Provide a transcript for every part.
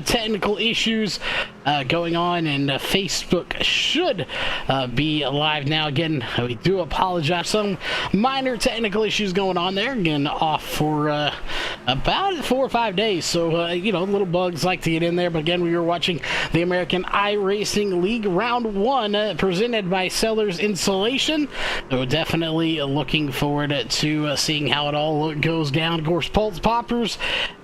technical issues going on, and Facebook should be live now. Again, we do apologize. Some minor technical issues going on there. Again, off for about 4 or 5 days, so you know, little bugs like to get in there. But again, we were watching the American iRacing League Round 1 presented by Sellers Insulation. So definitely looking forward to seeing how it all goes down. Of course, Pulse Poppers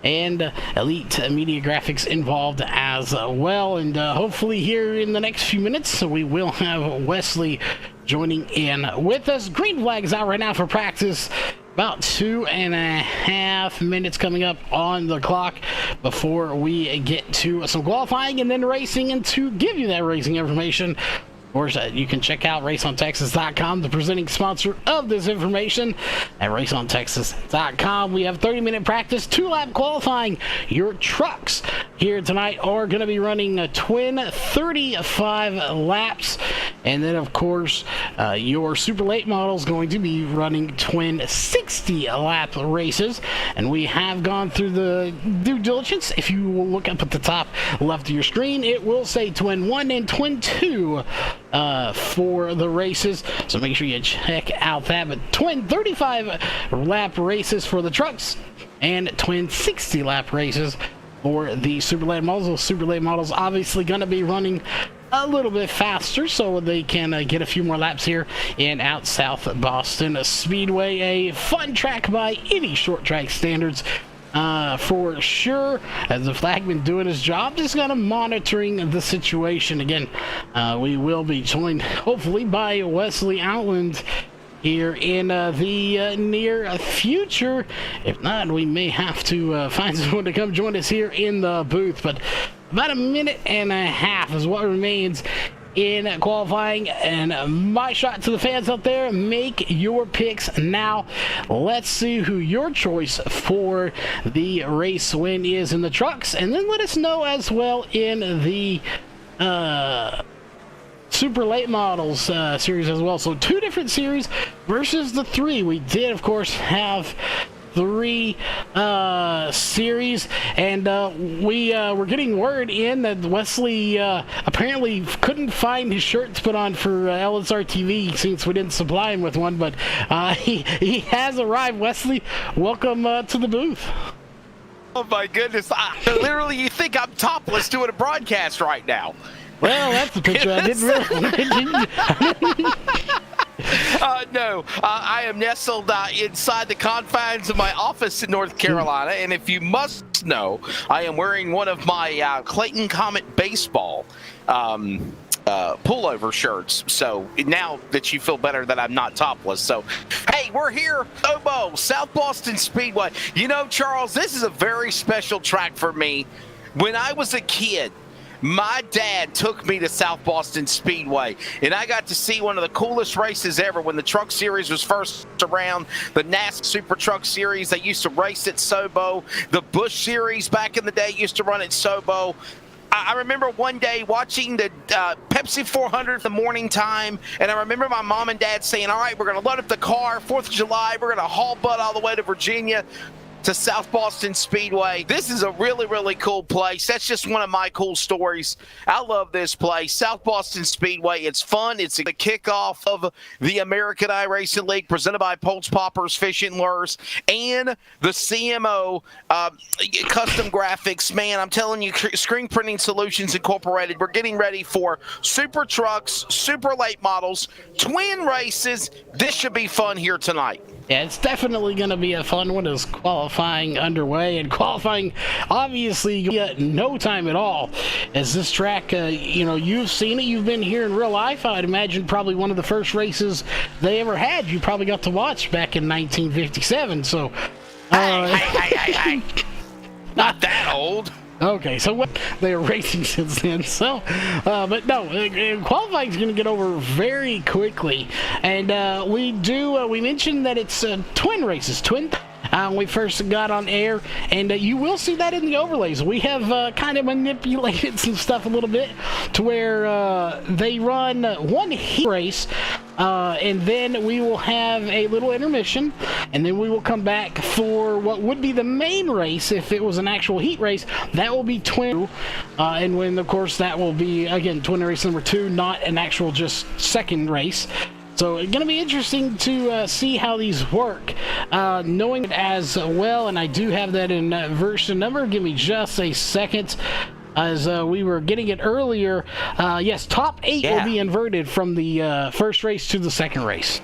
and Elite Media Graphics involved as well, and hopefully here in the next few minutes we will have Wesley joining in with us. Green flags out right now for practice. About 2.5 minutes coming up on the clock before we get to some qualifying and then racing. And to give you that racing information, of course, you can check out raceontexas.com, the presenting sponsor of this information. At raceontexas.com, we have 30-minute practice, 2-lap qualifying. Your trucks here tonight are going to be running a twin 35 laps. And then, of course, your super late model is going to be running twin 60-lap races. And we have gone through the due diligence. If you will look up at the top left of your screen, it will say twin 1 and twin 2 for the races, so make sure you check out that. But twin 35 lap races for the trucks and twin 60 lap races for the super late models. Those super late models obviously going to be running a little bit faster so they can get a few more laps here in out South Boston Speedway. A fun track by any short track standards, for sure, as the flagman doing his job, just kind of monitoring the situation. Again, we will be joined hopefully by Wesley Outland here in the near future. If not, we may have to find someone to come join us here in the booth. But about 1.5 minutes is what remains in qualifying, and my shot to the fans out there: make your picks now. Let's see who your choice for the race win is in the trucks, and then let us know as well in the super late models series as well. So 2 different series versus the 3. We did, of course, have 3 series, and we were getting word in that Wesley apparently couldn't find his shirt to put on for LSRTV since we didn't supply him with one, but he has arrived. Wesley, welcome to the booth. Oh my goodness, literally you think I'm topless doing a broadcast right now. Well, that's the picture. I didn't really No, I am nestled inside the confines of my office in North Carolina, and if you must know, I am wearing one of my Clayton Comet baseball pullover shirts. So now that you feel better that I'm not topless. So, hey, we're here, Obo, South Boston Speedway. You know, Charles, this is a very special track for me. When I was a kid, my dad took me to South Boston Speedway, and I got to see one of the coolest races ever when the Truck Series was first around. The NASCAR Super Truck Series, they used to race at Sobo. The Busch Series back in the day used to run at Sobo. I remember one day watching the Pepsi 400 in the morning time, and I remember my mom and dad saying, all right, we're going to load up the car, 4th of July, we're going to haul butt all the way to Virginia, to South Boston Speedway. This is a really, really cool place. That's just one of my cool stories. I love this place, South Boston Speedway. It's fun. It's the kickoff of the American iRacing League presented by Pulse Poppers Fishing Lures and the CMO Custom Graphics. Man, I'm telling you, Screen Printing Solutions Incorporated, we're getting ready for super trucks, super late models, twin races. This should be fun here tonight. Yeah, it's definitely going to be a fun one as qualifying underway, and qualifying obviously no time at all as this track, you know, you've seen it, you've been here in real life. I'd imagine probably one of the first races they ever had you probably got to watch back in 1957. So hey. Not that old. Okay, so what they are racing since then. So, but no, qualifying is going to get over very quickly, and we mentioned that it's twin races, we first got on air, and you will see that in the overlays. We have kind of manipulated some stuff a little bit to where they run one heat race and then we will have a little intermission, and then we will come back for what would be the main race if it was an actual heat race. That will be twin, and when, of course, that will be, again, twin race number 2, not an actual just second race. So it's going to be interesting to see how these work, knowing it as well, and I do have that in version number. Give me just a second. As we were getting it earlier, yes, top 8 will be inverted from the first race to the second race.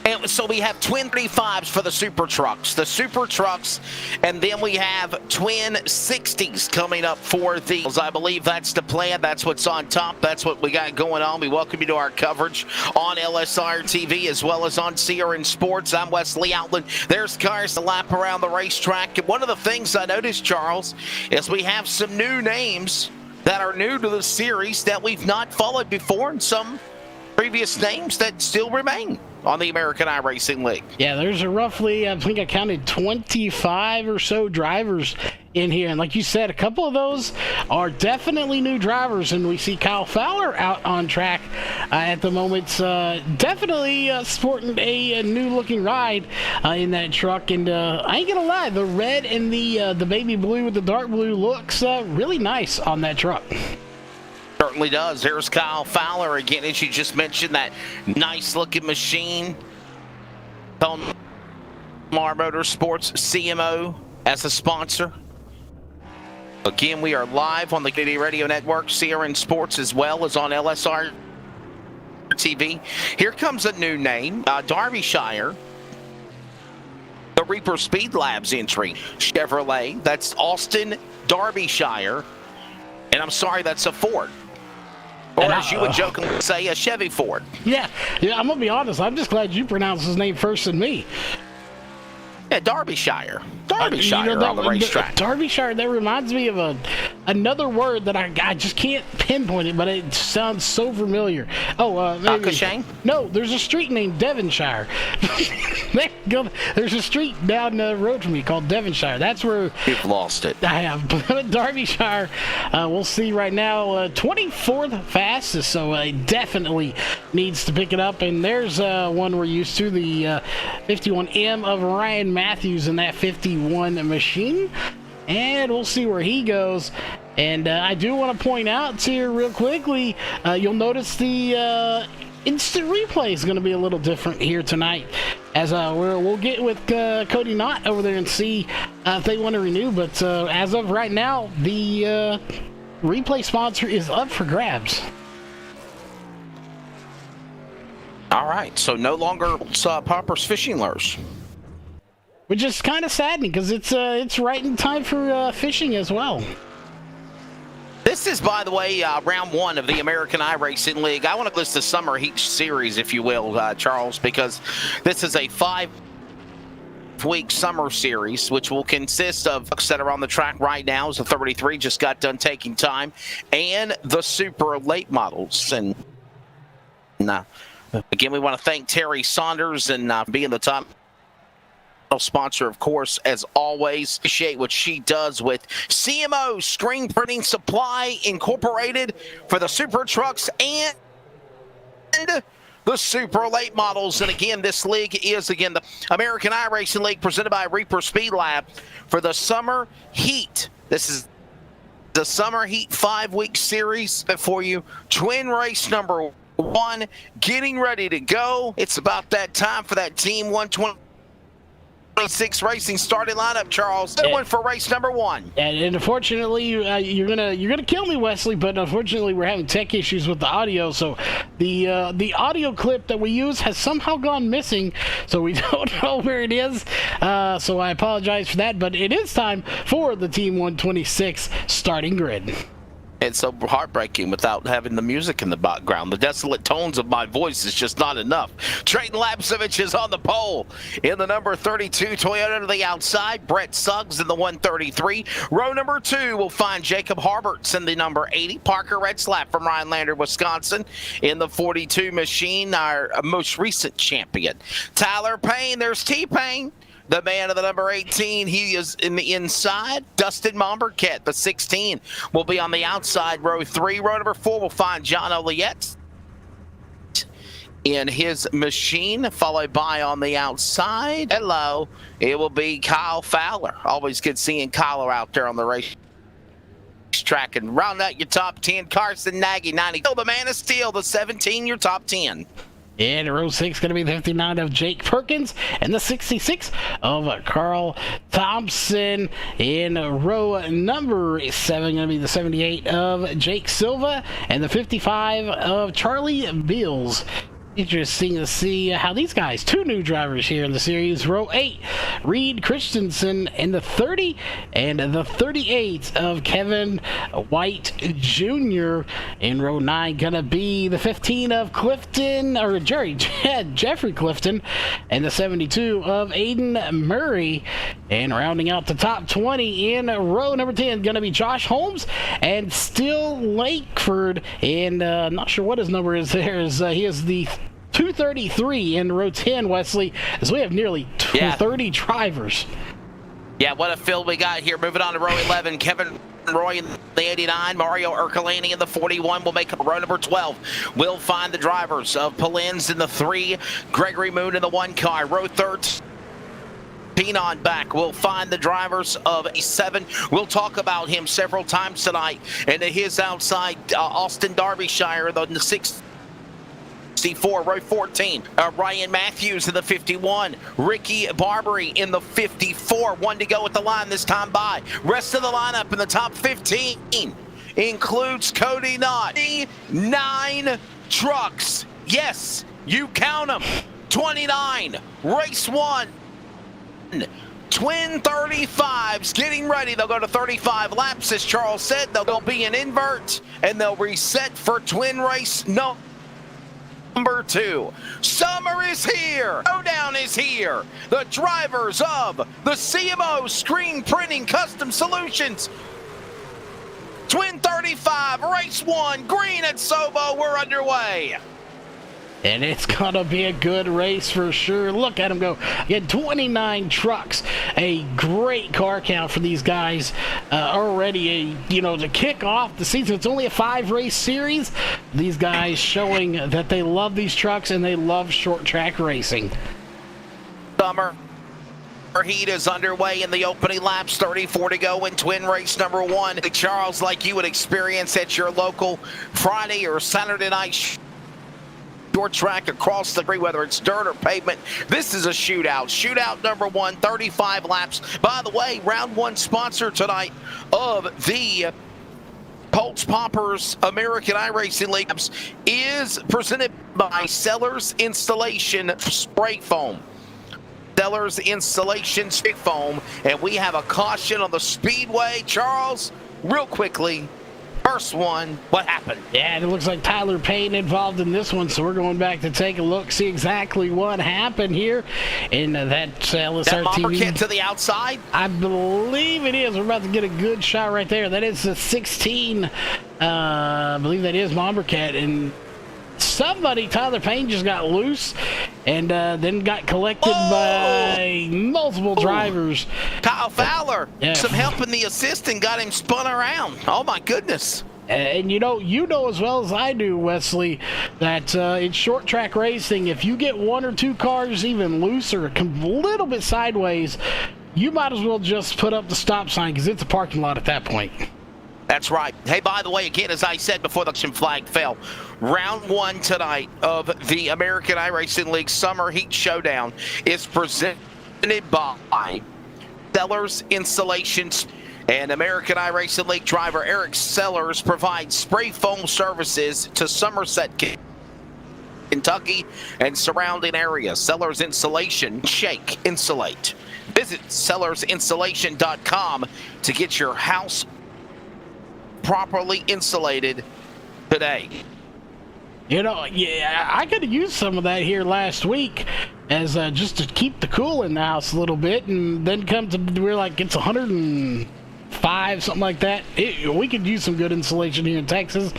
And so we have twin 35s for the super trucks, and then we have twin 60s coming up for these. I believe that's the plan. That's what's on top. That's what we got going on. We welcome you to our coverage on LSRTV as well as on CRN Sports. I'm Wesley Outland. There's cars to lap around the racetrack. And one of the things I noticed, Charles, is we have some new names that are new to the series that we've not followed before, and some previous names that still remain on the American iRacing League. Yeah, there's a roughly, I think I counted 25 or so drivers in here. And like you said, a couple of those are definitely new drivers. And we see Kyle Fowler out on track at the moment. Definitely sporting a new-looking ride in that truck. And I ain't going to lie, the red and the baby blue with the dark blue looks really nice on that truck. Certainly does. There's Kyle Fowler again, as you just mentioned, that nice looking machine. Mar Motorsports CMO as a sponsor. Again, we are live on the Giddy Radio Network, CRN Sports, as well as on LSR TV. Here comes a new name, Derbyshire. The Reaper Speed Labs entry, Chevrolet. That's Austin Derbyshire. And I'm sorry, that's a Ford. Or as you would jokingly say, a Chevy Ford. Yeah, I'm going to be honest. I'm just glad you pronounced his name first than me. Yeah, Derbyshire. Derbyshire on the racetrack. Derbyshire, that reminds me of another word that I just can't pinpoint it, but it sounds so familiar. Oh, maybe. Shane? No, there's a street named Devonshire. There's a street down the road from me called Devonshire. That's where... You've lost it. I have. Derbyshire, we'll see right now, 24th fastest, so definitely needs to pick it up. And there's one we're used to, the 51M of Ryan Matthews in that 51 machine, and we'll see where he goes. And I do want to point out to you real quickly, you'll notice the instant replay is going to be a little different here tonight, as we'll get with Cody Knott over there and see if they want to renew. But as of right now, the replay sponsor is up for grabs. All right, so no longer Popper's Fishing Lures. Which is kind of saddening because it's right in time for fishing as well. This is, by the way, round 1 of the American iRacing League. I want to list the Summer Heat Series, if you will, Charles, because this is a 5-week summer series, which will consist of trucks that are on the track right now. As the 33 just got done taking time, and the super late models. And again, we want to thank Terry Saunders and being the top sponsor, of course, as always. Appreciate what she does with CMO Screen Printing Supply Incorporated for the super trucks and the super late models. And again, this league is, again, the American iRacing League presented by Reaper Speed Lab for the Summer Heat. This is the Summer Heat 5-week series for you. Twin race number 1 getting ready to go. It's about that time for that Team 126 Racing starting lineup, Charles. Good one for race number 1. And unfortunately, you're gonna kill me, Wesley. But unfortunately, we're having tech issues with the audio, so the audio clip that we use has somehow gone missing. So we don't know where it is. So I apologize for that. But it is time for the Team 126 starting grid. It's so heartbreaking without having the music in the background. The desolate tones of my voice is just not enough. Trayton Lapsevich is on the pole in the number 32 Toyota to the outside. Brett Suggs in the 133. Row number 2 will find Jacob Harberts in the number 80. Parker Redslap from Rhinelander, Wisconsin in the 42 machine, our most recent champion. Tyler Payne, there's T-Pain. The man of the number 18, he is in the inside. Dustin Momberket, the 16, will be on the outside. Row 3. Row number 4 will find John Oliette in his machine, followed by on the outside. Hello, it will be Kyle Fowler. Always good seeing Kyle out there on the racetrack. And round out your top 10, Carson Nagy, 90. The man of steel, the 17, your top 10. In row 6, going to be the 59 of Jake Perkins, and the 66 of Carl Thompson. In row number 7, going to be the 78 of Jake Silva, and the 55 of Charlie Beals. Interesting to see how these guys, 2 new drivers here in the series. Row 8, Reed Christensen in the 30, and the 38 of Kevin White Jr. In row 9, gonna be the 15 of Clifton, or Jeffrey Clifton, and the 72 of Aiden Murray. And rounding out the top 20 in row number 10, gonna be Josh Holmes and Still Lakeford. And not sure what his number is there. He is the 233 in row 10, Wesley, as we have nearly 30 drivers. Yeah, what a field we got here. Moving on to row 11, Kevin Roy in the 89, Mario Ercolini in the 41 will make up row number 12. We'll find the drivers of Polins in the 3, Gregory Moon in the 1 car. Row 13 on back. We'll find the drivers of a 7. We'll talk about him several times tonight. And to his outside, Austin Derbyshire in the 6. Row 14, Ryan Matthews in the 51, Ricky Barbary in the 54. 1 to go at the line this time by. Rest of the lineup in the top 15 includes Cody Knott. 9 trucks. Yes, you count them. 29. Race 1. Twin 35s getting ready. They'll go to 35 laps, as Charles said. They'll be an invert, and they'll reset for twin race number 2. Summer is here. Showdown is here. The drivers of the CMO Screen Printing Custom Solutions. Twin 35, race 1, green at Sobo. We're underway. And it's going to be a good race for sure. Look at them go. Again, 29 trucks. A great car count for these guys. Already, to kick off the season. It's only a 5-race series. These guys showing that they love these trucks and they love short track racing. Summer heat is underway in the opening laps. 34 to go in twin race number 1. Charles, like you would experience at your local Friday or Saturday night short track across the street, whether it's dirt or pavement. This is a shootout. Shootout number 1, 35 laps. By the way, round 1 sponsor tonight of the Pulse Poppers American iRacing League is presented by Sellers Installation Spray Foam. Sellers Installation Spray Foam. And we have a caution on the speedway. Charles, real quickly, first one, what happened? Yeah, and it looks like Tyler Payne involved in this one, so we're going back to take a look, see exactly what happened here in that LSRTV. That bomber kit to the outside? I believe it is. We're about to get a good shot right there. That is the 16. I believe that is Bomber Cat, and somebody, Tyler Payne, just got loose and then got collected by multiple drivers. Kyle Fowler, some help in the assist and got him spun around. Oh my goodness. And you know as well as I do, Wesley, that in short track racing, if you get 1 or 2 cars even loose or a little bit sideways, you might as well just put up the stop sign because it's a parking lot at that point. That's right. Hey, by the way, again, as I said before the flag fell, round 1 tonight of the American iRacing League Summer Heat Showdown is presented by Sellers Installations, and American iRacing League driver Eric Sellers provides spray foam services to Somerset, Kentucky and surrounding areas. Sellers Installation, shake, insulate. Visit sellersinstallation.com to get your house properly insulated today. I could have used some of that here last week as just to keep the cool in the house a little bit, and then we're like, it's 105, something like that. We could use some good insulation here in Texas.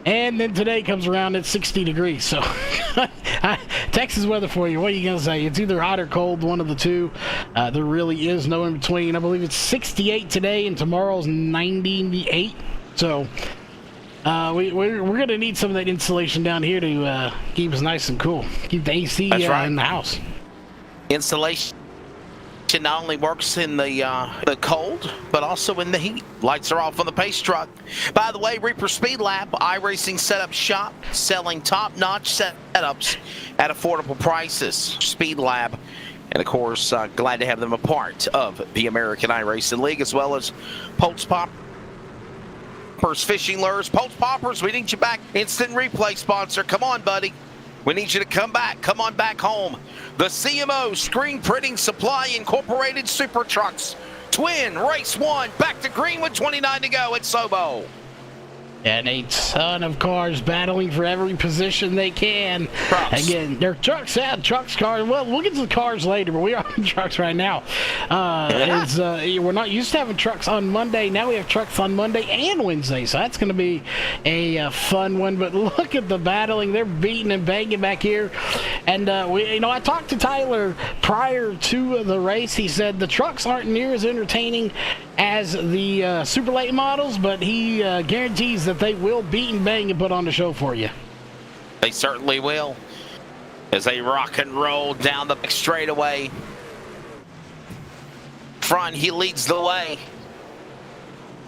And then today comes around at 60 degrees. So Texas weather for you. What are you going to say? It's either hot or cold, one of the two. There really is no in between. I believe it's 68 today and tomorrow's 98. So We're going to need some of that insulation down here to keep us nice and cool. Keep the AC right. in the house. Insulation not only works in the cold, but also in the heat. Lights are off on the pace truck. By the way, Reaper Speed Lab, iRacing setup shop, selling top-notch setups at affordable prices. Speed Lab, and of course, glad to have them a part of the American iRacing League, as well as Pulse Poppers Fishing Lures. Pulse Poppers, we need you back. Instant replay sponsor. Come on, buddy. We need you to come back. Come on back home. The CMO Screen Printing Supply Incorporated Super Trucks. Twin Race 1. Back to Greenwood. 29 to go at Sobo. And a ton of cars battling for every position they can. Props. Again, they're trucks, cars. Well, we'll get to the cars later, but we are on trucks right now. We're not used to having trucks on Monday. Now we have trucks on Monday and Wednesday, so that's going to be a fun one. But look at the battling. They're beating and banging back here. And, I talked to Tyler prior to the race. He said the trucks aren't near as entertaining as the super late models, but he guarantees that they will beat and bang and put on the show for you. They certainly will, as they rock and roll down the back straightaway. Front, he leads the way.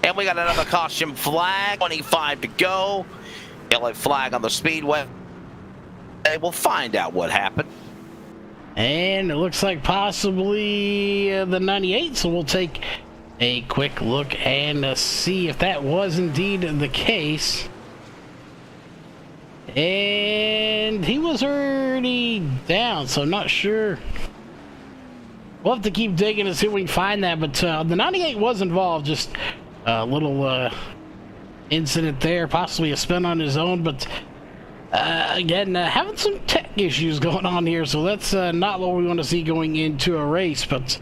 And we got another caution flag, 25 to go. Yellow flag on the speedway. We'll find out what happened. And it looks like possibly the 98, so we'll take a quick look and see if that was indeed the case. And he was already down, so not sure. We'll have to keep digging and see if we can find that, but the 98 was involved. Just a little incident there, possibly a spin on his own, but again, having some tech issues going on here, so that's not what we want to see going into a race, but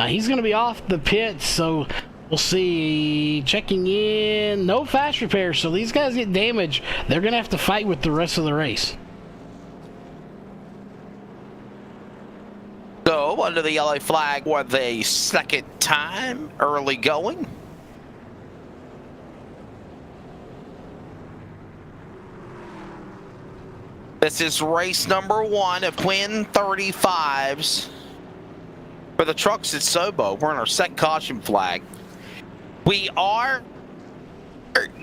he's going to be off the pit, so we'll see. Checking in, no fast repairs, so these guys get damaged. They're going to have to fight with the rest of the race. So, under the yellow flag for the second time, early going. This is race number 1 of twin 35s. For the trucks at Sobo, we're on our second caution flag. We are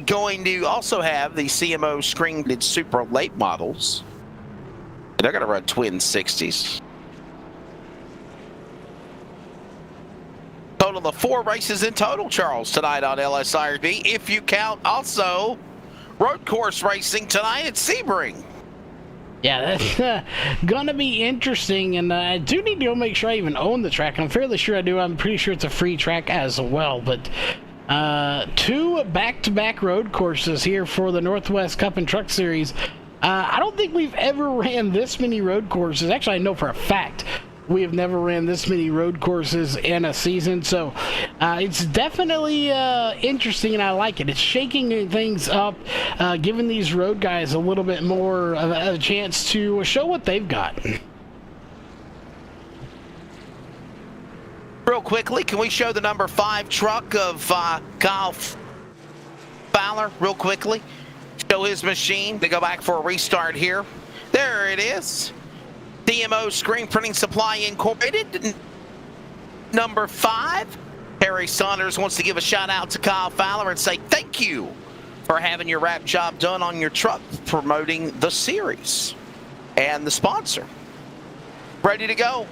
going to also have the CMO screened super late models. They're going to run twin 60s. Total of 4 races in total, Charles, tonight on LSRTV. If you count also road course racing tonight at Sebring. Yeah, that's gonna be interesting, and I do need to go make sure I even own the track. I'm fairly sure I do. I'm pretty sure it's a free track as well, but 2 back-to-back road courses here for the Northwest Cup and Truck Series. I don't think we've ever ran this many road courses. Actually, I know for a fact we have never ran this many road courses in a season, so it's definitely interesting, and I like it. It's shaking things up, giving these road guys a little bit more of a chance to show what they've got. Real quickly, can we show the number 5 truck of Kyle Fowler real quickly? Show his machine. They go back for a restart here. There it is. CMO Screen Printing Supply Incorporated, number 5. Harry Saunders wants to give a shout out to Kyle Fowler and say thank you for having your wrap job done on your truck, promoting the series and the sponsor. Ready to go.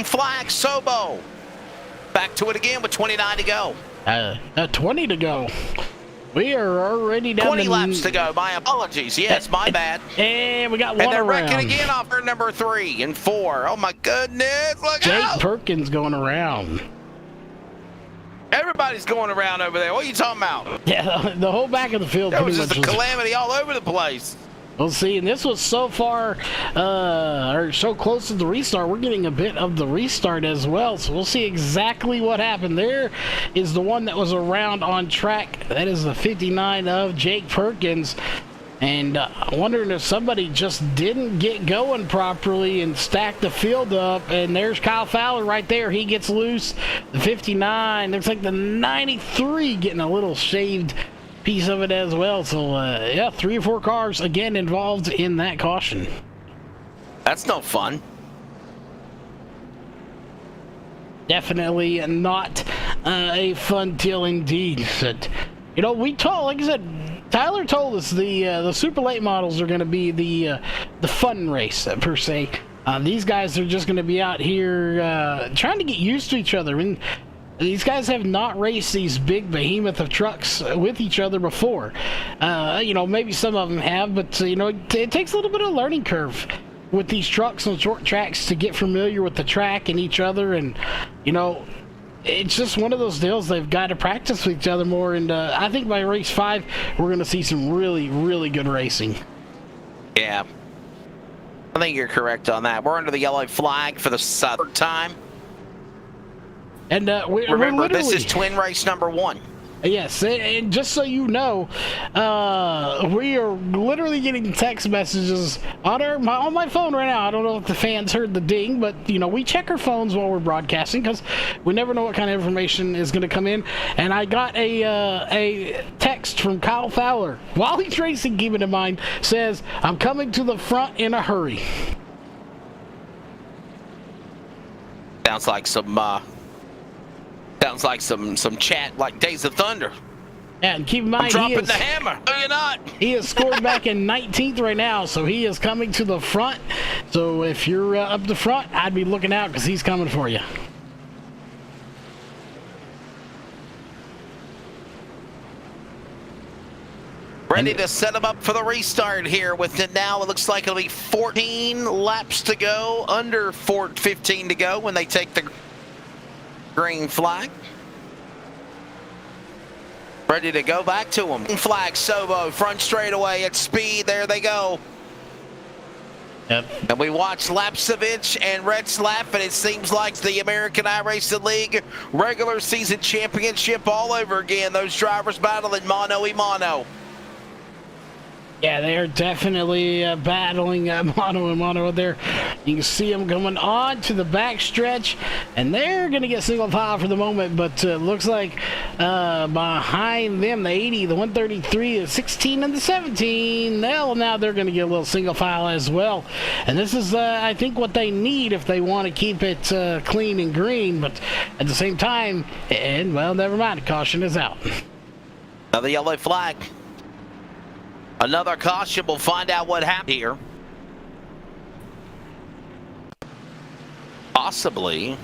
Flag Sobo. Back to it again with 29 to go. 20 to go. We are already down 20 laps to go. My apologies. Yes, my bad. And we got one and they're around. wrecking again off for number 3 and 4. Oh my goodness! Look Jake out! Perkins going around. Everybody's going around over there. What are you talking about? Yeah, the whole back of the field. There pretty was just much a calamity all over the place. We'll see, and this was so far, or so close to the restart. We're getting a bit of the restart as well, so we'll see exactly what happened. There is the one that was around on track. That is the 59 of Jake Perkins, and I'm wondering if somebody just didn't get going properly and stacked the field up, and there's Kyle Fowler right there. He gets loose. The 59, looks like the 93 getting a little shaved piece of it as well. So, yeah, 3 or 4 cars, again, involved in that caution. That's no fun. Definitely not a fun deal indeed. But, you know, we told, like I said, Tyler told us the super late models are going to be the fun race per se. These guys are just going to be out here trying to get used to each other. I mean, these guys have not raced these big behemoth of trucks with each other before. You know, maybe some of them have, but you know, it takes a little bit of a learning curve with these trucks on short tracks to get familiar with the track and each other. And you know, it's just one of those deals. They've got to practice with each other more. And I think by race 5, we're going to see some really, really good racing. Yeah, I think you're correct on that. We're under the yellow flag for the 3rd time. And remember, this is twin race number 1. Yes, and just so you know, we are literally getting text messages on my phone right now. I don't know if the fans heard the ding, but you know, we check our phones while we're broadcasting because we never know what kind of information is going to come in. And I got a text from Kyle Fowler while he's racing. Keep it in mind, says, "I'm coming to the front in a hurry." Sounds like some chat like Days of Thunder. Yeah, and keep in mind, I'm dropping the hammer. No, you're not. He is scored back in 19th right now, so he is coming to the front. So if you're up the front, I'd be looking out because he's coming for you. Ready to set him up for the restart here with it now. It looks like it'll be 14 laps to go, under 15 to go when they take the green flag. Ready to go back to him. Flag, Sobo, front straightaway at speed. There they go. Yep. And we watch Lapsevich and Retzlaff, and it seems like the American iRacing League regular season championship all over again. Those drivers battling mano-a-mano. Yeah, they are definitely battling mano-a-mano there. You can see them coming on to the back stretch, and they're going to get single file for the moment, but looks like behind them, the 80, the 133, the 16, and the 17, now they're going to get a little single file as well. And this is, I think, what they need if they want to keep it clean and green, but at the same time, and, well, never mind, caution is out. Another yellow flag. Another caution. We'll find out what happened here. Possibly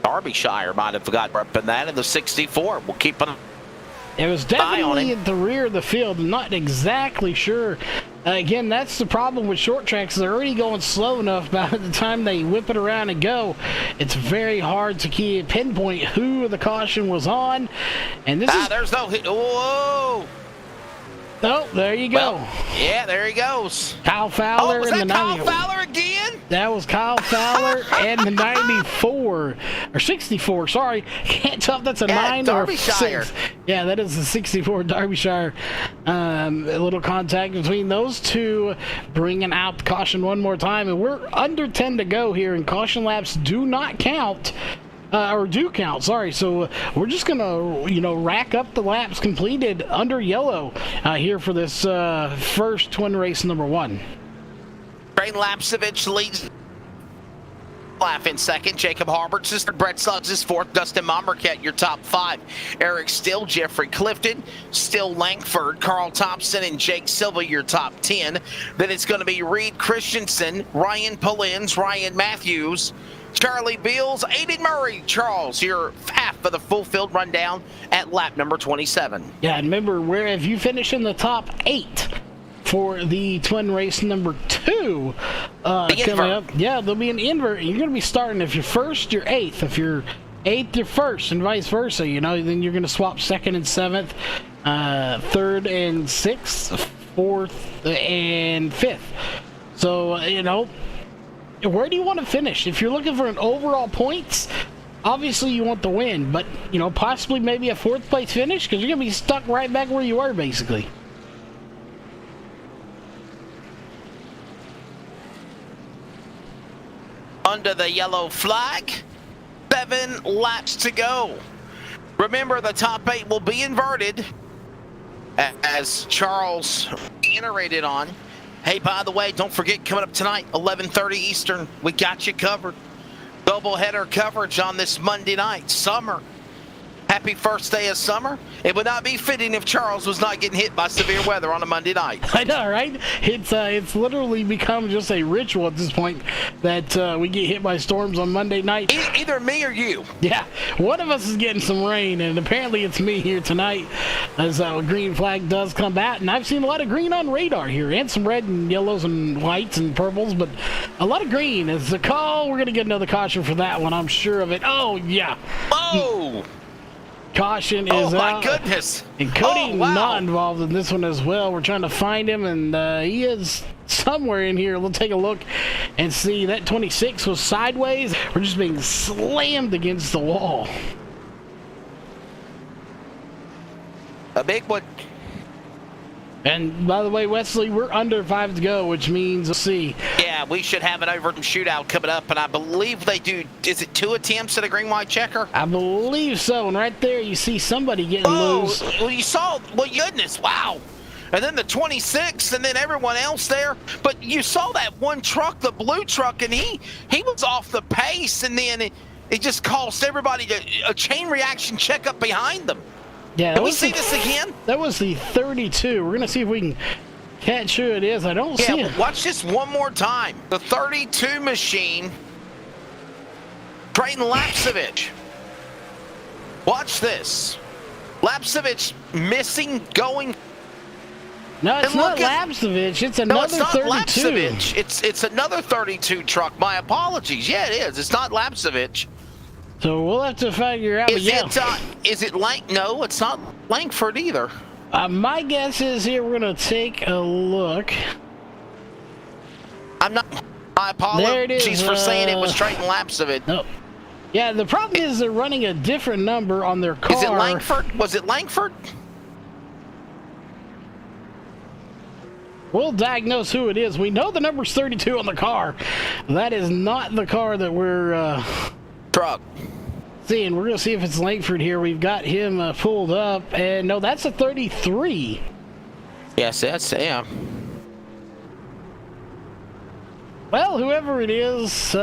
Derbyshire might have got up in that in the 64. We'll keep an It was definitely at the rear of the field. I'm not exactly sure. Again, that's the problem with short tracks. They're already going slow enough by the time they whip it around and go. It's very hard to pinpoint who the caution was on. And this is... there's no... Whoa! Oh, there you go. Well, yeah, there he goes. Kyle Fowler was in the that Kyle 94. Fowler again? That was Kyle Fowler and the 94 or 64. Sorry, can't tell if that's a 9 or a 6. Yeah, that is the 64 Derbyshire. A little contact between those two, bringing out the caution one more time, and we're under 10 to go here, and caution laps do not count. Or do count, sorry. So we're just gonna, rack up the laps completed under yellow here for this first twin race number 1. Train Lapsevich leads lap in second. Jacob Harbert's is third. Brett Suggs is fourth. Dustin Momberket, your top 5. Eric Still, Jeffrey Clifton, Still Langford, Carl Thompson, and Jake Silva, your top 10. Then it's going to be Reed Christensen, Ryan Pollins, Ryan Matthews, Charlie Beals, Aiden Murray, Charles, your half of the full field rundown at lap number 27. Yeah, and remember, if you finish in the top 8 for the twin race number 2 coming up, yeah, there'll be an invert. You're going to be starting, if you're first, you're 8th. If you're 8th, you're first, and vice versa. Then you're going to swap 2nd and 7th, 3rd and 6th, 4th and 5th. So, where do you want to finish? If you're looking for an overall points, obviously you want the win, but, possibly maybe a 4th place finish, because you're going to be stuck right back where you were, basically. Under the yellow flag, 7 laps to go. Remember, the top 8 will be inverted, as Charles iterated on. Hey, by the way, don't forget, coming up tonight, 11:30 Eastern, we got you covered. Doubleheader coverage on this Monday night. Summer. Happy first day of summer. It would not be fitting if Charles was not getting hit by severe weather on a Monday night. I know, right? It's literally become just a ritual at this point that we get hit by storms on Monday night. Either me or you. Yeah, one of us is getting some rain, and apparently it's me here tonight as a green flag does come out. And I've seen a lot of green on radar here, and some red and yellows and whites and purples, but a lot of green. As the call, we're going to get another caution for that one, I'm sure of it. Oh, yeah. Oh! Caution is out. Oh, my goodness. And Cody not involved in this one as well. We're trying to find him, and he is somewhere in here. We'll take a look and see. That 26 was sideways. We're just being slammed against the wall. A big one. And by the way, Wesley, we're under 5 to go, which means we'll see. Yeah, we should have an overtime shootout coming up, and I believe they do. Is it 2 attempts at a green-white checker? I believe so. And right there, you see somebody getting loose. Well, you saw. Well, goodness, wow. And then the 26, and then everyone else there. But you saw that one truck, the blue truck, and he was off the pace, and then it just caused everybody a chain reaction check up behind them. Yeah, can we see this again? That was the 32. We're going to see if we can catch who it is. I don't see it. Watch this one more time. The 32 machine, Trayton Lapsevich. Watch this. Lapsevich missing, going. No, it's not Lapsevich. It's another 32. No, it's not Lapsevich. It's another 32 truck. My apologies. Yeah, it is. It's not Lapsevich. So we'll have to figure out. Is it No, it's not Langford either. My guess is here we're going to take a look. My apologies for saying it was Trayton Lapsevich. No. Yeah, the problem is they're running a different number on their car. Is it Langford? Was it Langford? We'll diagnose who it is. We know the number's 32 on the car. That is not the car that we're truck seeing. We're gonna see if it's Langford here. We've got him pulled up, and no, that's a 33. Yes, that's Well, whoever it is, they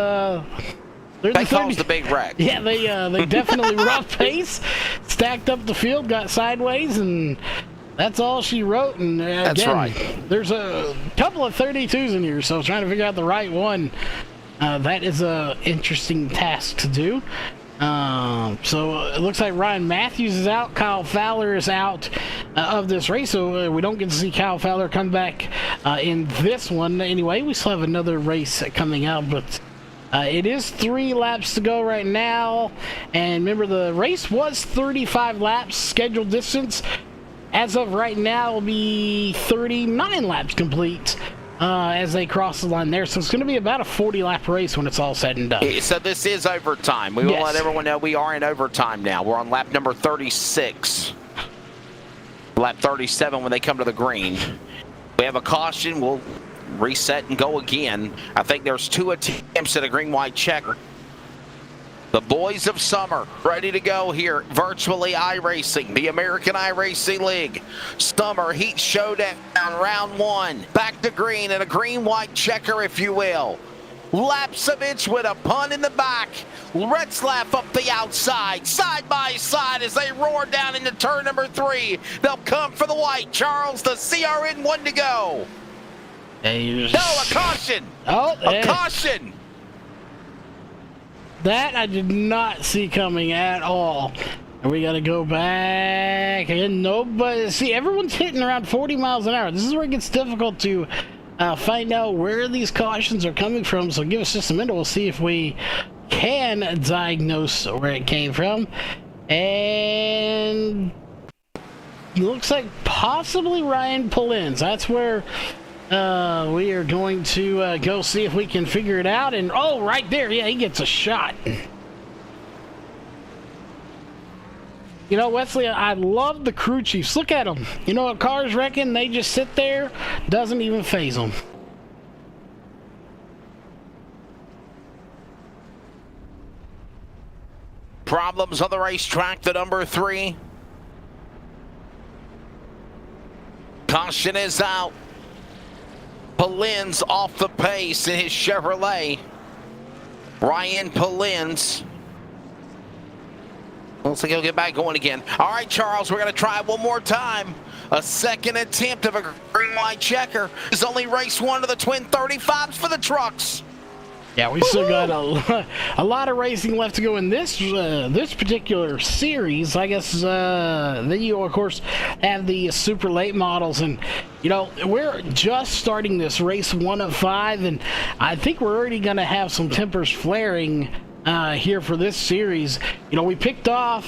caused the big wreck. Yeah, they definitely rough pace, stacked up the field, got sideways, and that's all she wrote. And that's again, right. There's a couple of 32s in here, so trying to figure out the right one. That is a interesting task to do. So it looks like Ryan Matthews is out. Kyle Fowler is out of this race, so we don't get to see Kyle Fowler come back in this one. Anyway, we still have another race coming out, but it is 3 laps to go right now. And remember, the race was 35 laps. Scheduled distance, as of right now, will be 39 laps complete. As they cross the line there. So it's going to be about a 40-lap race when it's all said and done. So this is overtime. We will let everyone know we are in overtime now. We're on lap number 36. Lap 37 when they come to the green. We have a caution. We'll reset and go again. I think there's 2 attempts at a green-white checker. The boys of summer ready to go here. Virtually iRacing, the American iRacing League. Summer Heat Showdown, round 1. Back to green and a green-white checker, if you will. Lapsevich with a pun in the back. Retzlaff up the outside, side by side as they roar down into turn number 3. They'll come for the white. Charles, the CRN 1 to go. No, a caution. A caution. That I did not see coming at all. And we got to go back. And nobody. See, everyone's hitting around 40 miles an hour. This is where it gets difficult to find out where these cautions are coming from. So give us just a minute. We'll see if we can diagnose where it came from. And it looks like possibly Ryan Pollins. That's where we are going to go see if we can figure it out. And oh, right there, yeah, he gets a shot. You know, Wesley, I love the crew chiefs. Look at them. You know what cars reckon? They just sit there, doesn't even faze them. problems on the racetrack, the number 3. Caution is out. Polin's off the pace in his Chevrolet. Ryan Polin's. Looks like he'll get back going again. All right, Charles, we're going to try one more time. A second attempt of a green white checker. It's only race 1 of the twin 35s for the trucks. Yeah, we still got a lot of racing left to go in this this particular series. I guess then you, of course, have the super late models. And, you know, we're just starting this race 1 of 5. And I think we're already going to have some tempers flaring here for this series. You know, we picked up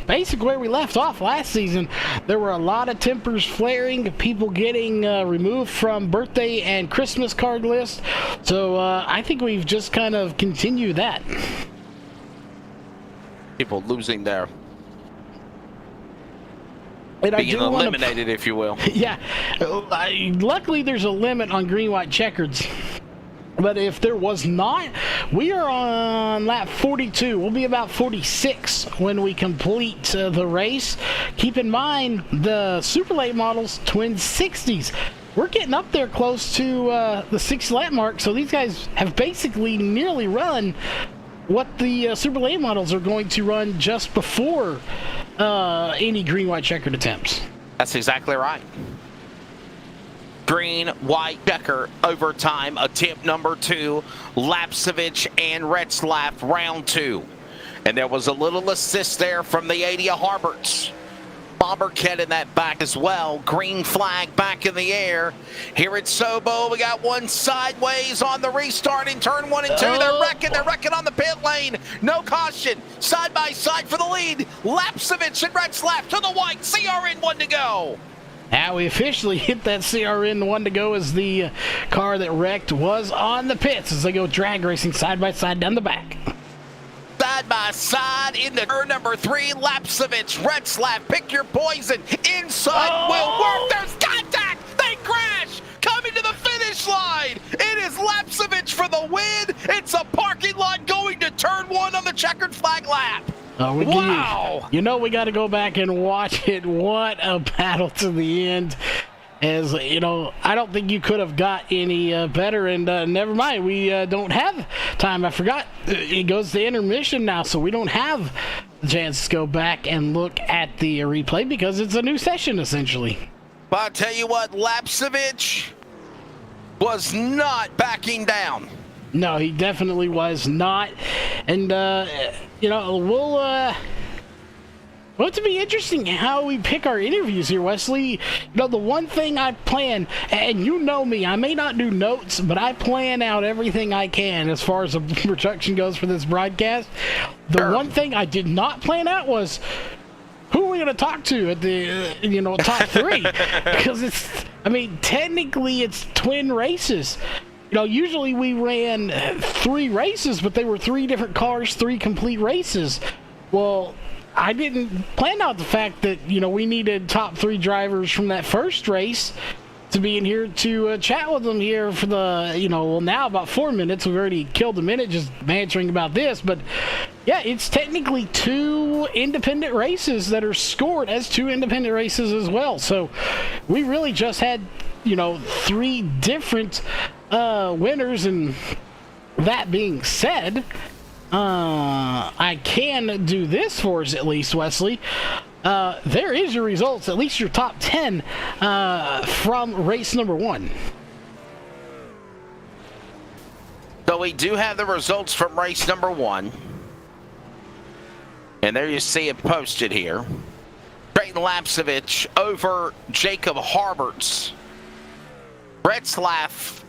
basically where we left off last season. There were a lot of tempers flaring, people getting removed from birthday and Christmas card lists. So I think we've just kind of continued that. People losing their And being eliminated, if you will. Yeah. Luckily, there's a limit on green-white checkers. But if there was not, we are on lap 42. We'll be about 46 when we complete the race. Keep in mind, the super late models, twin 60s. We're getting up there close to the 60 lap mark, so these guys have basically nearly run what the super late models are going to run just before any green-white checkered attempts. That's exactly right. Green, white, checker, overtime, attempt number 2, Lapsevich and Retzlaff, round 2. And there was a little assist there from the 80 of Harberts. Bombercat in that back as well. Green flag back in the air. Here at Sobo, we got one sideways on the restart in turn 1 and 2. They're wrecking on the pit lane. No caution. Side by side for the lead. Lapsevich and Retzlaff to the white. CRN 1 to go. Now we officially hit that CRN 1 to go as the car that wrecked was on the pits as they go drag racing side by side down the back. Side by side into turn number 3, Lapsevich, Retzlaff, pick your poison. Inside will work. There's contact. They crash. Coming to the finish line. It is Lapsevich for the win. It's a parking lot going to turn 1 on the checkered flag lap. Wow! You know, we got to go back and watch it. What a battle to the end. As you know, I don't think you could have got any better. And never mind, we don't have time. I forgot it goes to intermission now, so we don't have the chance to go back and look at the replay because it's a new session essentially. But I'll tell you what, Lapsevich was not backing down. No, he definitely was not. And, you know, well, it's to be interesting how we pick our interviews here, Wesley. You know, the one thing I plan, and you know me, I may not do notes, but I plan out everything I can as far as the production goes for this broadcast. The one thing I did not plan out was who are we going to talk to at the, you know, top 3? Because it's, I mean, technically it's twin races. You know, usually we ran 3 races, but they were 3 different cars, 3 complete races. Well, I didn't plan out the fact that, you know, we needed top 3 drivers from that first race to be in here to chat with them here for the, you know, well, now about 4 minutes. We've already killed a minute just bantering about this. But, yeah, it's technically 2 independent races that are scored as 2 independent races as well. So we really just had, you know, 3 different winners. And that being said, I can do this for us at least, Wesley. There is your results, at least your top 10 from race number 1. So we do have the results from race number 1. And there you see it posted here. Drayton Lapsevich over Jacob Harberts. Retzlaff.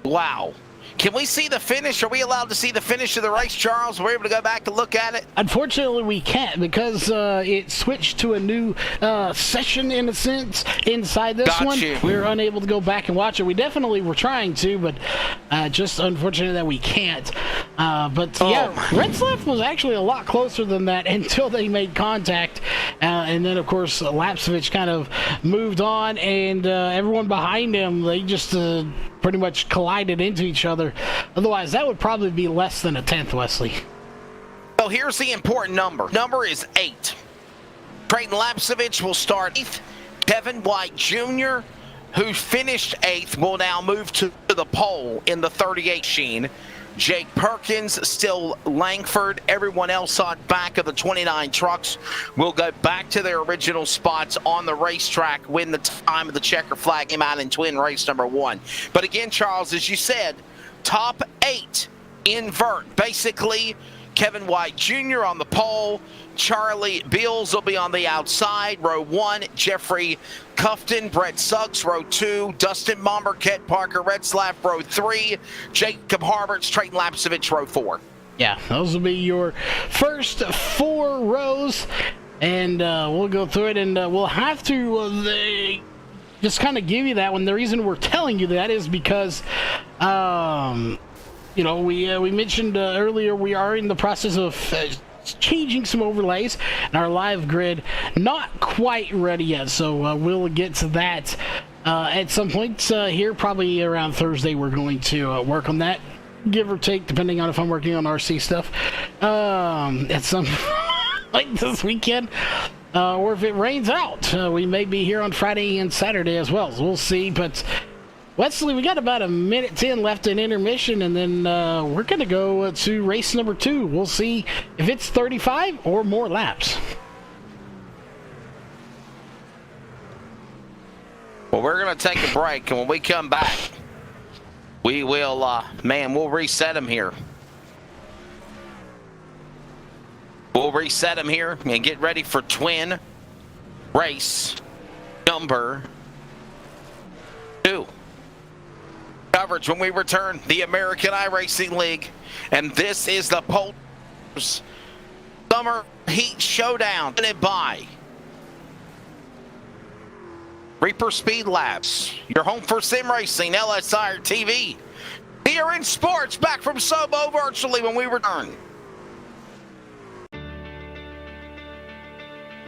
Wow. Can we see the finish? Are we allowed to see the finish of the race, Charles? We're able to go back and look at it? Unfortunately, we can't because it switched to a new session, in a sense, inside this one. We were unable to go back and watch it. We definitely were trying to, but just unfortunate that we can't. Yeah, Retzlaff was actually a lot closer than that until they made contact. And then, of course, Lapsevich kind of moved on, and everyone behind him, they just pretty much collided into each other. Otherwise, that would probably be less than a 10th, Wesley. So here's the important number. Number is 8. Trayton Lapcevich will start 8th. Kevin White Jr., who finished 8th, will now move to the pole in the 38 machine. Jake Perkins, still Langford. Everyone else on back of the 29 trucks will go back to their original spots on the racetrack when the time of the checker flag came out in twin race number 1. But again, Charles, as you said, top 8 invert. Basically, Kevin White Jr. on the pole. Charlie Beals will be on the outside, row 1. Jeffrey Cufton, Brett Suggs, row 2. Dustin Momberket, Parker Retzlaff, row 3. Jacob Harberts, Trayton Lapcevich, row 4. Yeah, those will be your first 4 rows, and we'll go through it, and we'll have to just kind of give you that one. The reason we're telling you that is because you know, we mentioned earlier we are in the process of changing some overlays, and our live grid not quite ready yet, so we'll get to that at some point here, probably around Thursday. We're going to work on that, give or take, depending on if I'm working on RC stuff at some like this weekend, or if it rains out. We may be here on Friday and Saturday as well, so we'll see. But Wesley, we got about a minute 10 left in intermission, and then we're going to go to race number 2. We'll see if it's 35 or more laps. Well, we're going to take a break, and when we come back, we will, we'll reset them here. We'll reset them here and get ready for twin race number 2. Coverage when we return, the American iRacing League, and this is the Polls Summer Heat Showdown, presented by Reaper Speed Labs, your home for sim racing, LSRTV. Here in sports, back from Sobo virtually when we return.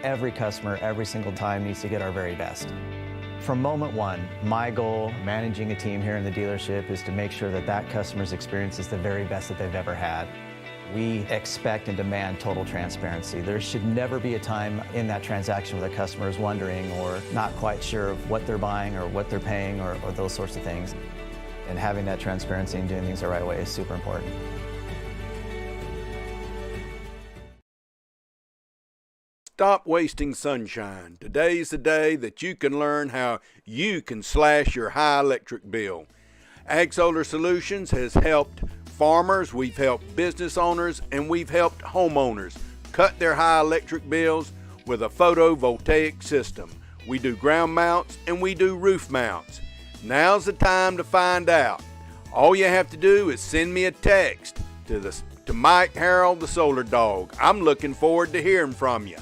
Every customer, every single time, needs to get our very best. From moment one, my goal managing a team here in the dealership is to make sure that that customer's experience is the very best that they've ever had. We expect and demand total transparency. There should never be a time in that transaction where the customer is wondering or not quite sure of what they're buying or what they're paying or those sorts of things. And having that transparency and doing things the right way is super important. Stop wasting sunshine. Today's the day that you can learn how you can slash your high electric bill. Ag Solar Solutions has helped farmers, we've helped business owners, and we've helped homeowners cut their high electric bills with a photovoltaic system. We do ground mounts and we do roof mounts. Now's the time to find out. All you have to do is send me a text to Mike Harold, the Solar Dog. I'm looking forward to hearing from you.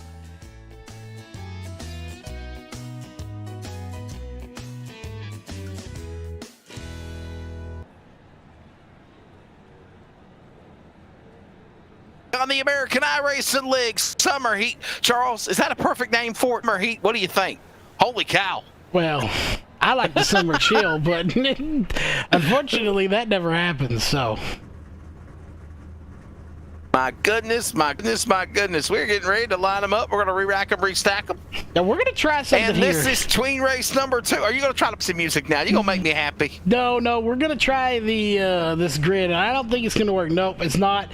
On the American iRacing League Summer Heat. Charles, is that a perfect name for it? Summer Heat? What do you think? Holy cow. Well, I like the summer chill, but unfortunately that never happens, so. My goodness, my goodness, my goodness. We're getting ready to line them up. We're going to re-rack them, restack them. Now we're going to try something and here. And this is tween race number 2. Are you going to try to some music now? You're going to make me happy. No, we're going to try the this grid. I don't think it's going to work. Nope, it's not.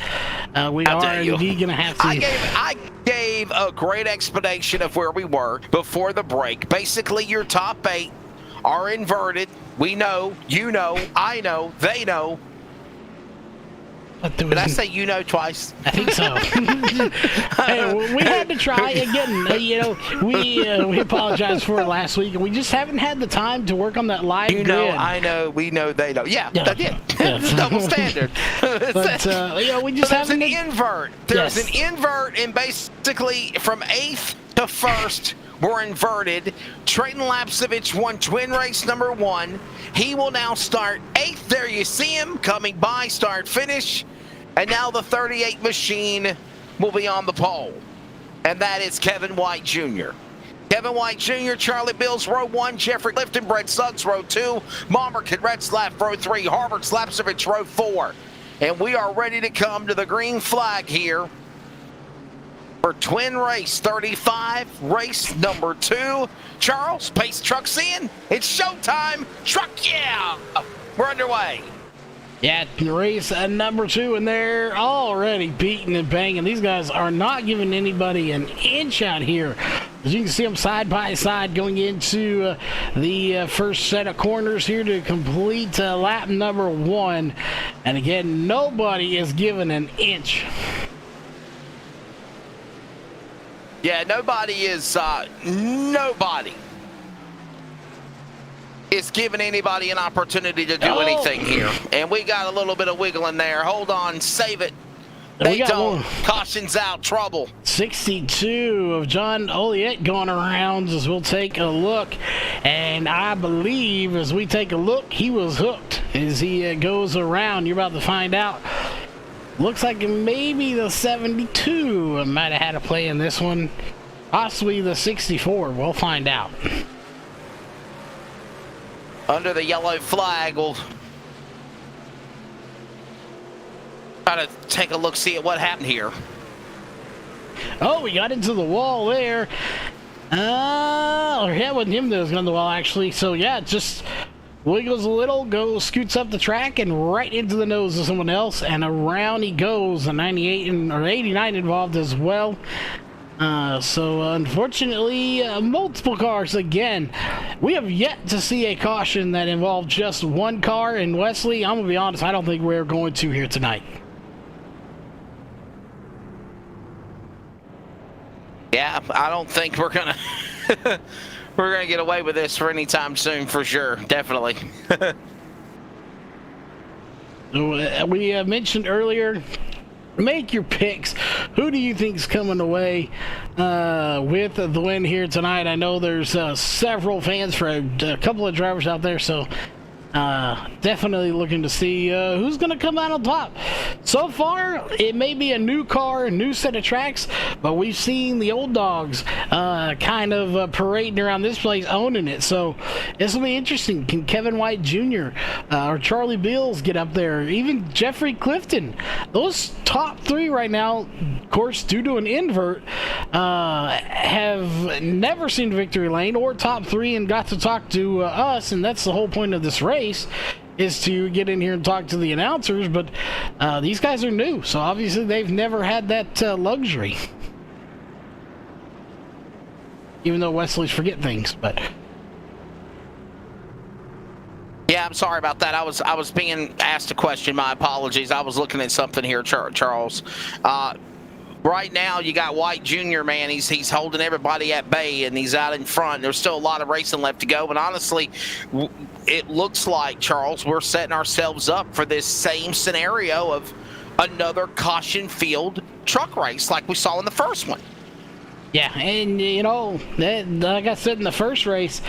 We are indeed going to have to. I gave a great explanation of where we were before the break. Basically, your top 8 are inverted. We know, you know, I know, they know. Did I say you know twice? I think so. Hey, we had to try again. You know, we apologize for it last week, and we just haven't had the time to work on that live grid. You know, I know, we know, they know. Yeah. I did. It's double standard. But you know, we just haven't. There's an invert. There's an invert, and basically from 8th to 1st. We're inverted. Trayton Lapcevich won twin race number 1. He will now start 8th. There you see him coming by, start, finish. And now the 38 machine will be on the pole. And that is Kevin White Jr. Kevin White Jr., Charlie Bills, row 1. Jeffrey Clifton, Brett Suggs, row 2. Momberkin, Retzlaff, row 3. Harberts, Lapcevich, row 4. And we are ready to come to the green flag here for Twin Race 35, race number 2. Charles, pace trucks in. It's showtime. Truck, yeah. We're underway. Yeah, race number 2, and they're already beating and banging. These guys are not giving anybody an inch out here. As you can see them side by side going into the first set of corners here to complete lap number 1. And again, nobody is given an inch. Yeah, nobody is giving anybody an opportunity to do anything here. And we got a little bit of wiggling there. Hold on, save it. They don't. Caution's out, trouble. 62 of John Oliet going around as we'll take a look. And I believe as we take a look, he was hooked as he goes around. You're about to find out. Looks like maybe the 72 might have had a play in this one. Possibly the 64. We'll find out. Under the yellow flag, we'll try to take a look, see at what happened here. Oh, we got into the wall there. Or yeah, it wasn't him that was on the wall, actually. So, yeah, just wiggles a little, scoots up the track, and right into the nose of someone else, and around he goes. A 98 or 89 involved as well. So unfortunately, multiple cars again. We have yet to see a caution that involved just one car. And Wesley, I'm gonna be honest, I don't think we're going to here tonight. Yeah, I don't think we're gonna we're gonna get away with this for any time soon, for sure. Definitely. We mentioned earlier, make your picks. Who do you think's coming away with the win here tonight? I know there's several fans for a couple of drivers out there, so definitely looking to see who's going to come out on top. So far, it may be a new car, a new set of tracks, but we've seen the old dogs kind of parading around this place, owning it. So this will be interesting. Can Kevin White Jr. Or Charlie Beals get up there? Even Jeffrey Clifton. Those top 3 right now, of course, due to an invert, have never seen victory lane or top 3 and got to talk to us, and that's the whole point of this race, is to get in here and talk to the announcers. But these guys are new, so obviously they've never had that luxury, even though Wesley's forget things. But yeah, I'm sorry about that. I was being asked a question. My apologies. I was looking at something here, Charles. Right now, you got White Jr., man. He's holding everybody at bay, and he's out in front. There's still a lot of racing left to go, but honestly, it looks like, Charles, we're setting ourselves up for this same scenario of another caution-field truck race like we saw in the first one. yeah, and you know, like I said in the first race,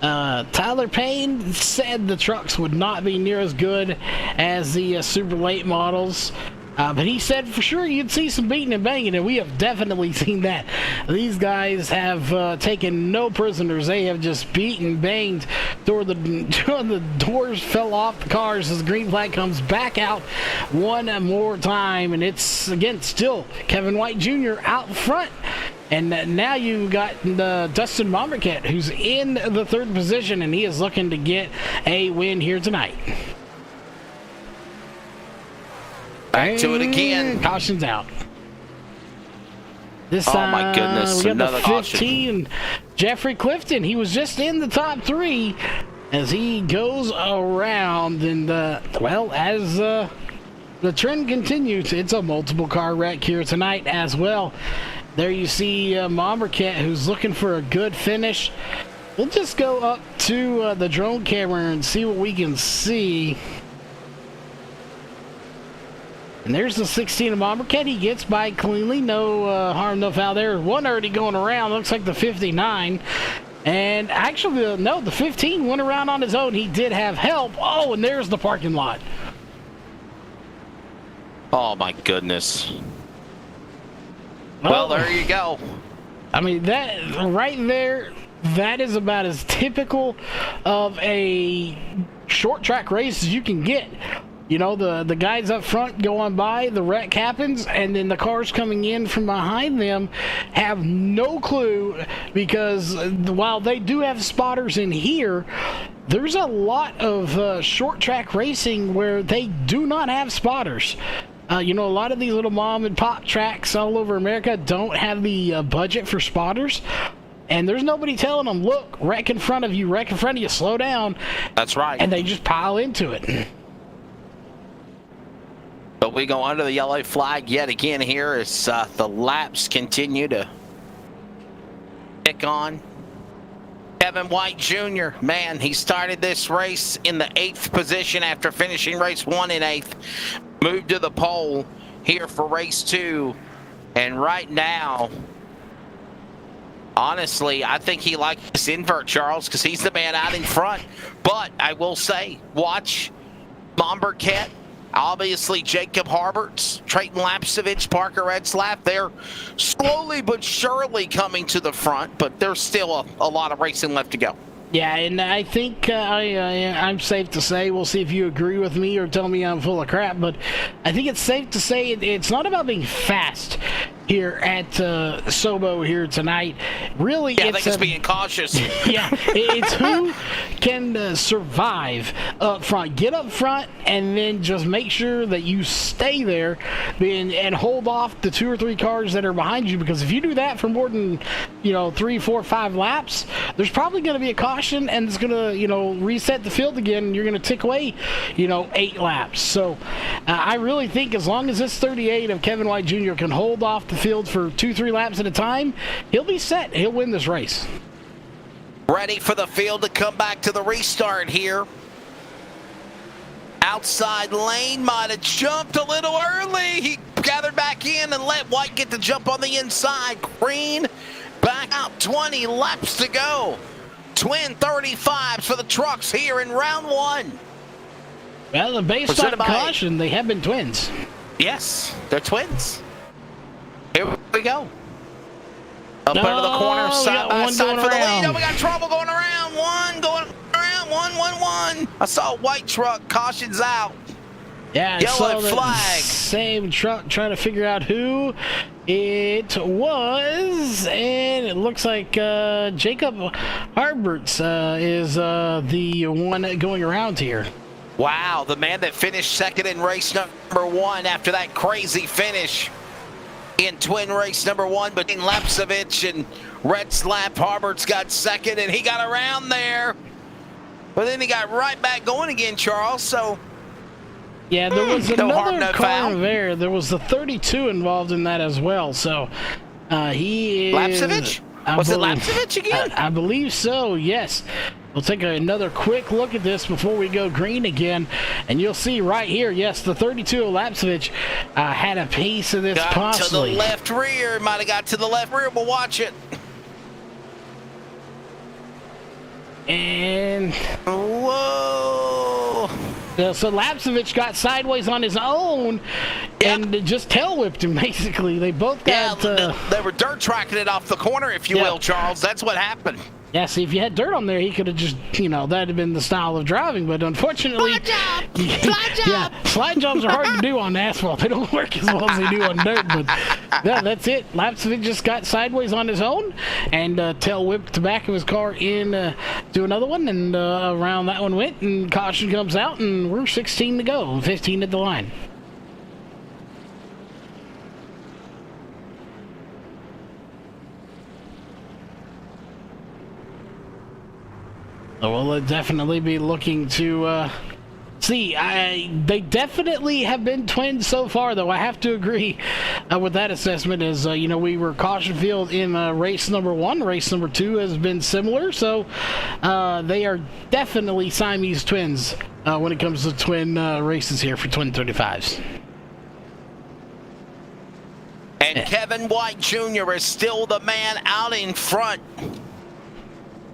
Tyler Payne said the trucks would not be near as good as the super late models. But he said for sure you'd see some beating and banging, and we have definitely seen that. These guys have taken no prisoners. They have just beaten, banged, the doors fell off the cars as the green flag comes back out one more time. And it's, again, still Kevin White Jr. out front. And now you got Dustin Mombercat, who's in the 3rd position, and he is looking to get a win here tonight. Back to it again. Caution's out. This time, oh my goodness, we got another the 15. Caution. Jeffrey Clifton, he was just in the top 3 as he goes around. And, well, as the trend continues, it's a multiple car wreck here tonight as well. There you see Mombercat, who's looking for a good finish. We'll just go up to the drone camera and see what we can see. And there's the 16 of Mombercat. He gets by cleanly. No harm, no foul there. One already going around. Looks like the 59. And actually, no, the 15 went around on his own. He did have help. Oh, and there's the parking lot. Oh, my goodness. Well, there you go. I mean, that right there, that is about as typical of a short track race as you can get. You know, the guys up front go on by, the wreck happens, and then the cars coming in from behind them have no clue, because while they do have spotters in here, there's a lot of short track racing where they do not have spotters. You know, a lot of these little mom and pop tracks all over America don't have the budget for spotters. And there's nobody telling them, look, wreck in front of you, wreck in front of you, slow down. That's right. And they just pile into it. But we go under the yellow flag yet again here as the laps continue to pick on. Kevin White Jr., man, he started this race in the 8th position after finishing race 1 in 8th. Moved to the pole here for race 2. And right now, honestly, I think he likes this invert, Charles, because he's the man out in front. But I will say, watch Mom Burkett, obviously Jacob Harberts, Trayton Lapsevich, Parker Etzlaff. They're slowly but surely coming to the front, but there's still a lot of racing left to go. Yeah, and I think I'm safe to say, we'll see if you agree with me or tell me I'm full of crap, but I think it's safe to say it's not about being fast here at Sobo here tonight. Really, yeah, I think it's being cautious. Yeah, it's who can survive up front. Get up front and then just make sure that you stay there and hold off the 2 or 3 cars that are behind you, because if you do that for more than 3, 4, 5 laps, there's probably going to be a caution, and it's going to reset the field again, and you're going to tick away 8 laps. So I really think as long as this 38 of Kevin White Jr. can hold off the field for 2-3 laps at a time, he'll be set. He'll win this race. Ready for the field to come back to the restart here. Outside lane might have jumped a little early. He gathered back in and let White get the jump on the inside. Green back out, 20 laps to go. Twin 35s for the trucks here in round 1. Well, based on caution, they have been twins. Yes, they're twins. Here we go. Up into the corner, side by side for the lead. Oh, we got trouble going around. One going around. One. I saw a white truck. Caution's out. Yeah, yellow flag. Same truck trying to figure out who it was, and it looks like Jacob Harberts is the one going around here. Wow, the man that finished second in race number 1 after that crazy finish in twin race number 1 between Lapsevich and Etzlaff. Harberts got second, and he got around there. But then he got right back going again, Charles, so... Yeah, there was another harm, no car foul. there. There was the 32 involved in that as well, so he is... Lapsevich? Was it Lapsevich again? I believe so, yes. We'll take another quick look at this before we go green again, and you'll see right here, yes, the 32 of Lapsevich had a piece of this possibly. To the left rear. Might have got to the left rear. We'll watch it. And... Whoa! So Lapsevich got sideways on his own and just tail whipped him, basically. They both got... they were dirt tracking it off the corner, if you will, Charles. That's what happened. Yeah, see, if you had dirt on there, he could have just, that'd have been the style of driving. But unfortunately... Slide job! Slide job! Yeah, slide jobs are hard to do on asphalt. They don't work as well as they do on dirt. But that's it. Lapsevich just got sideways on his own and tail whipped the back of his car in to another one. And around that one went, and caution comes out, and we're 16 to go, 15 at the line. We'll definitely be looking to see. They definitely have been twins so far, though. I have to agree with that assessment. As we were caution field in race number 1. Race number 2 has been similar, so they are definitely Siamese twins when it comes to twin races here for twin 35s. And Kevin White Jr. is still the man out in front.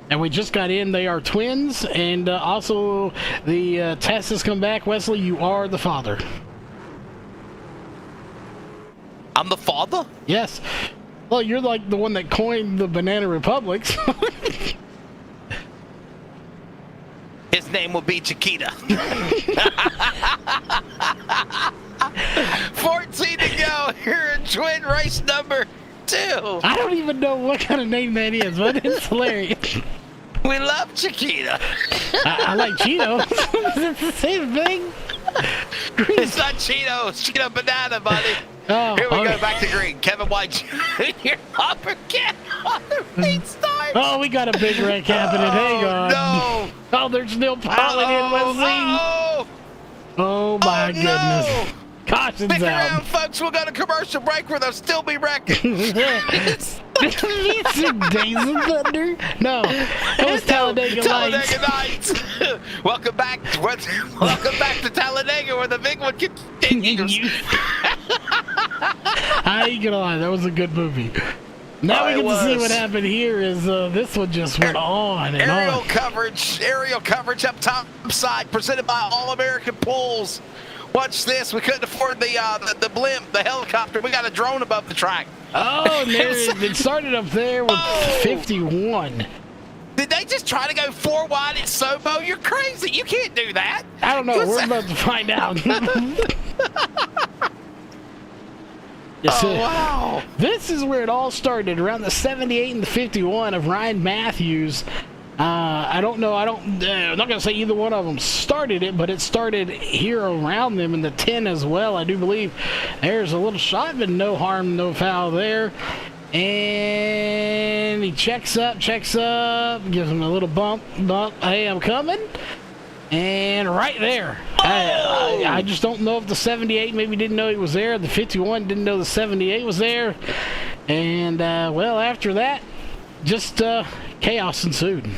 And we just got in. They are twins, and also the test has come back. Wesley, you are the father. I'm the father? Yes. Well, you're like the one that coined the Banana Republics. His name will be Chiquita. 14 to go here in twin race number 2. I don't even know what kind of name that is, but it's hilarious. We love Chiquita. I like Cheetos. It's the same thing. It's not Cheetos. It's Cheeto Banana, buddy. Oh, Here we okay. go, back to green. Kevin White Jr. up again on the lead start. Oh, we got a big wreck happening. Hang on. No. Oh, there's still piling in, Wesley. Uh-oh. Oh, my no. goodness. Caution's Stick out. around, folks. We'll go to commercial break where they'll still be wrecking. It's Days of Thunder? No, it was Talladega Lights. Talladega Nights. Welcome back. Welcome back to Talladega, where the big one continues. I ain't gonna lie, that was a good movie. Now we Oh, get to see it what was. happened here. Is this one just went on and Aerial on. aerial coverage up top side, presented by All American Pools. Watch this. We couldn't afford the blimp, the helicopter. We got a drone above the track. Oh, and there, it started up there with 51. Did they just try to go 4 wide at Sobo? You're crazy. You can't do that. I don't know. We're about to find out. Yes, Oh, wow. This is where it all started, around the 78 and the 51 of Ryan Matthews. I don't know. I'm not going to say either one of them started it, but it started here around them in the 10 as well, I do believe. There's a little shot, but no harm, no foul there. And he checks up, gives him a little bump. Hey, I'm coming. And right there. I just don't know if the 78 maybe didn't know he was there. The 51 didn't know the 78 was there. And, well, after that, just chaos ensued.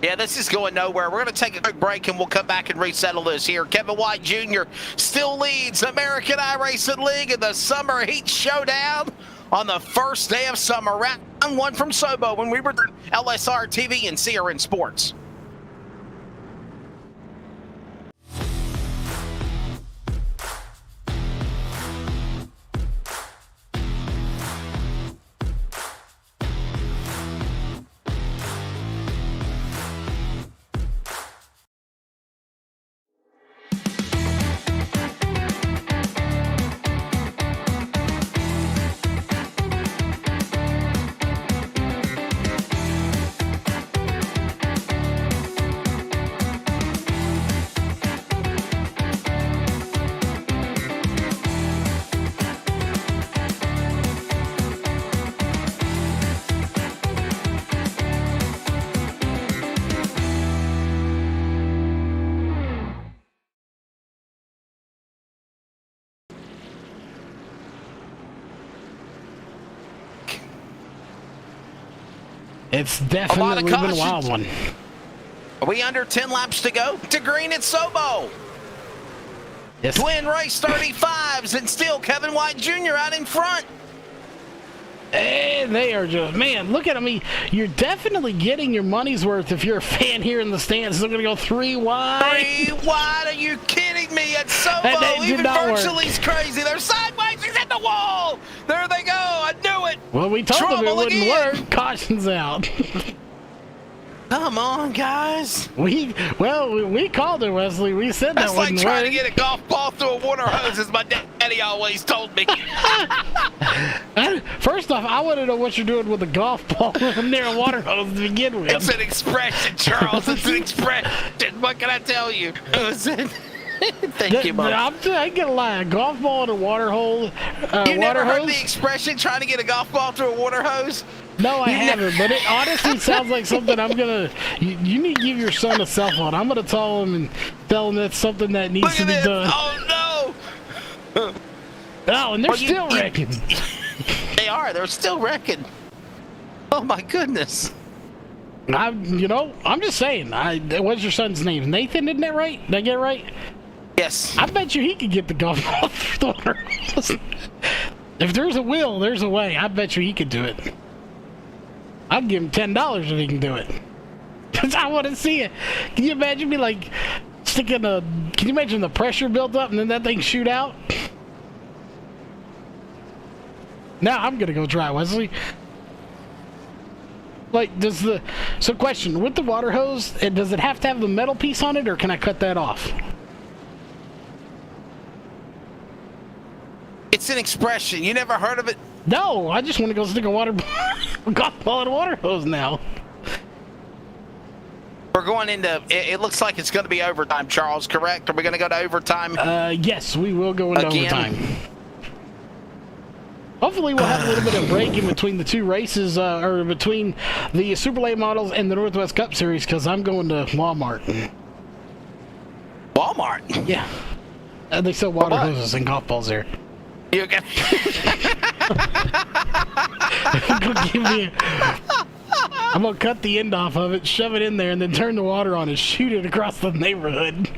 Yeah, this is going nowhere. We're going to take a quick break, and we'll come back and resettle this here. Kevin White Jr. still leads American iRacing League in the Summer Heat Showdown on the first day of summer. Round 1 from Sobo when we were LSRTV and CRN Sports. It's definitely been a wild one. Are we under 10 laps to go? To green at Sobo. Yes. Twin race 35s, and still Kevin White Jr. out in front. And they are just, man, look at me. You're definitely getting your money's worth if you're a fan here in the stands. They're going to go 3 wide. 3 wide? Are you kidding me? At And they Sobo, did even not work. virtually's crazy. They're sideways. He's at the wall. There they go. I knew it. Well, we told them it Trouble wouldn't again. work. Caution's out. Come on, guys. we called it, Wesley. We said That's that like wouldn't trying work. to get a golf ball through a water hose, as my daddy always told me. First off, I want to know what you're doing with a golf ball near a water hose to begin with. It's an expression, Charles. It's an expression. What can I tell you? Thank you, Mom. I ain't gonna lie, a golf ball in a water hole. You water never heard hose? the expression trying to get a golf ball through a water hose? No, I You haven't, but it honestly sounds like something I'm gonna. You need to give your son a cell phone. I'm gonna tell him that's something that needs Look to at be this. done. Oh, no. Oh, and they're Well, you- still you- wrecking. They are. They're still wrecking. Oh, my goodness. I'm just saying. What's your son's name? Nathan, isn't that right? Did I get it right? Yes. I bet you he could get the golf ball through the water hose. If there's a will, there's a way. I bet you he could do it. I'd give him $10 if he can do it. Because I want to see it. Can you imagine me like sticking a... Can you imagine the pressure built up and then that thing shoot out? Now I'm going to go try, Wesley. Like, so question, with the water hose, does it have to have the metal piece on it, or can I cut that off? It's an expression. You never heard of it? No, I just want to go stick a golf ball in a water hose now. We're going into, it looks like it's going to be overtime, Charles, correct? Are we going to go to overtime? Yes, we will go into overtime. Hopefully we'll have a little bit of break in between the two races, or between the Super Late Models and the Northwest Cup Series, because I'm going to Walmart. Walmart? Yeah. They sell water hoses and golf balls there. You okay? I'm going to cut the end off of it, shove it in there, and then turn the water on and shoot it across the neighborhood.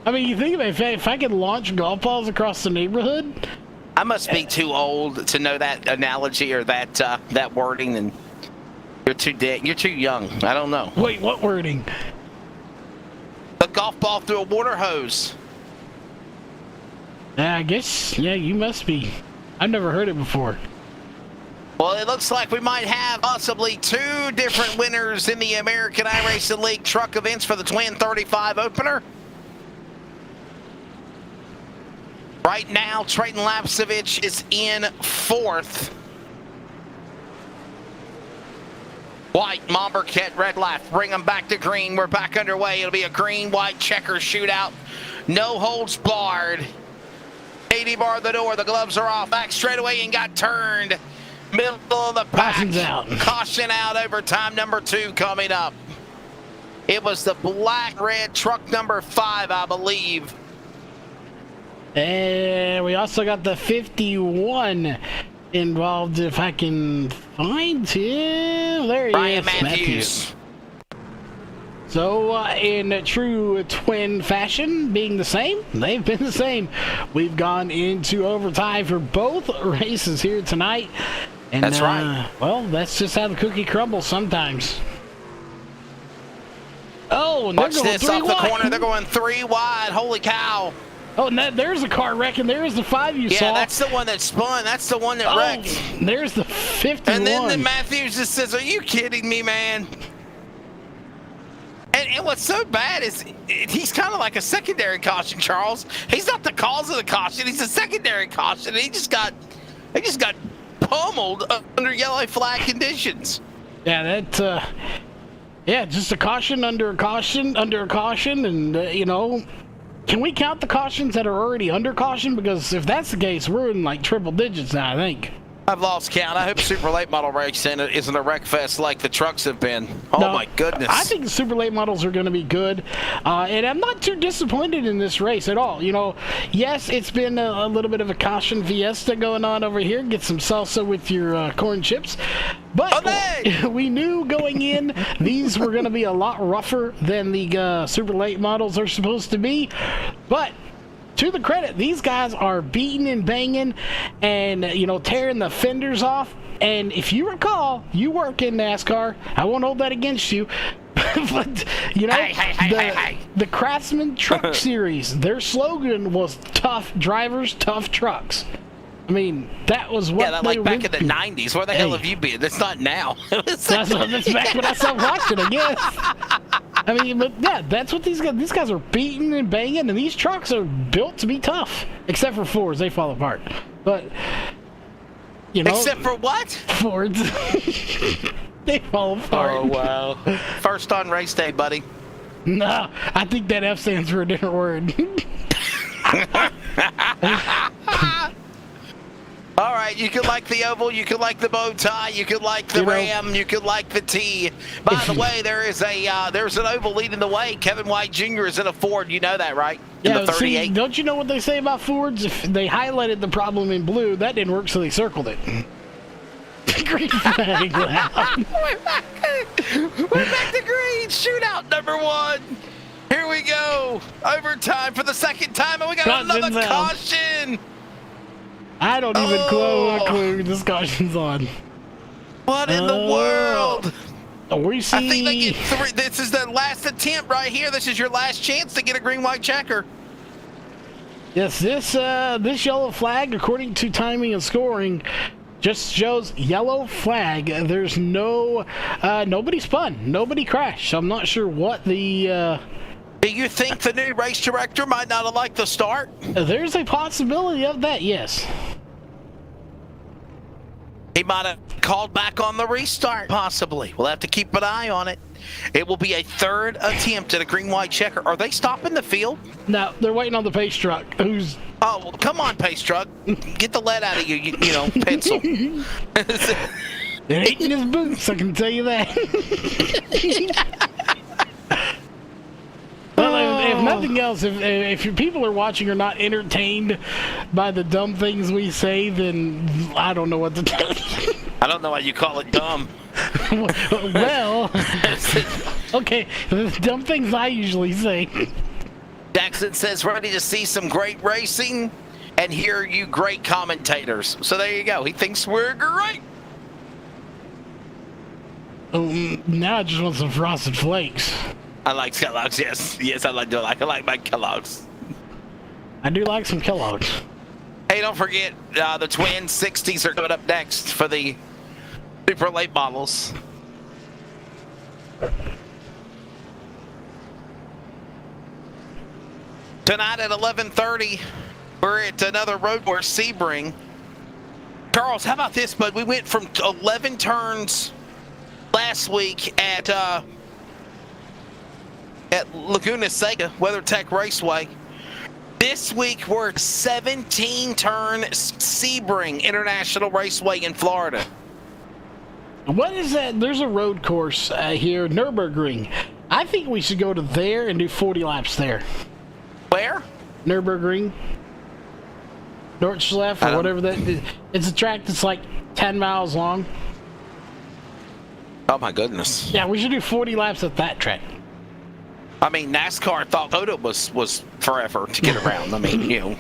I mean, you think about it, if I could launch golf balls across the neighborhood... I must be too old to know that analogy or that wording, and you're too young. I don't know. Wait, what wording? The golf ball through a water hose. I guess, yeah, you must be. I've never heard it before. Well, it looks like we might have possibly 2 different winners in the American iRacing League truck events for the Twin 35 opener. Right now, Trayton Lapsevich is in 4th. White, Momberket, red left. Bring them back to green. We're back underway. It'll be a green-white checker shootout. No holds barred. 80 bar the door. The gloves are off. Back straight away and got turned. Middle of the pack. Caution's out. Caution out over time number 2 coming up. It was the black-red truck number 5, I believe. And we also got the 51 involved, if I can find him. There he Ryan is, Matthews. So, in true twin fashion, being the same, they've been the same. We've gone into overtime for both races here tonight. And, that's right. Well, that's just how the cookie crumbles sometimes. Oh, and watch they're going this 3 off wide. the corner. They're going 3 wide. Holy cow. Oh, and there's a car wreck, and there's the 5 you saw. Yeah, that's the one that spun. That's the one that wrecked. There's the 51. And then the Matthews just says, are you kidding me, man? And what's so bad is he's kind of like a secondary caution, Charles. He's not the cause of the caution. He's a secondary caution. He just got pummeled under yellow flag conditions. Yeah, that, yeah, just a caution under a caution under a caution, and, you know, can we count the cautions that are already under caution? Because if that's the case, we're in like triple digits now, I think. I've lost count. I hope Super Late Model Racing isn't a wreck fest like the trucks have been. Oh, no, my goodness. I think the Super Late Models are going to be good. And I'm not too disappointed in this race at all. You know, yes, it's been a little bit of a caution fiesta going on over here. Get some salsa with your corn chips. But we knew going in these were going to be a lot rougher than the Super Late Models are supposed to be. But to the credit, these guys are beating and banging and, you know, tearing the fenders off. And if you recall, you work in NASCAR. I won't hold that against you. But, you know, the Craftsman Truck Series, their slogan was tough drivers, tough trucks. I mean, that was what they like back in the 90s. Where the hell have you been? That's not now. That's back when I stopped watching, I guess. I mean, but yeah, that's what these guys are beating and banging, and these trucks are built to be tough. Except for Fords, they fall apart. But, you know. Except for what? Fords. They fall apart. Oh, wow. First on race day, buddy. No, I think that F stands for a different word. All right, you could like the oval, you could like the bow tie, you could like the ram, you could like the T. By the way, there's an oval leading the way. Kevin White Jr. is in a Ford. You know that, right? In the 38. See, don't you know what they say about Fords? If they highlighted the problem in blue, that didn't work, so they circled it. Green flag. We're back to green. Shootout number 1. Here we go. Overtime for the second time, and we got another caution. I don't even clue this caution's on. What in the world? We see. I think they get 3. This is the last attempt right here. This is your last chance to get a green-white checker. Yes, this yellow flag, according to timing and scoring, just shows yellow flag. There's no, nobody spun, nobody crashed. So I'm not sure what the, Do you think the new race director might not have liked the start? there's a possibility of that, yes. He might have called back on the restart, possibly. We'll have to keep an eye on it. It will be a third attempt at a green-white checker. Are they stopping the field? No, they're waiting on the pace truck, who's... Oh, well, come on, pace truck. Get the lead out of you, you know, pencil. It ain't in his boots, I can tell you that. Well, if nothing else, if your people are watching are not entertained by the dumb things we say, then I don't know what to tell you. I don't know why you call it dumb. Well, okay, the dumb things I usually say. Jackson says, ready to see some great racing and hear you great commentators. So there you go. He thinks we're great. Now I just want some Frosted Flakes. I like Kellogg's, yes. Yes, I like my Kellogg's. I do like some Kellogg's. Hey, don't forget, the Twin 60s are coming up next for the super late models. Tonight at 11:30, we're at another road course, Sebring. Charles, how about this, bud? We went from 11 turns last week at Laguna Seca, WeatherTech Raceway. This week, we're at 17-turn Sebring International Raceway in Florida. What is that? There's a road course here, Nürburgring. I think we should go to there and do 40 laps there. Where? Nürburgring. Nordschleife, or whatever that is. It's a track that's like 10 miles long. Oh, my goodness. Yeah, we should do 40 laps at that track. I mean, NASCAR thought Toto was forever to get around. I mean, you know.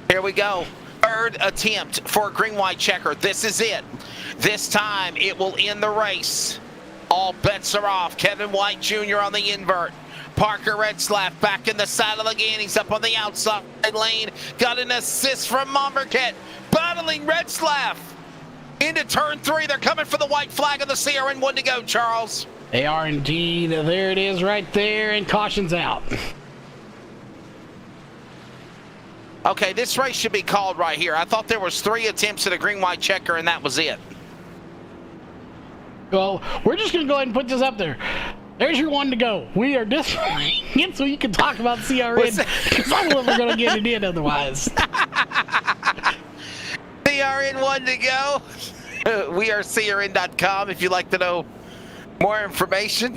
Here we go. Third attempt for a green-white checker. This is it. This time, it will end the race. All bets are off. Kevin White Jr. on the invert. Parker Retzlaff back in the saddle again. He's up on the outside lane. Got an assist from Momberket. Battling Retzlaff. Into turn 3. They're coming for the white flag of the CRN. 1 to go, Charles. They are indeed. There it is right there, and caution's out. Okay, this race should be called right here. I thought there was 3 attempts at a green-white checker, and that was it. Well, we're just going to go ahead and put this up there. There's your 1 to go. We are displaying it so you can talk about CRN, because I'm never going to get it in otherwise. CRN 1 to go. We are CRN.com if you'd like to know more information.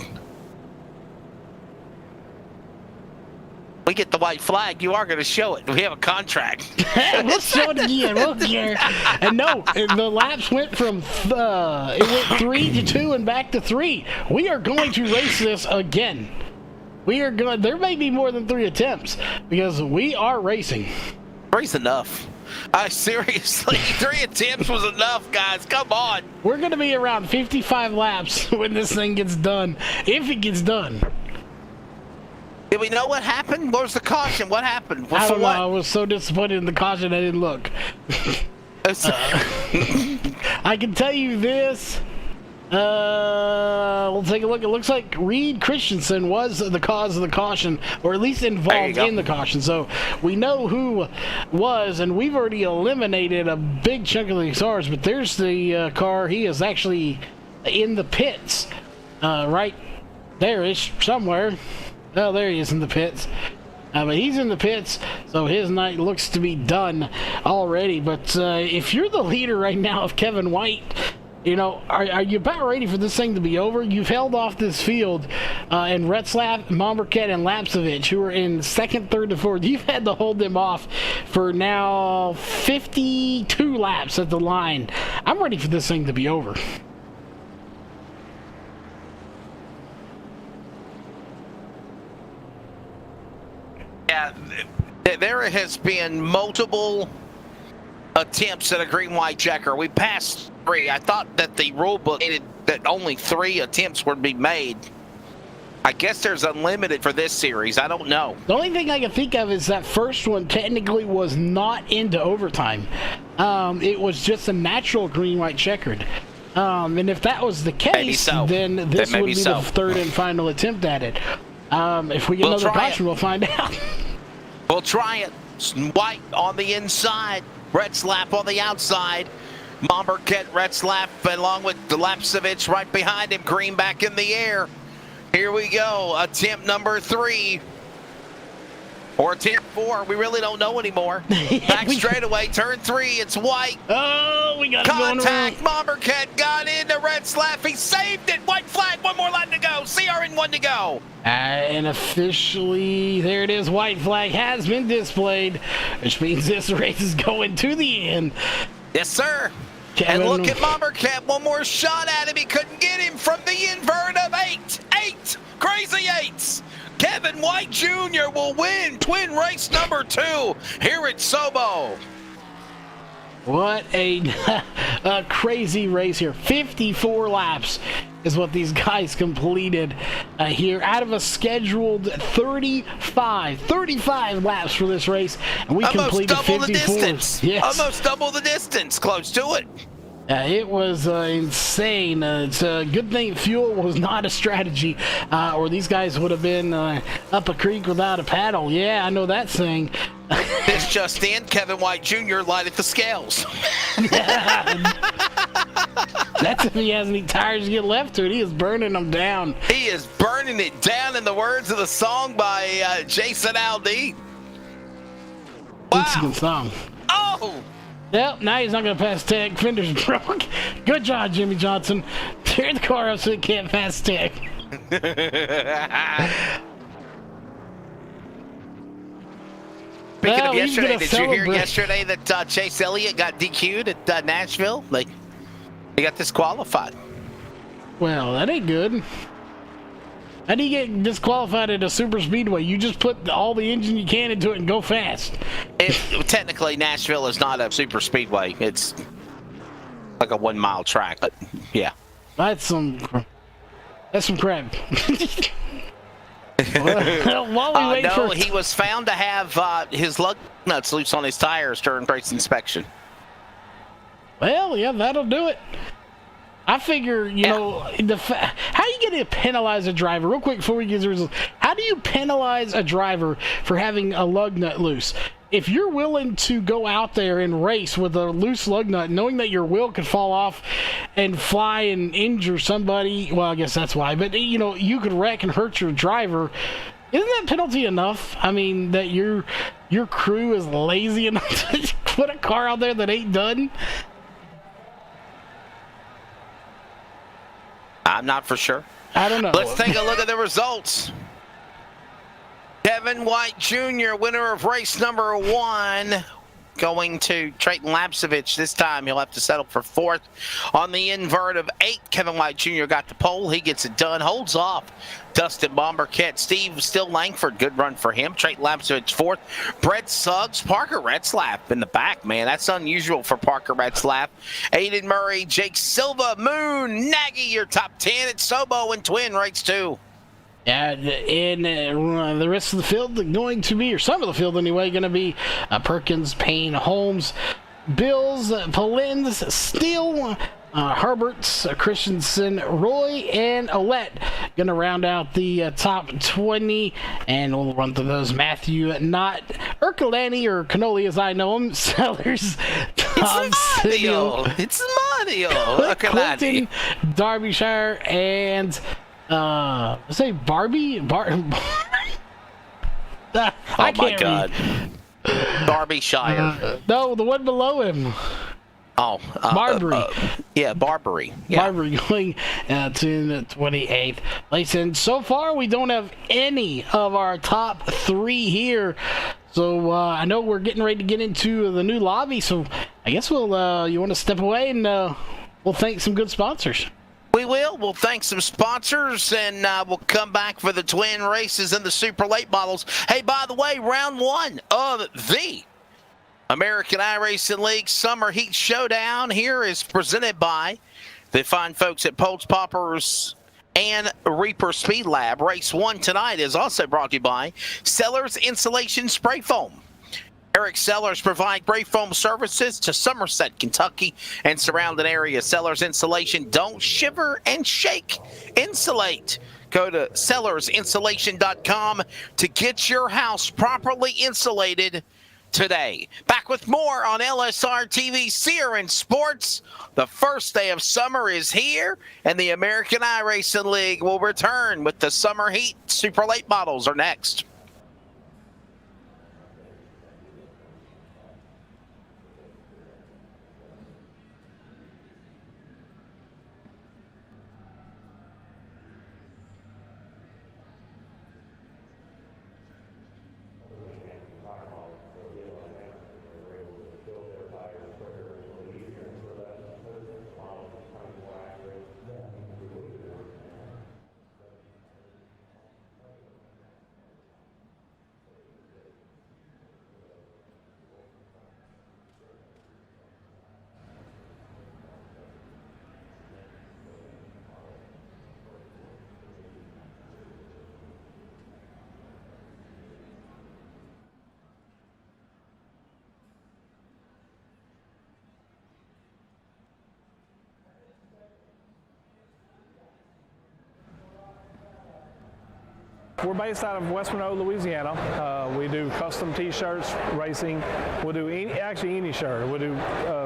We get the white flag. You are going to show it. We have a contract. We'll show it again. We'll care. And no, the laps went from it went 3 to 2 and back to 3. We are going to race this again. We are going. There may be more than 3 attempts because we are racing. 3's enough. Seriously, 3 attempts was enough, guys. Come on. We're going to be around 55 laps when this thing gets done, if it gets done. Did we know what happened? What was the caution? What happened? I don't know. I was so disappointed in the caution I didn't look. I can tell you this. We'll take a look. It looks like Reed Christensen was the cause of the caution, or at least involved in the caution. So we know who was, and we've already eliminated a big chunk of the cars. But there's the car. He is actually in the pits, right there-ish somewhere. Oh, there he is in the pits. But he's in the pits, so his night looks to be done already. But if you're the leader right now of Kevin White, you know, are you about ready for this thing to be over? You've held off this field, and Retzlaff, Momberket, and Lapsovich, who are in second, third, and fourth. You've had to hold them off for now 52 laps at the line. I'm ready for this thing to be over. Yeah, there has been multiple attempts at a green-white checker. We passed 3. I thought that the rule book stated that only 3 attempts would be made. I guess there's unlimited for this series. I don't know. The only thing I can think of is that first one technically was not into overtime. it was just a natural green-white checkered. And if that was the case, then this would be the third and final attempt at it. If we get another caution, we'll find out. We'll try it. White on the inside, Retzlaff on the outside. Momberket, Retzlaff, along with Lapsevich right behind him. Green back in the air. Here we go. Attempt number 3. Or attempt 4. We really don't know anymore. Back straightaway, turn 3. It's White. Oh, we got contact. Momberket got into Retzlaff. He saved it. White flag. One more lap to go. CRN1 to go. And officially, there it is. White flag has been displayed, which means this race is going to the end. Yes, sir. And look at Momberket. One more shot at him. He couldn't get him from the invert of 8. 8. Crazy 8s. Kevin White Jr. will win twin race number 2 here at Sobo. What a crazy race here. 54 laps is what these guys completed here out of a scheduled 35 laps for this race. And we completed 54. Almost double the distance. Yes. Almost double the distance. Close to it. It was insane. It's a good thing fuel was not a strategy, or these guys would have been up a creek without a paddle. Yeah, I know that saying. This just in, Kevin White Jr. lighted the scales. That's if he has any tires to get left to it. He is burning them down. He is burning it down in the words of the song by Jason Aldean. Wow. It's a good song. Oh! Yep, now he's not going to pass tag. Fender's broke. Good job, Jimmy Johnson. Tear the car up so it can't pass tag. Speaking of yesterday, did you hear yesterday that Chase Elliott got DQ'd at Nashville? He got disqualified. Well, that ain't good. How do you get disqualified at a super speedway? You just put all the engine you can into it and go fast. Technically, Nashville is not a super speedway. It's like a 1 mile track. But yeah, that's some crap. He was found to have his lug nuts loose on his tires during race inspection. Well, yeah, that'll do it. I figure, you know, how you going to penalize a driver? Real quick before we get to the results, how do you penalize a driver for having a lug nut loose? If you're willing to go out there and race with a loose lug nut, knowing that your wheel could fall off and fly and injure somebody, well, I guess that's why. But, you know, you could wreck and hurt your driver. Isn't that penalty enough? I mean, that your crew is lazy enough to put a car out there that ain't done? I'm not for sure. I don't know. Let's take a look at the results. Kevin White Jr., winner of race number 1, going to Trayton Lapsevich. This time he'll have to settle for 4th. On the invert of 8, Kevin White Jr. got the pole. He gets it done, holds off Dustin Bomberket. Steve Still Langford, good run for him. Trayton Lapsevich 4th. Brett Suggs, Parker Retzlaff in the back, man. That's unusual for Parker Retzlaff. Aiden Murray, Jake Silva, Moon, Nagy, your top 10 at Sobo and Twin race 2. Yeah, and the rest of the field going to be, or some of the field anyway, going to be Perkins, Payne, Holmes, Bills, Polins, Steele, Herberts, Christensen, Roy, and Olette going to round out the top 20, and we'll run through those. Matthew, not Ercolani or Cannoli as I know him, Sellers, Tom Signal, it's Mario, Clinton, Derbyshire, and say Barbie? I can't read. Derbyshire. No, the one below him. Barbary. Barbary. Yeah. Barbary going to the 28th place. And so far, we don't have any of our top 3 here. So I know we're getting ready to get into the new lobby. So I guess we'll, you want to step away and we'll thank some good sponsors. We will. We'll thank some sponsors, and we'll come back for the twin races and the super late models. Hey, by the way, round 1 of the American iRacing League Summer Heat Showdown here is presented by the fine folks at Polls Poppers and Reaper Speed Lab. Race 1 tonight is also brought to you by Sellers Insulation Spray Foam. Eric Sellers provide gray foam services to Somerset, Kentucky, and surrounding areas. Sellers Insulation, don't shiver and shake. Insulate. Go to sellersinsulation.com to get your house properly insulated today. Back with more on LSRTV Sear and Sports. The first day of summer is here, and the American iRacing League will return with the Summer Heat. Super late models are next. We're based out of West Monroe, Louisiana. We do custom T-shirts, racing. We'll do any shirt. We'll do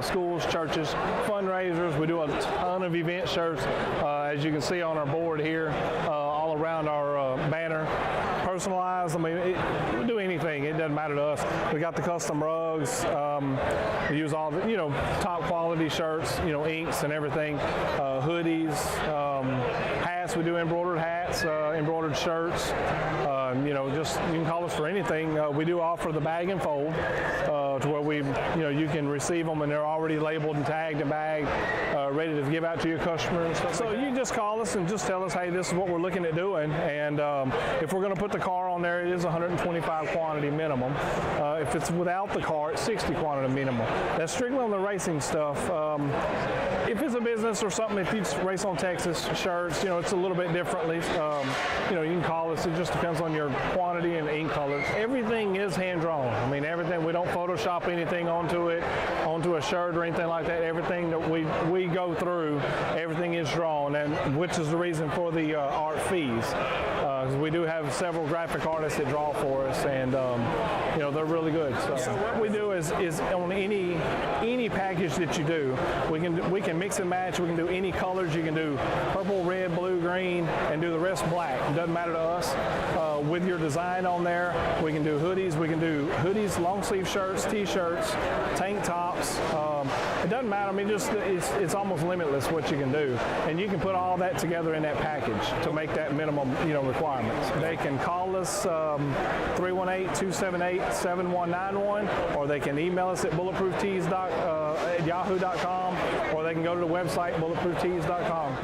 schools, churches, fundraisers. We do a ton of event shirts, as you can see on our board here, all around our banner. Personalized. I mean, we do anything. It doesn't matter to us. We got the custom rugs. We use all the, top quality shirts, inks and everything, hoodies, hats. We do embroidered hats, embroidered shirts. Just you can call us for anything. We do offer the bag and fold, to where you can receive them and they're already labeled and tagged and bagged, ready to give out to your customer and stuff. So you just call us and just tell us, hey, this is what we're looking at doing, and if we're going to put the car on there, it is 125 quantity minimum. If it's without the car, it's 60 quantity minimum. That's strictly on the racing stuff. If it's a business or something, if you race on Texas shirts, it's a little bit differently. You can call us. It just depends on your quantity and ink colors. Everything is hand drawn. I mean, everything. We don't Photoshop anything onto a shirt or anything like that. Everything that we go through, everything is drawn, and which is the reason for the art fees. We do have several graphic artists that draw for us, and they're really good. So what we do is on any package that you do, we can mix and match. We can do any colors. You can do purple, red, blue, green, and do the rest black. It doesn't matter to us. With your design on there, we can do hoodies. We can do hoodies, long sleeve shirts, T-shirts, tank tops. It doesn't matter. I mean, it's almost limitless what you can do, and you can put all that together in that package to make that minimum requirements. They can call us 318-278-7191, or they can email us at bulletprooftees at yahoo.com, or they can go to the website bulletprooftees.com.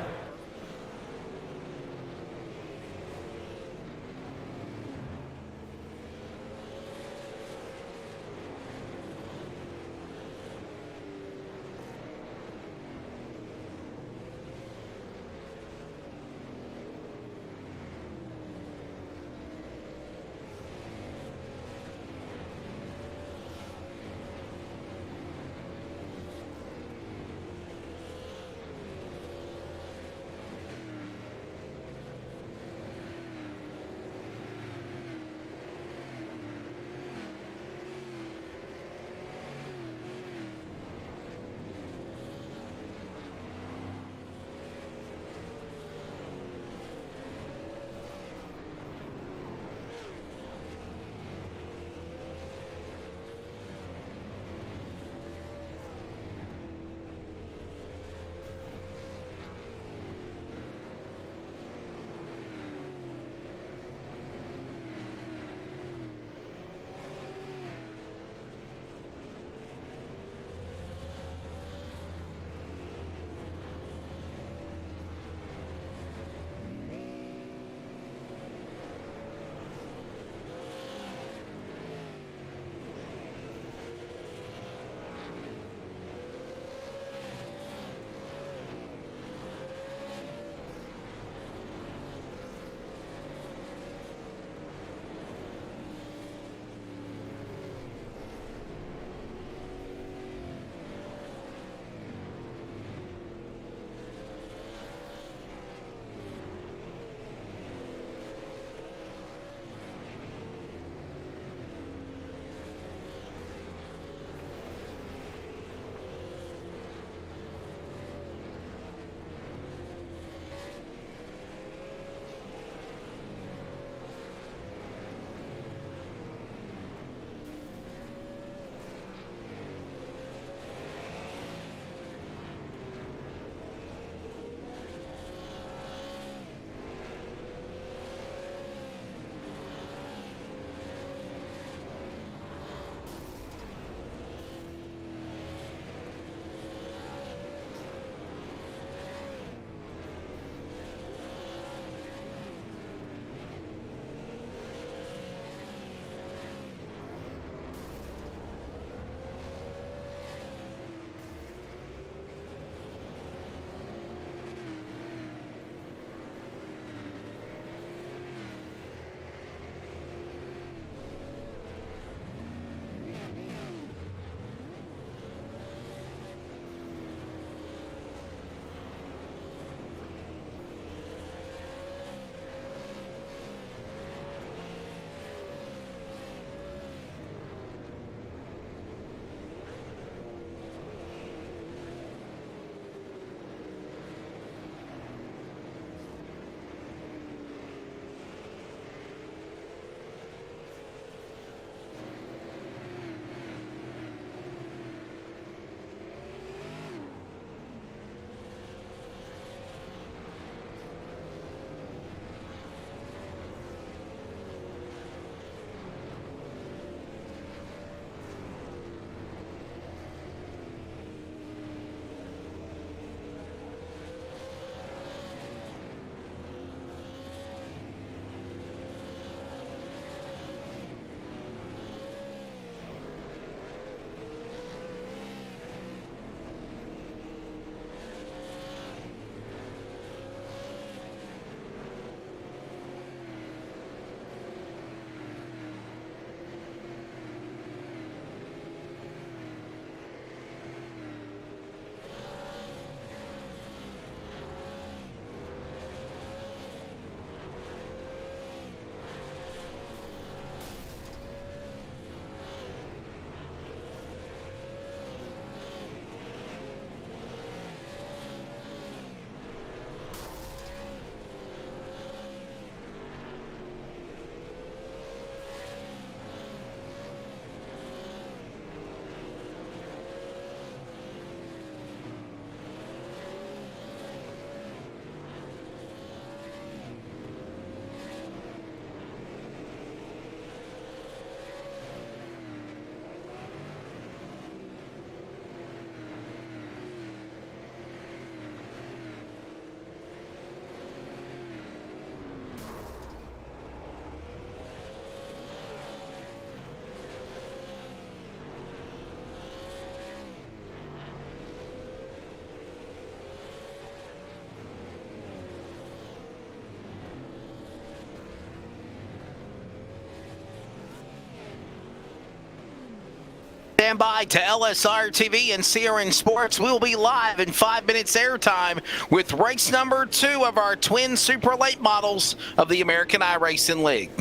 stand by to LSRTV and CRN Sports. We'll be live in 5 minutes airtime with race number 2 of our twin super late models of the American iRacing League.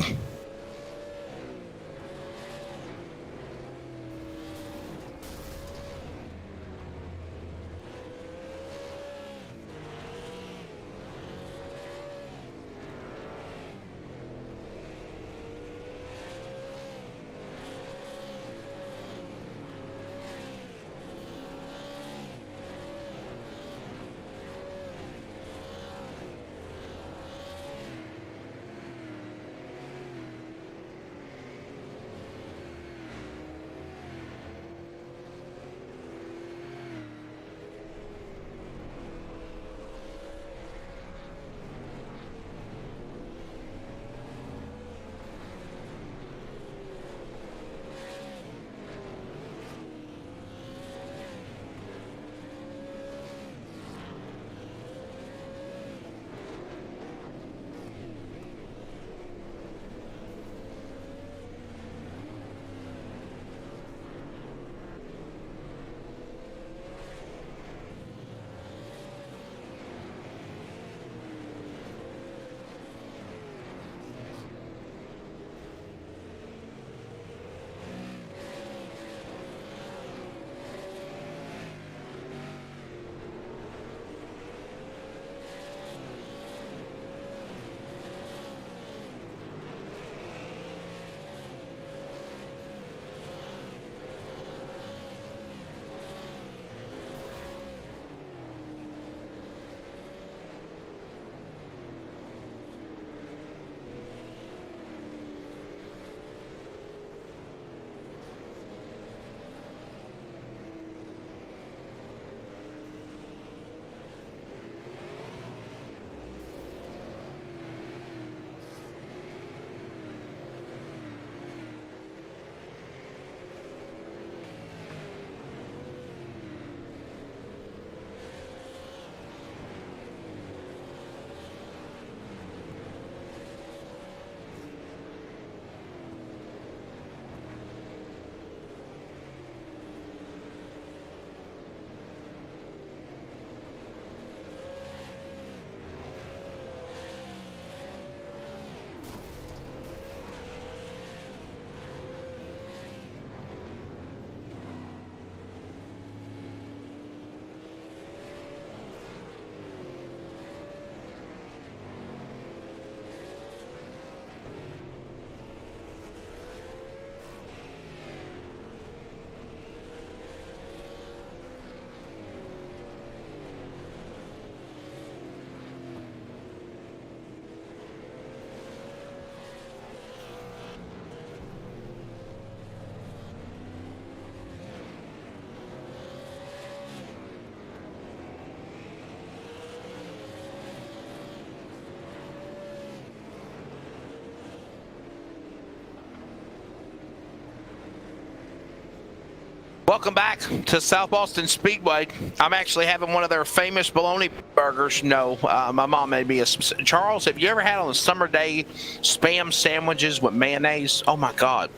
Welcome back to South Boston Speedway. I'm actually having one of their famous bologna burgers. No, my mom made me a... Charles, have you ever had on a summer day Spam sandwiches with mayonnaise? Oh my God.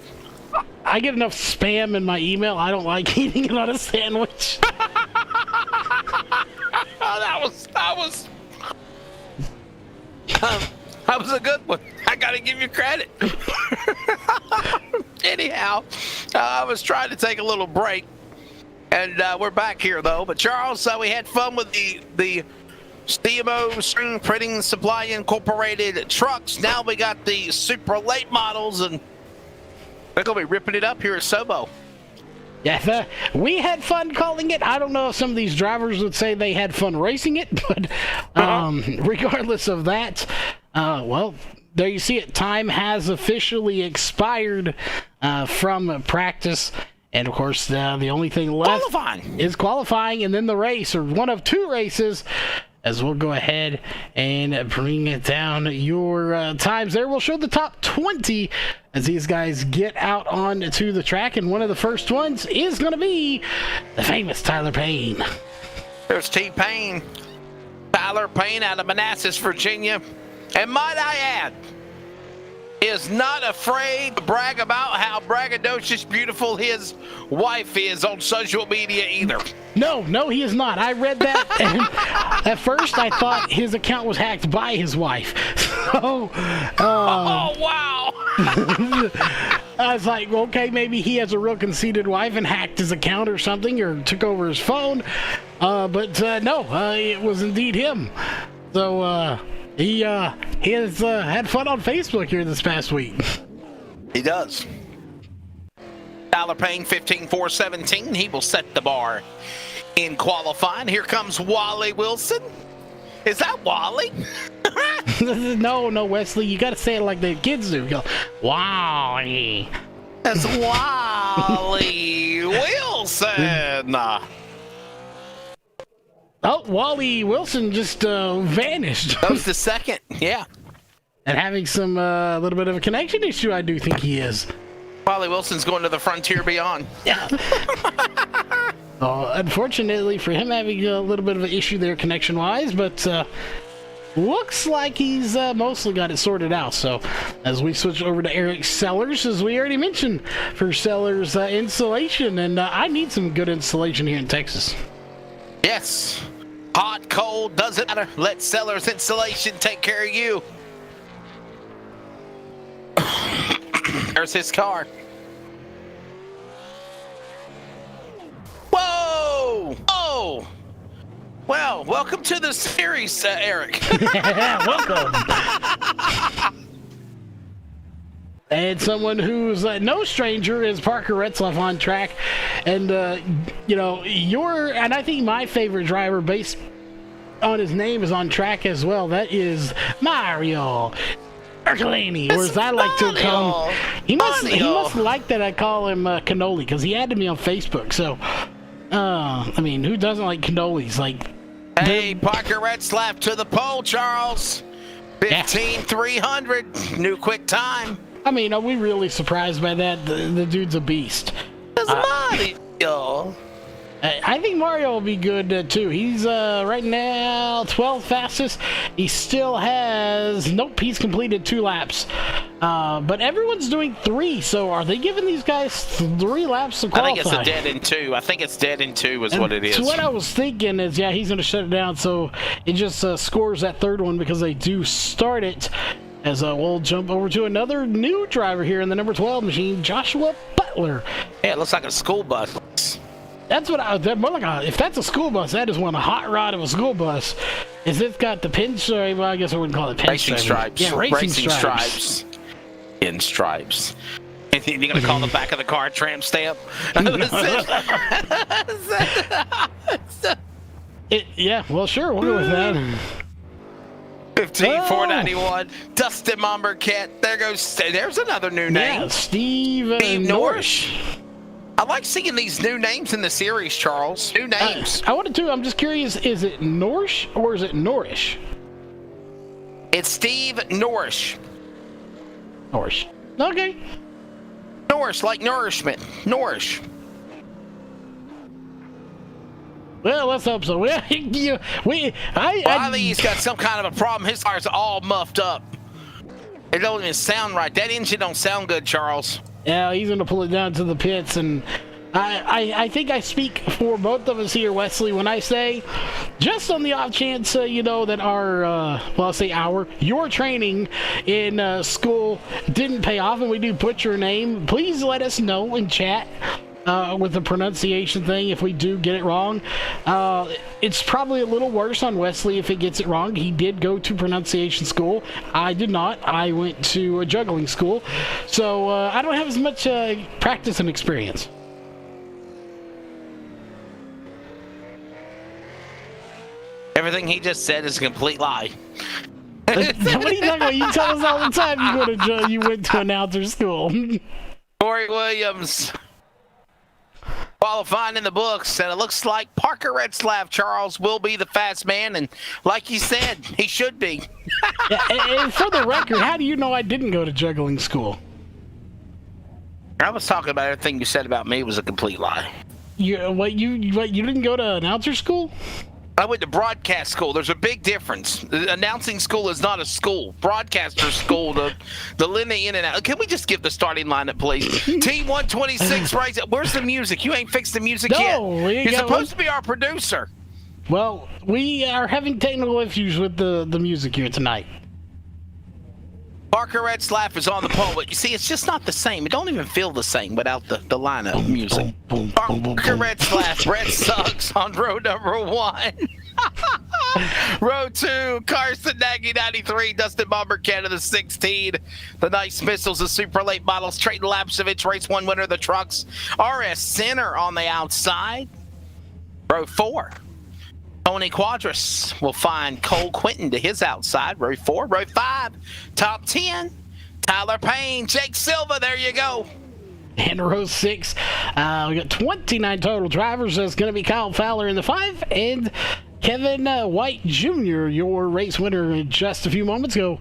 I get enough Spam in my email. I don't like eating it on a sandwich. That was a good one. I got to give you credit. Anyhow, I was trying to take a little break, and we're back here though. But Charles, we had fun with the CMO String Printing Supply Incorporated trucks. Now we got the super late models, and we're gonna be ripping it up here at Sobo. Yeah, we had fun calling it. I don't know if some of these drivers would say they had fun racing it, but regardless of that, well, there you see it. Time has officially expired from practice. And, of course, the only thing left is qualifying and then the race, or one of two races, as we'll go ahead and bring it down. Your times there will show the top 20 as these guys get out onto the track. And one of the first ones is going to be the famous Tyler Payne. There's T-Payne. Tyler Payne out of Manassas, Virginia. And might I add, is not afraid to brag about how braggadocious beautiful his wife is on social media either. No, he is not. I read that, and at first I thought his account was hacked by his wife. So, Oh, wow. I was like, well, okay, maybe he has a real conceited wife and hacked his account or something, or took over his phone. But no, it was indeed him. So he has had fun on Facebook here this past week. He does. Tyler Payne, 15.417. He will set the bar in qualifying. Here comes Wally Wilson. Is that Wally? No, Wesley, you got to say it like the kids do. Go, Wally. That's Wally Wilson. Oh, Wally Wilson just vanished. That was the second, yeah. And having some little bit of a connection issue, I do think he is. Wally Wilson's going to the frontier beyond. Yeah. Unfortunately for him, having a little bit of an issue there connection-wise, but looks like he's mostly got it sorted out. So as we switch over to Eric Sellers, as we already mentioned, for Sellers installation, and I need some good installation here in Texas. Yes. Hot, cold, doesn't matter. Let Sellers Installation take care of you. There's his car. Whoa! Oh! Well, welcome to the series, Eric. Welcome. And someone who's no stranger is Parker Retzlaff on track. And, and I think my favorite driver based on his name is on track as well. That is Mario Ercolini, or as I like to call him. He must like that I call him Cannoli, because he added me on Facebook. So, who doesn't like cannolis? Hey, Parker Retzlaff to the pole, Charles. 15,300, new quick time. Are we really surprised by that? The dude's a beast. That's Mario. I think Mario will be good too. He's right now 12th fastest. He still has he's completed 2 laps. But everyone's doing 3. So are they giving these guys 3 laps to qualify? I think it's a dead in 2. I think it's dead in 2 is what it is. So what I was thinking is, he's going to shut it down. So it just scores that 3rd one because they do start it. As we'll jump over to another new driver here in the number 12 machine, Joshua Butler. Yeah, it looks like a school bus. That's what if that's a school bus, that is one a hot rod of a school bus. Is it got the pinstripe? Well, I guess I wouldn't call it pinstripe. Racing stripes. Yeah, racing stripes. In stripes. And you're going to call the back of the car tramp stamp? Yeah, well, sure, we'll go with that. 15,491. Dustin Mombercat. There's another new name. Yeah, Steve Norrish. I like seeing these new names in the series, Charles. New names. I wanted to. I'm just curious. Is it Norrish or is it Norrish? It's Steve Norrish. Norrish. Okay. Norrish, like nourishment. Norrish. Well, let's hope so. Riley's got some kind of a problem. His car's all muffed up. It don't even sound right. That engine don't sound good, Charles. Yeah, he's going to pull it down to the pits, and I think I speak for both of us here, Wesley, when I say, just on the off chance, that your training in school didn't pay off, and we do put your name, please let us know in chat. With the pronunciation thing, if we do get it wrong, it's probably a little worse on Wesley if he gets it wrong. He did go to pronunciation school. I did not. I went to a juggling school, so I don't have as much practice and experience. Everything he just said is a complete lie. What are you talking about? You tell us all the time you went to announcer school. Corey Williams qualifying in the books, and it looks like Parker Retzlaff, Charles, will be the fast man, and like you said, he should be. And for the record, how do you know I didn't go to juggling school? I was talking about everything you said about me was a complete lie. You didn't go to announcer school? I went to broadcast school. There's a big difference. Announcing school is not a school. Broadcaster school, the linear in and out. Can we just give the starting lineup, please? Team 126, right? Where's the music? You ain't fixed the music yet. You're supposed to be our producer. Well, we are having technical issues with the music here tonight. Parker Retzlaff is on the pole, but you see, it's just not the same. It don't even feel the same without the lineup music. Parker Retzlaff, Red Sox on row number 1. Row 2, Carson Nagy 93, Dustin Bomber Canada 16. The Nice Missiles, the Super Late Models, Trayton Lapsevich, race 1 winner, the Trucks. RS Center on the outside. Row 4. Tony Quadras will find Cole Quinton to his outside. Row 4. Row 5. Top 10. Tyler Payne. Jake Silva. There you go. And row 6. We got 29 total drivers. That's going to be Kyle Fowler in the 5. And Kevin White Jr., your race winner just a few moments ago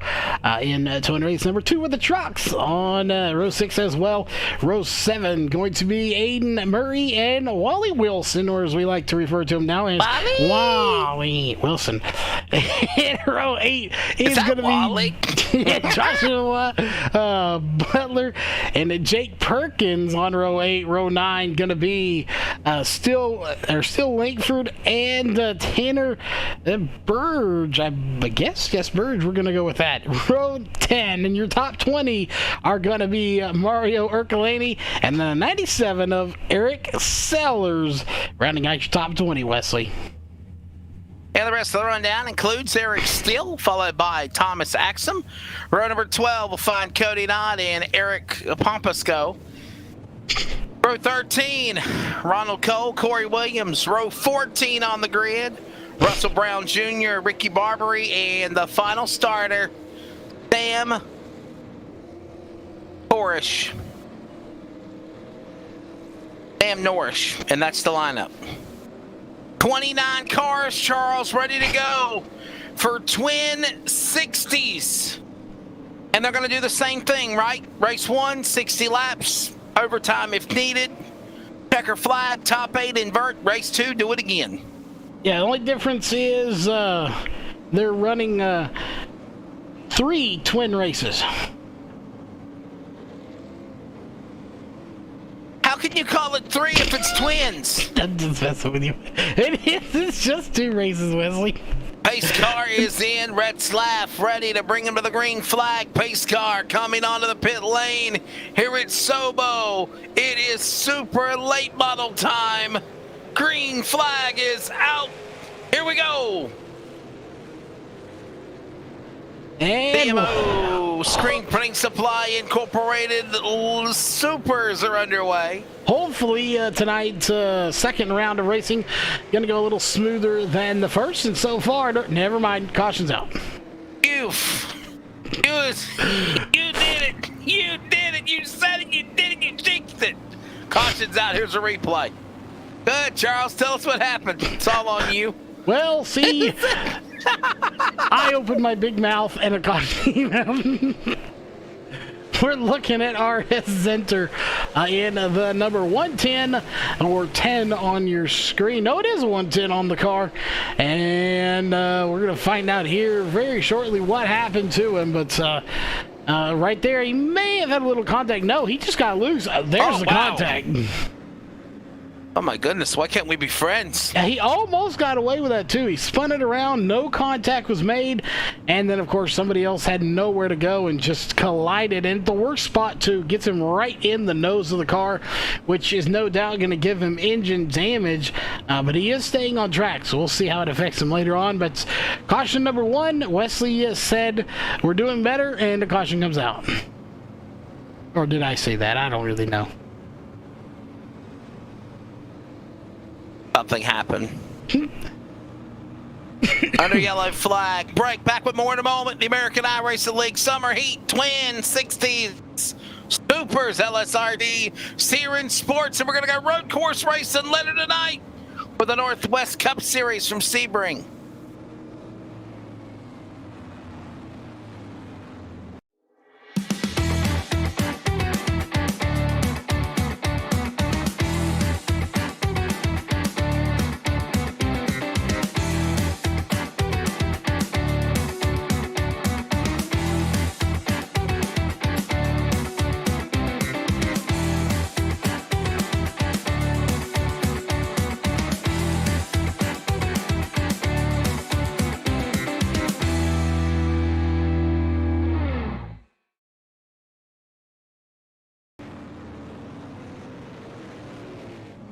in twin race number 2 with the Trucks on row 6 as well. Row 7 going to be Aiden Murray and Wally Wilson, or as we like to refer to him now as Wally Wilson. In row 8 is going to Wally? be Joshua Butler and Jake Perkins on row 8. Row 9 going to be still Lankford and Tanner Burge, I guess. Yes, Burge, we're going to go with that. Row 10 and your top 20 are going to be Mario Ercolani and the 97 of Eric Sellers, rounding out your top 20, Wesley. And the rest of the rundown includes Eric Steele, followed by Thomas Axum. Row number 12 will find Cody Knott and Eric Pompasco. Row 13, Ronald Cole, Corey Williams. Row 14 on the grid, Russell Brown Jr., Ricky Barbary, and the final starter, Sam Norrish. And that's the lineup. 29 cars, Charles, ready to go for twin 60s. And they're going to do the same thing, right? Race 1, 60 laps, overtime if needed. Checker flag, top 8 invert. Race 2, do it again. Yeah, the only difference is they're running 3 twin races. How can you call it 3 if it's twins? I'm just messing with you. It's just 2 races, Wesley. Pace car is in. Retzlaff ready to bring him to the green flag. Pace car coming onto the pit lane. Here at Sobo. It is super late model time. Green flag is out. Here we go. And DMO Screen Printing Supply Incorporated Supers are underway. hopefully tonight's second round of racing going to go a little smoother than the first. And so far, never mind, caution's out. You did it. You did it. You said it. You did it. You jinxed it. Caution's out. Here's a replay. Good, Charles. Tell us what happened. It's all on you. Well, see, I opened my big mouth and it caution came out. We're looking at RS Center in the number 110 or 10 on your screen. No, it is a 110 on the car. And we're going to find out here very shortly what happened to him. But right there, he may have had a little contact. No, he just got loose. There's the contact. Oh my goodness, why can't we be friends? Yeah, he almost got away with that too. He spun it around, no contact was made, and then of course somebody else had nowhere to go and just collided. And the worst spot too, gets him right in the nose of the car, which is no doubt going to give him engine damage, but he is staying on track, so we'll see how it affects him later on. But caution number 1, Wesley said we're doing better, and the caution comes out. Or did I say that? I don't really know. Something happened. Under yellow flag. Break. Back with more in a moment. The American iRacing League Summer Heat Twin 60s Supers LSRTV Siren Sports. And we're going to go road course racing later tonight with the Northwest Cup Series from Sebring.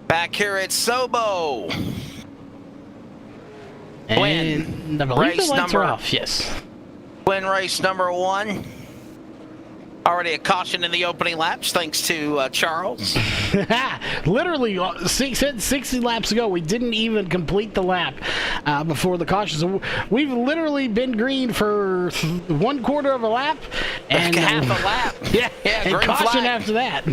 Back here at Sobo. And I believe race the lights number are off, yes. Win race number 1. Already a caution in the opening laps, thanks to Charles. Literally 60 laps ago, we didn't even complete the lap before the caution. So we've literally been green for 1/4 of a lap. And half a lap. Yeah, and green caution flag. after that.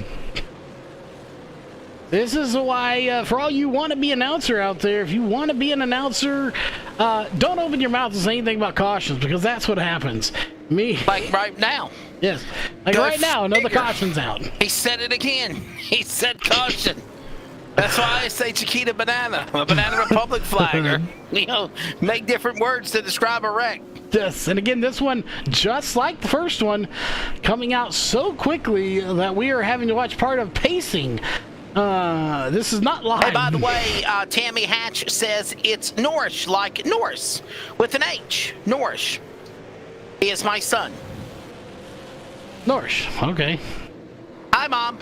This is why, for all you wannabe announcer out there, if you want to be an announcer, don't open your mouth and say anything about cautions, because that's what happens. Me. Like right now. Yes. Like Go right now, another figure. caution's out. He said it again. He said caution. That's why I say Chiquita Banana, a Banana Republic flag, or, you know, make different words to describe a wreck. Yes, and again, this one, just like the first one, coming out so quickly that we are having to watch part of pacing. This is not live. Hey, by the way, Tammy Hatch says it's Norrish, like Norris, with an H. Norrish. He is my son. Norrish, okay. Hi, Mom.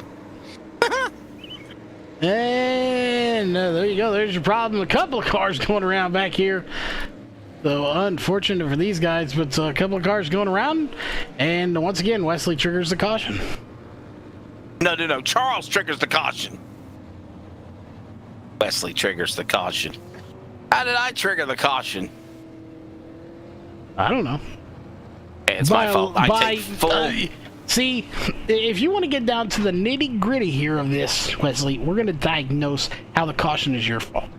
And there you go. There's your problem. A couple of cars going around back here. So unfortunate for these guys, but a couple of cars going around. And once again, Wesley triggers the caution. No. Charles triggers the caution. Wesley triggers the caution. How did I trigger the caution? I don't know. It's my fault. I take full... See, if you want to get down to the nitty-gritty here of this, Wesley, we're going to diagnose how the caution is your fault.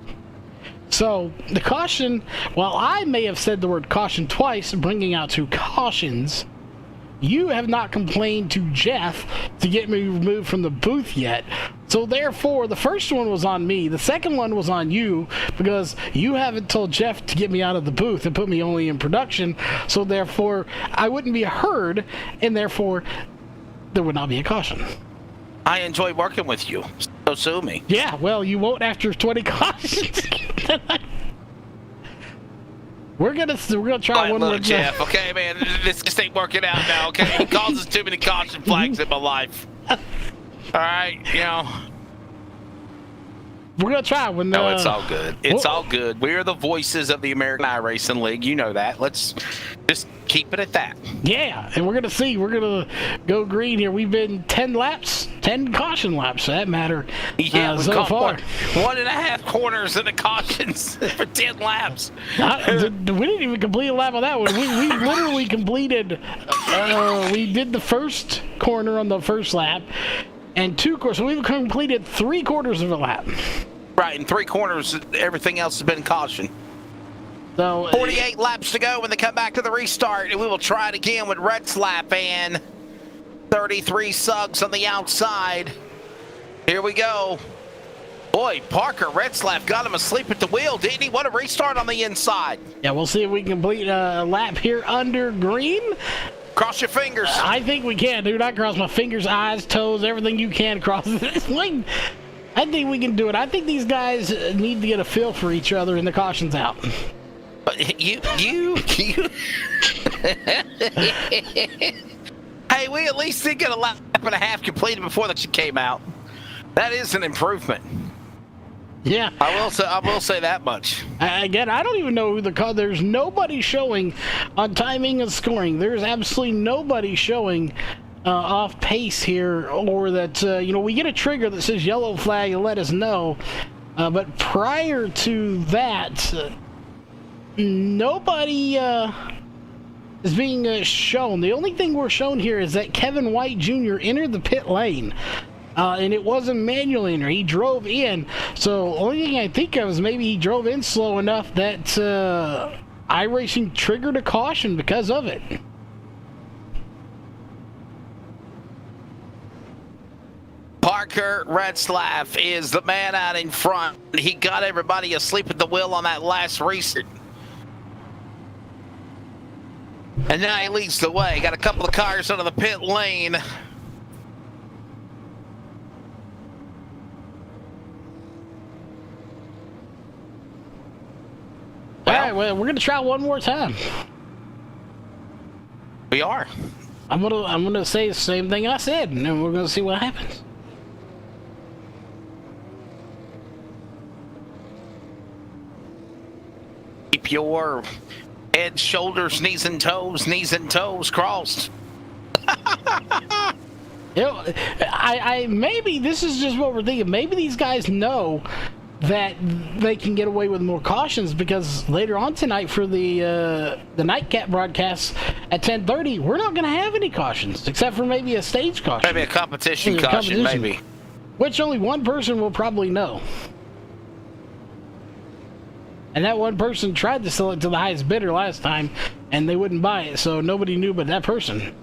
So, the caution, while I may have said the word caution twice, bringing out 2 cautions, you have not complained to Jeff to get me removed from the booth yet. So therefore, the first one was on me. The second one was on you, because you haven't told Jeff to get me out of the booth and put me only in production. So therefore, I wouldn't be heard, and therefore, there would not be a caution. I enjoy working with you, so sue me. Yeah, well, you won't after 20 cautions. We're gonna try one look, more. Jeff. Okay, man, this just ain't working out now. Okay, he causes too many caution flags in my life. All right, you know. We're gonna try when. No, it's all good. It's all good. We are the voices of the American iRacing League. You know that. Let's just keep it at that. Yeah, and we're gonna see. We're gonna go green here. We've been 10 laps, 10 caution laps for that matter. Yeah, we've so caught far. 1.5 corners in the cautions for 10 laps. We didn't even complete a lap on that one. We literally completed. We did the first corner on the first lap, and 2 corners. So we've completed 3/4 of a lap. Right, in 3 corners, everything else has been caution. So 48 laps to go when they come back to the restart, and we will try it again with Retzlap and 33 Suggs on the outside. Here we go. Boy, Parker Retzlap got him asleep at the wheel, didn't he? What a restart on the inside. Yeah, we'll see if we can complete a lap here under green. Cross your fingers. I think we can, dude. I cross my fingers, eyes, toes, everything you can cross this lane. I think we can do it. I think these guys need to get a feel for each other, and the caution's out. But you. Hey, we at least did get a lap and a half completed before that came out. That is an improvement. Yeah. I will say that much. Again, I don't even know who there's nobody showing on timing and scoring. There's absolutely nobody showing off pace here, or that, we get a trigger that says yellow flag and let us know. But prior to that, nobody is being shown. The only thing we're shown here is that Kevin White Jr. entered the pit lane. And it wasn't manual enter. He drove in. So the only thing I think of is maybe he drove in slow enough that iRacing triggered a caution because of it. Parker Retzlaff is the man out in front. He got everybody asleep at the wheel on that last restart. And now he leads the way. Got a couple of cars out of the pit lane. All right, well, we're gonna try one more time. We are. I'm gonna say the same thing I said, and then we're gonna see what happens. keep your head, shoulders, knees and toes crossed. You know, I maybe this is just what we're thinking. Maybe these guys know that they can get away with more cautions, because later on tonight for the nightcap broadcast at 10:30, we're not going to have any cautions except for maybe a stage caution. Maybe a competition caution, maybe. Which only one person will probably know. And that one person tried to sell it to the highest bidder last time, and they wouldn't buy it, so nobody knew but that person.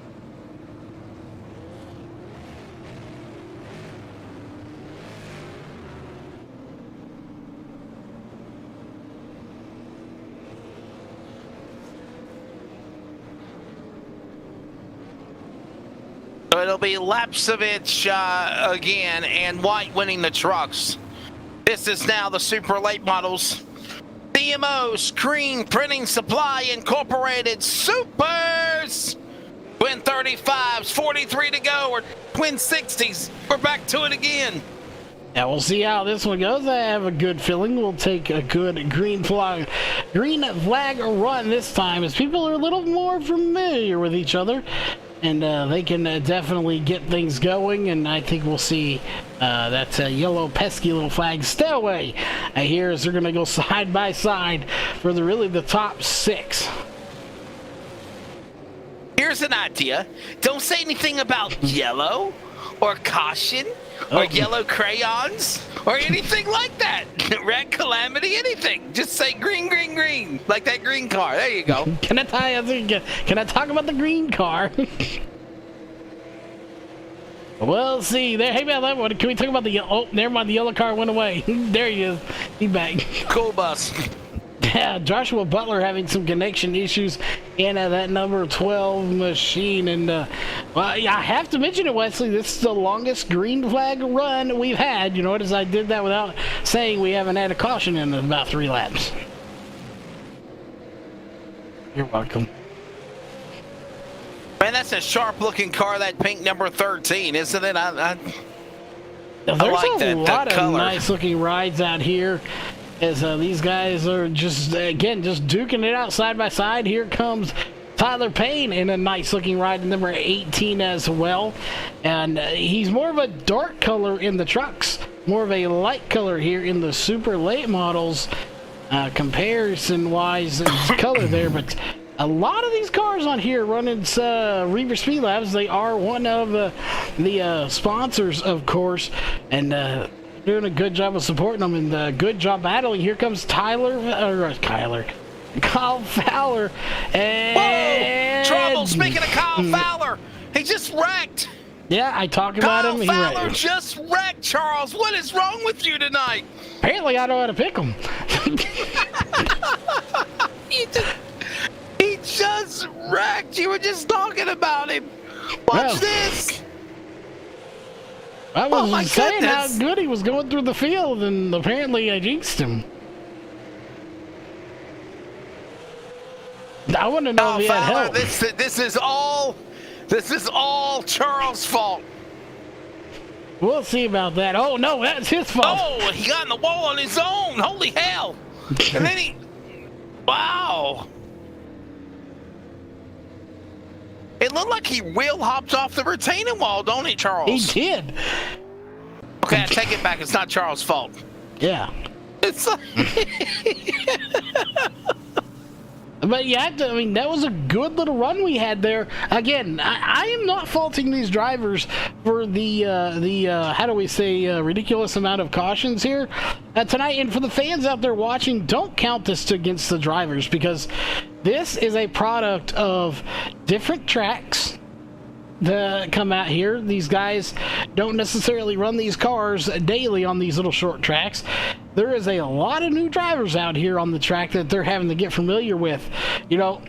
So it'll be Lapsevich again, and White winning the trucks. This is now the super late models. DMO Screen Printing Supply Incorporated Supers. Twin 35s, 43 to go, or twin 60s. We're back to it again. Yeah, we'll see how this one goes. I have a good feeling we'll take a good green flag run this time, as people are a little more familiar with each other. And they can definitely get things going, and I think we'll see that yellow pesky little flag stay away here, as they're going to go side by side for the top 6. Here's an idea. Don't say anything about yellow or caution or yellow crayons or anything like that. Red calamity, anything. Just say green, green, green, like that green car. There you go. Can I talk about the green car? We'll see. There. Hey, man, that one. Can we talk about the yellow? Oh, never mind. The yellow car went away. There he is. He's back. Cool bus. Yeah, Joshua Butler having some connection issues in that number 12 machine. And, well, yeah, I have to mention it, Wesley. This is the longest green flag run we've had. You notice I did that without saying we haven't had a caution in about 3 laps. You're welcome. Man, that's a sharp-looking car, that pink number 13, isn't it? I There's like a lot that of color. nice-looking rides out here, as these guys are just, again, just duking it out side by side. Here comes Tyler Payne in a nice-looking ride, number 18 as well. And he's more of a dark color in the trucks, more of a light color here in the super late models, comparison-wise, color there. But a lot of these cars on here running Reaver Speed Labs. They are one of the sponsors, of course, and doing a good job of supporting them, and good job battling. Here comes Kyle Fowler. And whoa! Trouble. Speaking of Kyle Fowler, he just wrecked. Yeah, I talk about him. Kyle Fowler just wrecked, Charles. What is wrong with you tonight? Apparently, I know how to pick him. He just wrecked. You were just talking about him. Watch this. I was saying how good he was going through the field, and apparently I jinxed him. I want to know if he had help. This is all Charles' fault. We'll see about that. Oh no, that's his fault. Oh, he got in the wall on his own. Holy hell! And then wow. It looked like he wheel hopped off the retaining wall, don't it, Charles? He did. Okay, I take it back. It's not Charles' fault. Yeah. It's But yeah, I mean, that was a good little run we had there. Again, I am not faulting these drivers for the how do we say, ridiculous amount of cautions here tonight. And for the fans out there watching, don't count this against the drivers, because this is a product of different tracks that come out here. These guys don't necessarily run these cars daily on these little short tracks. There is a lot of new drivers out here on the track that they're having to get familiar with. You know,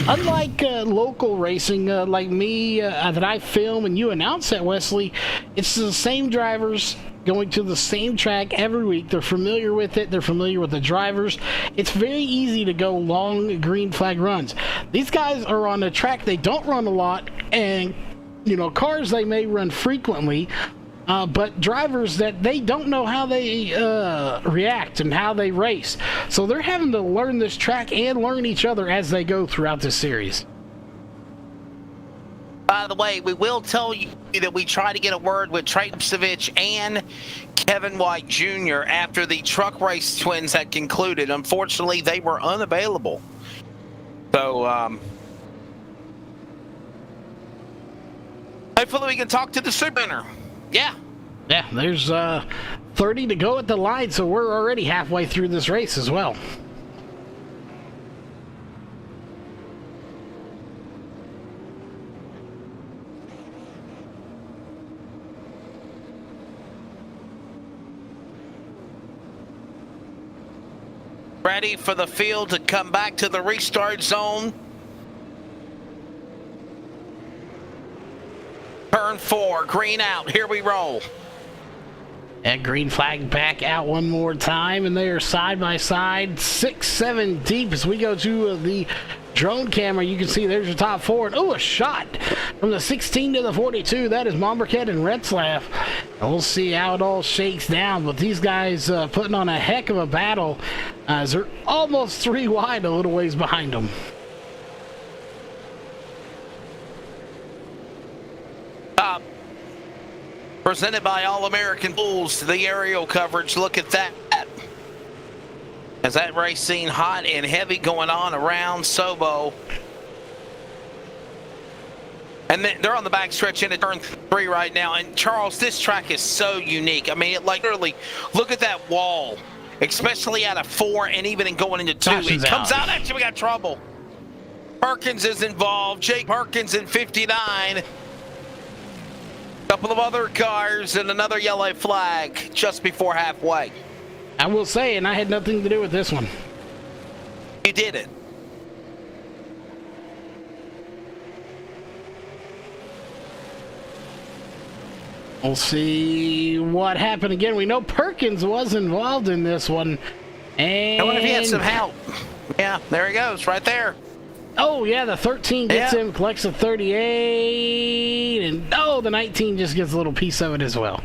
unlike local racing like me that I film and you announce at Wesley, it's the same drivers going to the same track every week. They're familiar with it. They're familiar with the drivers. It's very easy to go long green flag runs. These guys are on a track they don't run a lot, and you know, cars they may run frequently, but drivers that they don't know how they react and how they race. So they're having to learn this track and learn each other as they go throughout this series. By the way, we will tell you that we try to get a word with Trey Savich and Kevin White Jr. after the truck race twins had concluded. Unfortunately, they were unavailable. So, hopefully we can talk to the super winner. Yeah. Yeah, there's 30 to go at the line, so we're already halfway through this race as well. Ready for the field to come back to the restart zone. Turn 4, green out, here we roll. That green flag back out one more time, and they are side by side, 6-7 deep as we go to the drone camera. You can see there's your top 4. And oh, a shot from the 16 to the 42. That is Mombercat and Retzlaff. And we'll see how it all shakes down. But these guys putting on a heck of a battle as they're almost 3 wide, a little ways behind them. Presented by All-American Bulls, the aerial coverage. Look at that. As that race scene hot and heavy going on around Sobo. And then they're on the back stretch into turn 3 right now. And Charles, this track is so unique. I mean, it like literally, look at that wall, especially out of 4 and even in going into 2. It comes out at you, we got trouble. Perkins is involved. Jake Perkins in 59. Couple of other cars and another yellow flag just before halfway. I will say, and I had nothing to do with this one. You did it. We'll see what happened again. We know Perkins was involved in this one. And I wonder if he had some help. Yeah, there he goes, right there. Oh, yeah, the 13 gets him, collects the 38, and oh, the 19 just gets a little piece of it as well.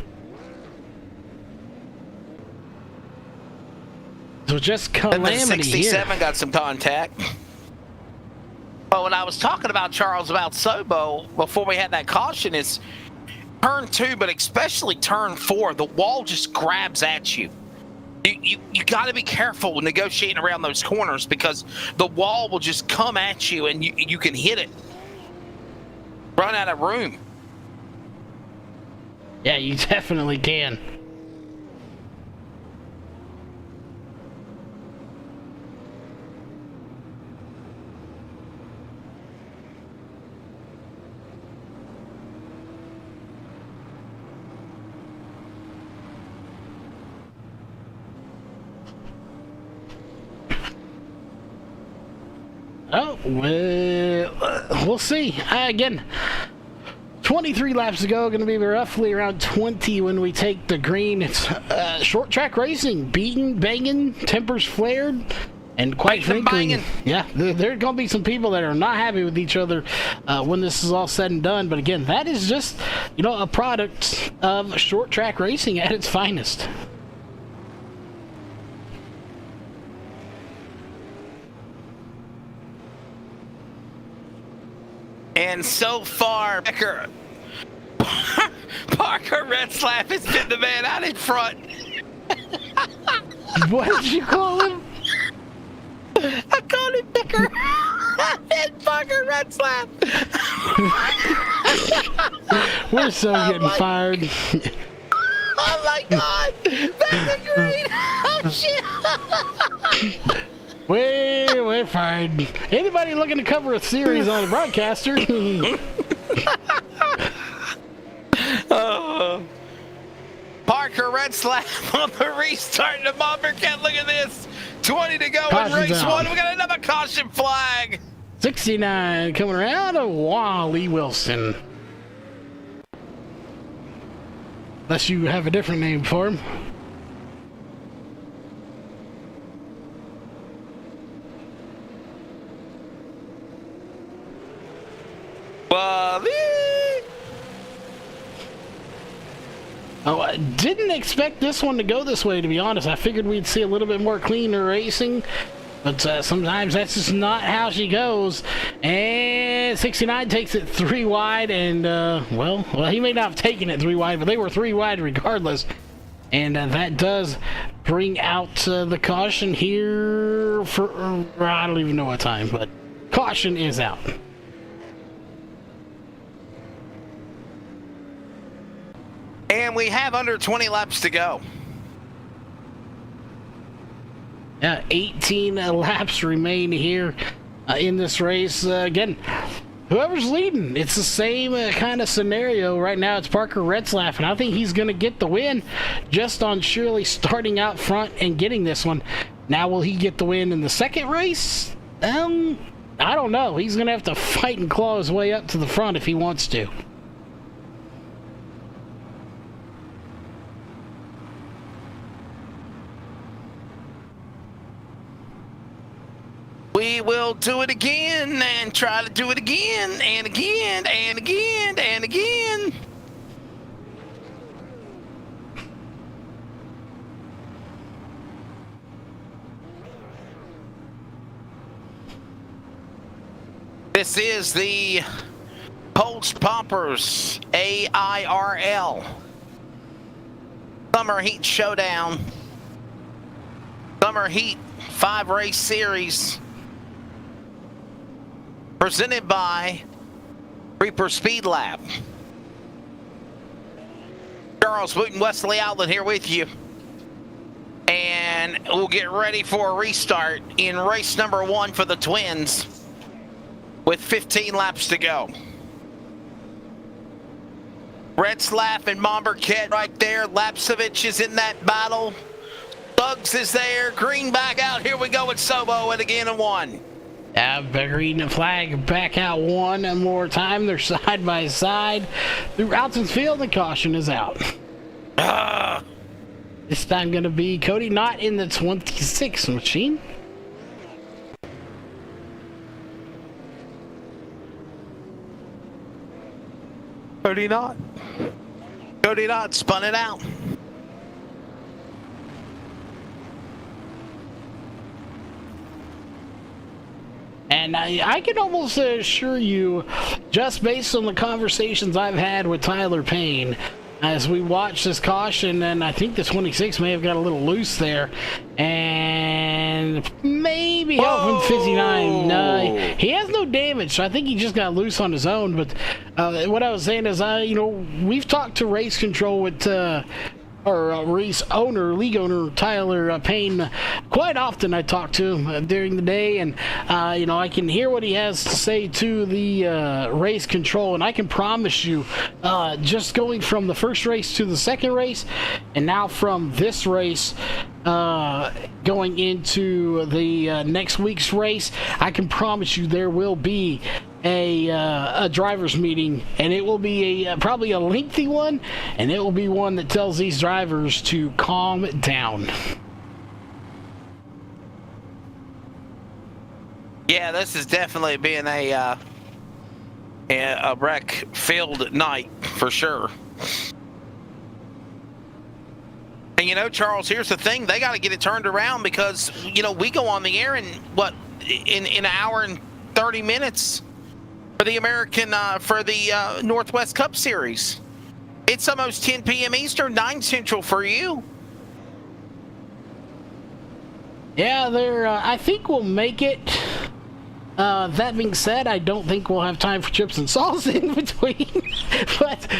So just calamity and then 67 here. Got some contact. But when I was talking about, Charles, about Sobo before we had that caution, is turn 2, but especially turn 4, the wall just grabs at you. You got to be careful when negotiating around those corners because the wall will just come at you and you can hit it. Run out of room. Yeah, you definitely can. Oh, well, we'll see. Again, 23 laps to go. Going to be roughly around 20 when we take the green. It's short track racing. Beaten, banging, tempers flared. And quite frankly, yeah, there are going to be some people that are not happy with each other when this is all said and done. But again, that is just, you know, a product of short track racing at its finest. And so far, Parker Retzlaff has been the man out in front. What did you call him? I called him Picker. And Parker Retzlaff. We're so getting fired. Oh my God! That's a great. Oh shit! We're fired. Anybody looking to cover a series on a broadcaster? Parker Retzlaff on the restart to Mombercat. Look at this. 20 to go in race 1. We got another caution flag. 69 coming around of Wally Wilson. Unless you have a different name for him. Oh, I didn't expect this one to go this way, to be honest. I figured we'd see a little bit more cleaner racing, but sometimes that's just not how she goes. And 69 takes it 3 wide, and, well, he may not have taken it 3 wide, but they were 3 wide regardless. And that does bring out the caution here for, I don't even know what time, but caution is out. And we have under 20 laps to go. 18 laps remain here in this race. Again, whoever's leading, it's the same kind of scenario. Right now it's Parker Retzlaff, and I think he's going to get the win just on Shirley starting out front and getting this one. Now, will he get the win in the second race? I don't know. He's going to have to fight and claw his way up to the front if he wants to. We will do it again and try to do it again and again and again and again. This is the Post Poppers AIRL Summer Heat Showdown. Summer Heat 5-race series. Presented by Reaper Speed Lab. Charles Wooten, Wesley Outlet here with you. And we'll get ready for a restart in race number 1 for the twins with 15 laps to go. Retzlaff and Momberket right there. Lapsevich is in that battle. Bugs is there. Greenback out. Here we go with Sobo and again in 1. Green and flag back out one more time. They're side by side through Alton's field. The caution is out. This time going to be Cody Knott in the 26 machine. Cody Knott. Cody Knott spun it out. And I can almost assure you, just based on the conversations I've had with Tyler Payne, as we watch this caution, and I think the 26 may have got a little loose there, and maybe helping 59. He has no damage, so I think he just got loose on his own. But what I was saying is, we've talked to race control with race owner, league owner Tyler Payne quite often. I talk to him during the day, and I can hear what he has to say to the race control, and I can promise you, just going from the first race to the second race, and now from this race going into the next week's race, I can promise you there will be a driver's meeting, and it will be probably a lengthy one, and it will be one that tells these drivers to calm down. Yeah, this is definitely being a wreck-filled night for sure. And Charles, here's the thing: they got to get it turned around because we go on the air in an hour and 30 minutes. For the Northwest Cup Series. It's almost 10 p.m. Eastern, 9 Central for you. Yeah, I think we'll make it. That being said, I don't think we'll have time for chips and salsa in between. But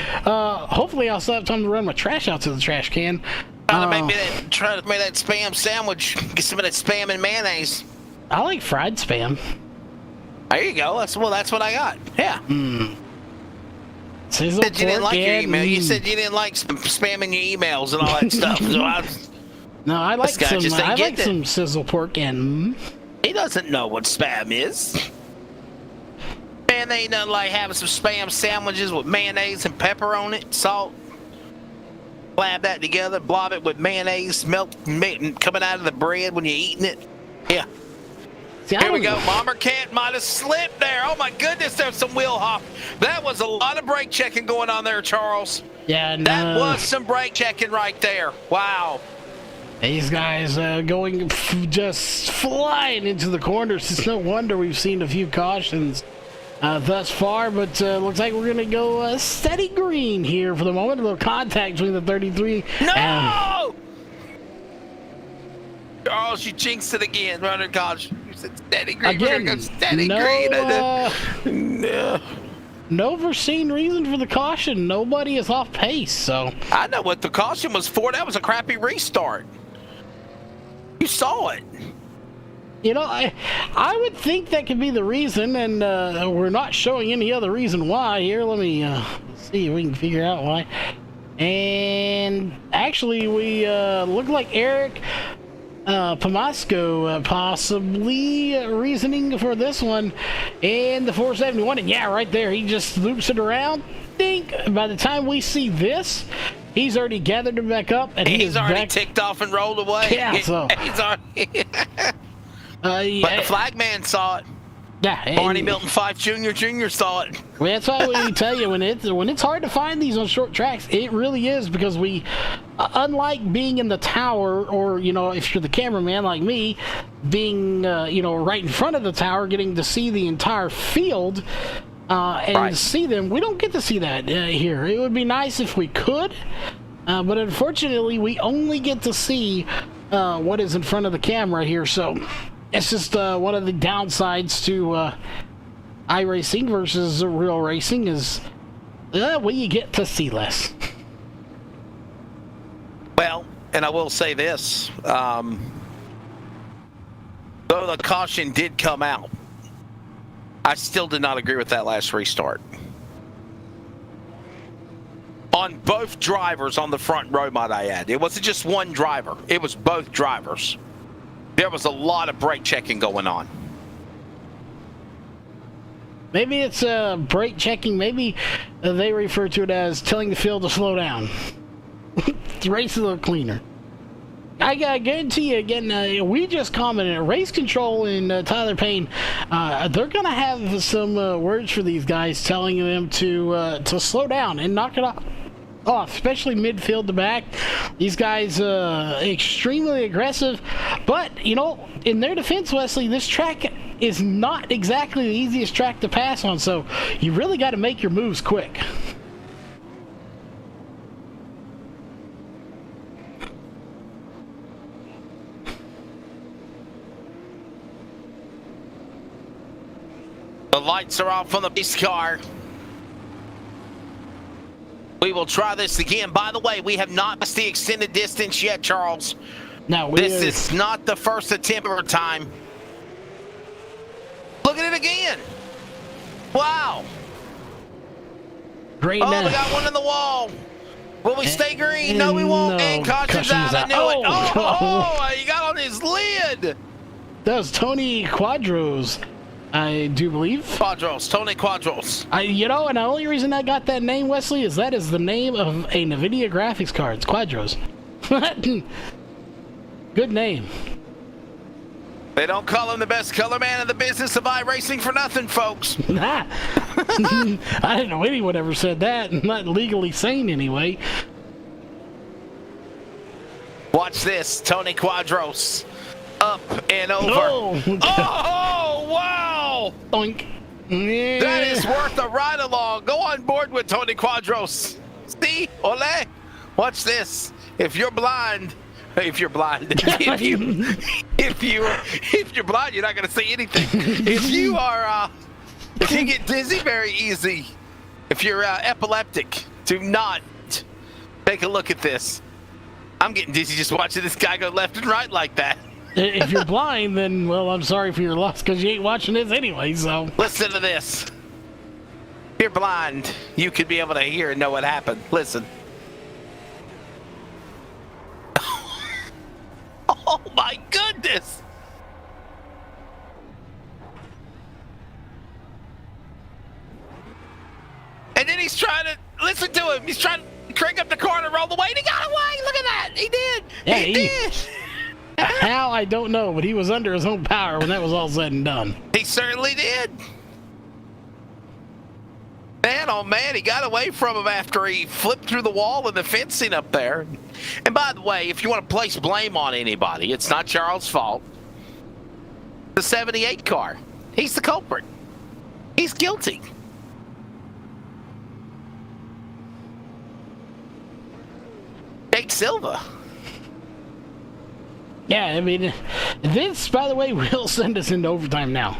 hopefully I'll still have time to run my trash out to the trash can. Try to make that spam sandwich. Get some of that spam and mayonnaise. I like fried spam. There you go. That's what I got. Yeah. Sizzle you didn't like your email. You Mm. said you didn't like spamming your emails and all that stuff. So I like some sizzle pork and. He doesn't know what spam is. Man, they ain't nothing like having some spam sandwiches with mayonnaise and pepper on it, salt. Blab that together, blob it with mayonnaise, melt coming out of the bread when you're eating it. Yeah. See, Here we go. Bomber Cat might have slipped there. Oh, my goodness. There's some wheel hop. That was a lot of brake checking going on there, Charles. Yeah, and, that was some brake checking right there. Wow. These guys going just flying into the corners. It's no wonder we've seen a few cautions thus far, but looks like we're going to go steady green here for the moment. A little contact between the 33. No! Charles, you jinxed it again. Running caution. You said steady green. Again, we're going to go steady green. No. No foreseen reason for the caution. Nobody is off pace, so. I know what the caution was for. That was a crappy restart. You saw it. You know, I would think that could be the reason, and we're not showing any other reason why here. Let me see if we can figure out why. And actually, we look like Eric Pomasco possibly reasoning for this one, and the 471. And yeah, right there, he just loops it around. Think by the time we see this, he's already gathered it back up, and he's already ticked off and rolled away. Yeah, so he's already. But the flagman saw it. Yeah, Barney Milton Fife Jr. saw it. Well, that's why we tell you when it's hard to find these on short tracks, it really is, because we, unlike being in the tower, or if you're the cameraman like me, being right in front of the tower, getting to see the entire field and see them, we don't get to see that here. It would be nice if we could, but unfortunately, we only get to see what is in front of the camera here. So. It's just one of the downsides to iRacing versus real racing is you get to see less. Well, and I will say this. Though the caution did come out, I still did not agree with that last restart. On both drivers on the front row, might I add. It wasn't just one driver. It was both drivers. There was a lot of brake checking going on. Maybe it's brake checking. Maybe they refer to it as telling the field to slow down. The race is a little cleaner. I guarantee you, again, we just commented, Race Control and Tyler Payne, they're going to have some words for these guys telling them to slow down and knock it off, especially midfield to back. These guys extremely aggressive, but in their defense, Wesley, this track is not exactly the easiest track to pass on, so you really got to make your moves quick. The lights are off on the pace car. We will try this again. By the way, we have not passed the extended distance yet, Charles. No, this is not the first attempt of our time. Look at it again. Wow. Great. Oh, we got one in the wall. Will we stay green? No, we won't. No, and caution's out. I knew it. Oh, he got on his lid. That was Tony Quadros, I do believe. Quadros, Tony Quadros. And the only reason I got that name, Wesley, is that is the name of a NVIDIA graphics card. It's Quadros. Good name. They don't call him the best color man in the business of iRacing for nothing, folks. Nah. I didn't know anyone ever said that. Not legally sane, anyway. Watch this. Tony Quadros. Up and over. Oh, oh wow! Doink. Yeah. That is worth a ride along. Go on board with Tony Quadros. See? Ole? Watch this. If you're blind, if you're blind, if you're blind, you're not gonna see anything. If you are, if you get dizzy very easy, if you're epileptic, do not take a look at this. I'm getting dizzy just watching this guy go left and right like that. If you're blind, then, well, I'm sorry for your loss, because you ain't watching this anyway, so. Listen to this. If you're blind, you could be able to hear and know what happened. Listen. Oh, my goodness. And then he's trying to, listen to him. He's trying to crank up the corner, roll the way, and he got away. Look at that. He did. Yeah, he did. How, I don't know, but he was under his own power when that was all said and done. He certainly did. Man, oh man, he got away from him after he flipped through the wall and the fencing up there. And by the way, if you want to place blame on anybody, it's not Charles' fault. The 78 car. He's the culprit. He's guilty. Jake Silva. Yeah, I mean, this, by the way, will send us into overtime now.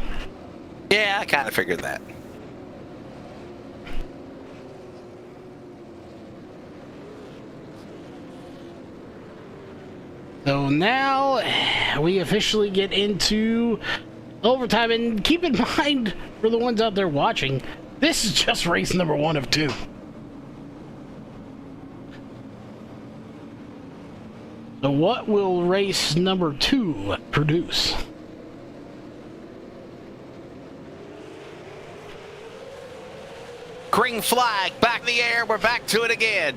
Yeah, I kind of figured that. So now we officially get into overtime, and keep in mind, for the ones out there watching, this is just race number 1 of 2. So what will race number 2 produce? Green flag, back in the air, we're back to it again.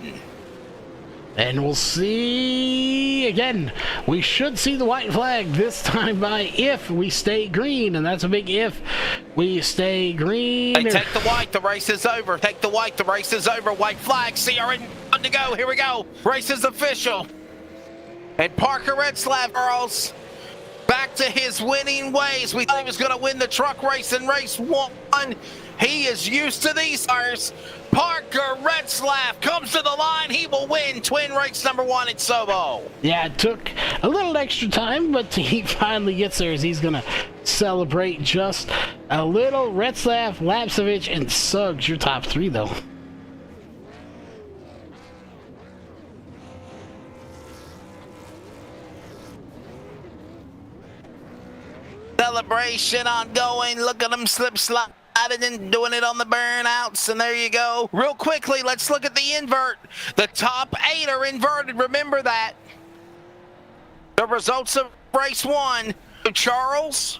And we'll see again. We should see the white flag this time by if we stay green, and that's a big if. We stay green. They take the white, the race is over. Take the white, the race is over. White flag, CRN on to go. Here we go. Race is official. And Parker Retzlaff, girls, back to his winning ways. We thought he was going to win the truck race in race 1. He is used to these cars. Parker Retzlaff comes to the line. He will win twin race number 1 at Sobo. Yeah, it took a little extra time, but he finally gets there as he's going to celebrate just a little. Retzlaff, Lapsevich, and Suggs, your top 3, though. Celebration ongoing. Look at him slip slide. And doing it on the burnouts, and there you go. Real quickly, let's look at the invert. The top 8 are inverted. Remember that. The results of race 1. Charles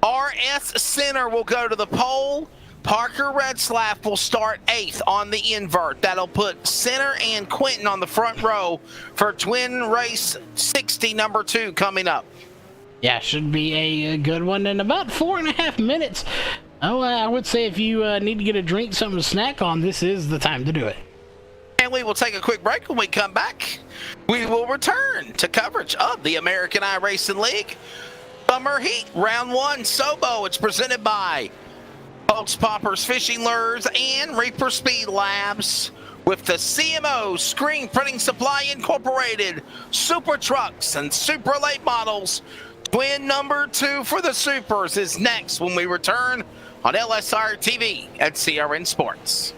R.S. Center will go to the pole. Parker Retzlaff will start 8th on the invert. That'll put Center and Quentin on the front row for twin race 60 number 2 coming up. Yeah, should be a good one in about 4.5 minutes. Oh, I would say if you need to get a drink, something to snack on, this is the time to do it. And we will take a quick break. When we come back, we will return to coverage of the American iRacing League Summer Heat Round 1 Sobo. It's presented by Pulse Poppers Fishing Lures and Reaper Speed Labs with the CMO Screen Printing Supply Incorporated, Super Trucks and Super Late Models. Twin number 2 for the Supers is next when we return on LSRTV at CRN Sports.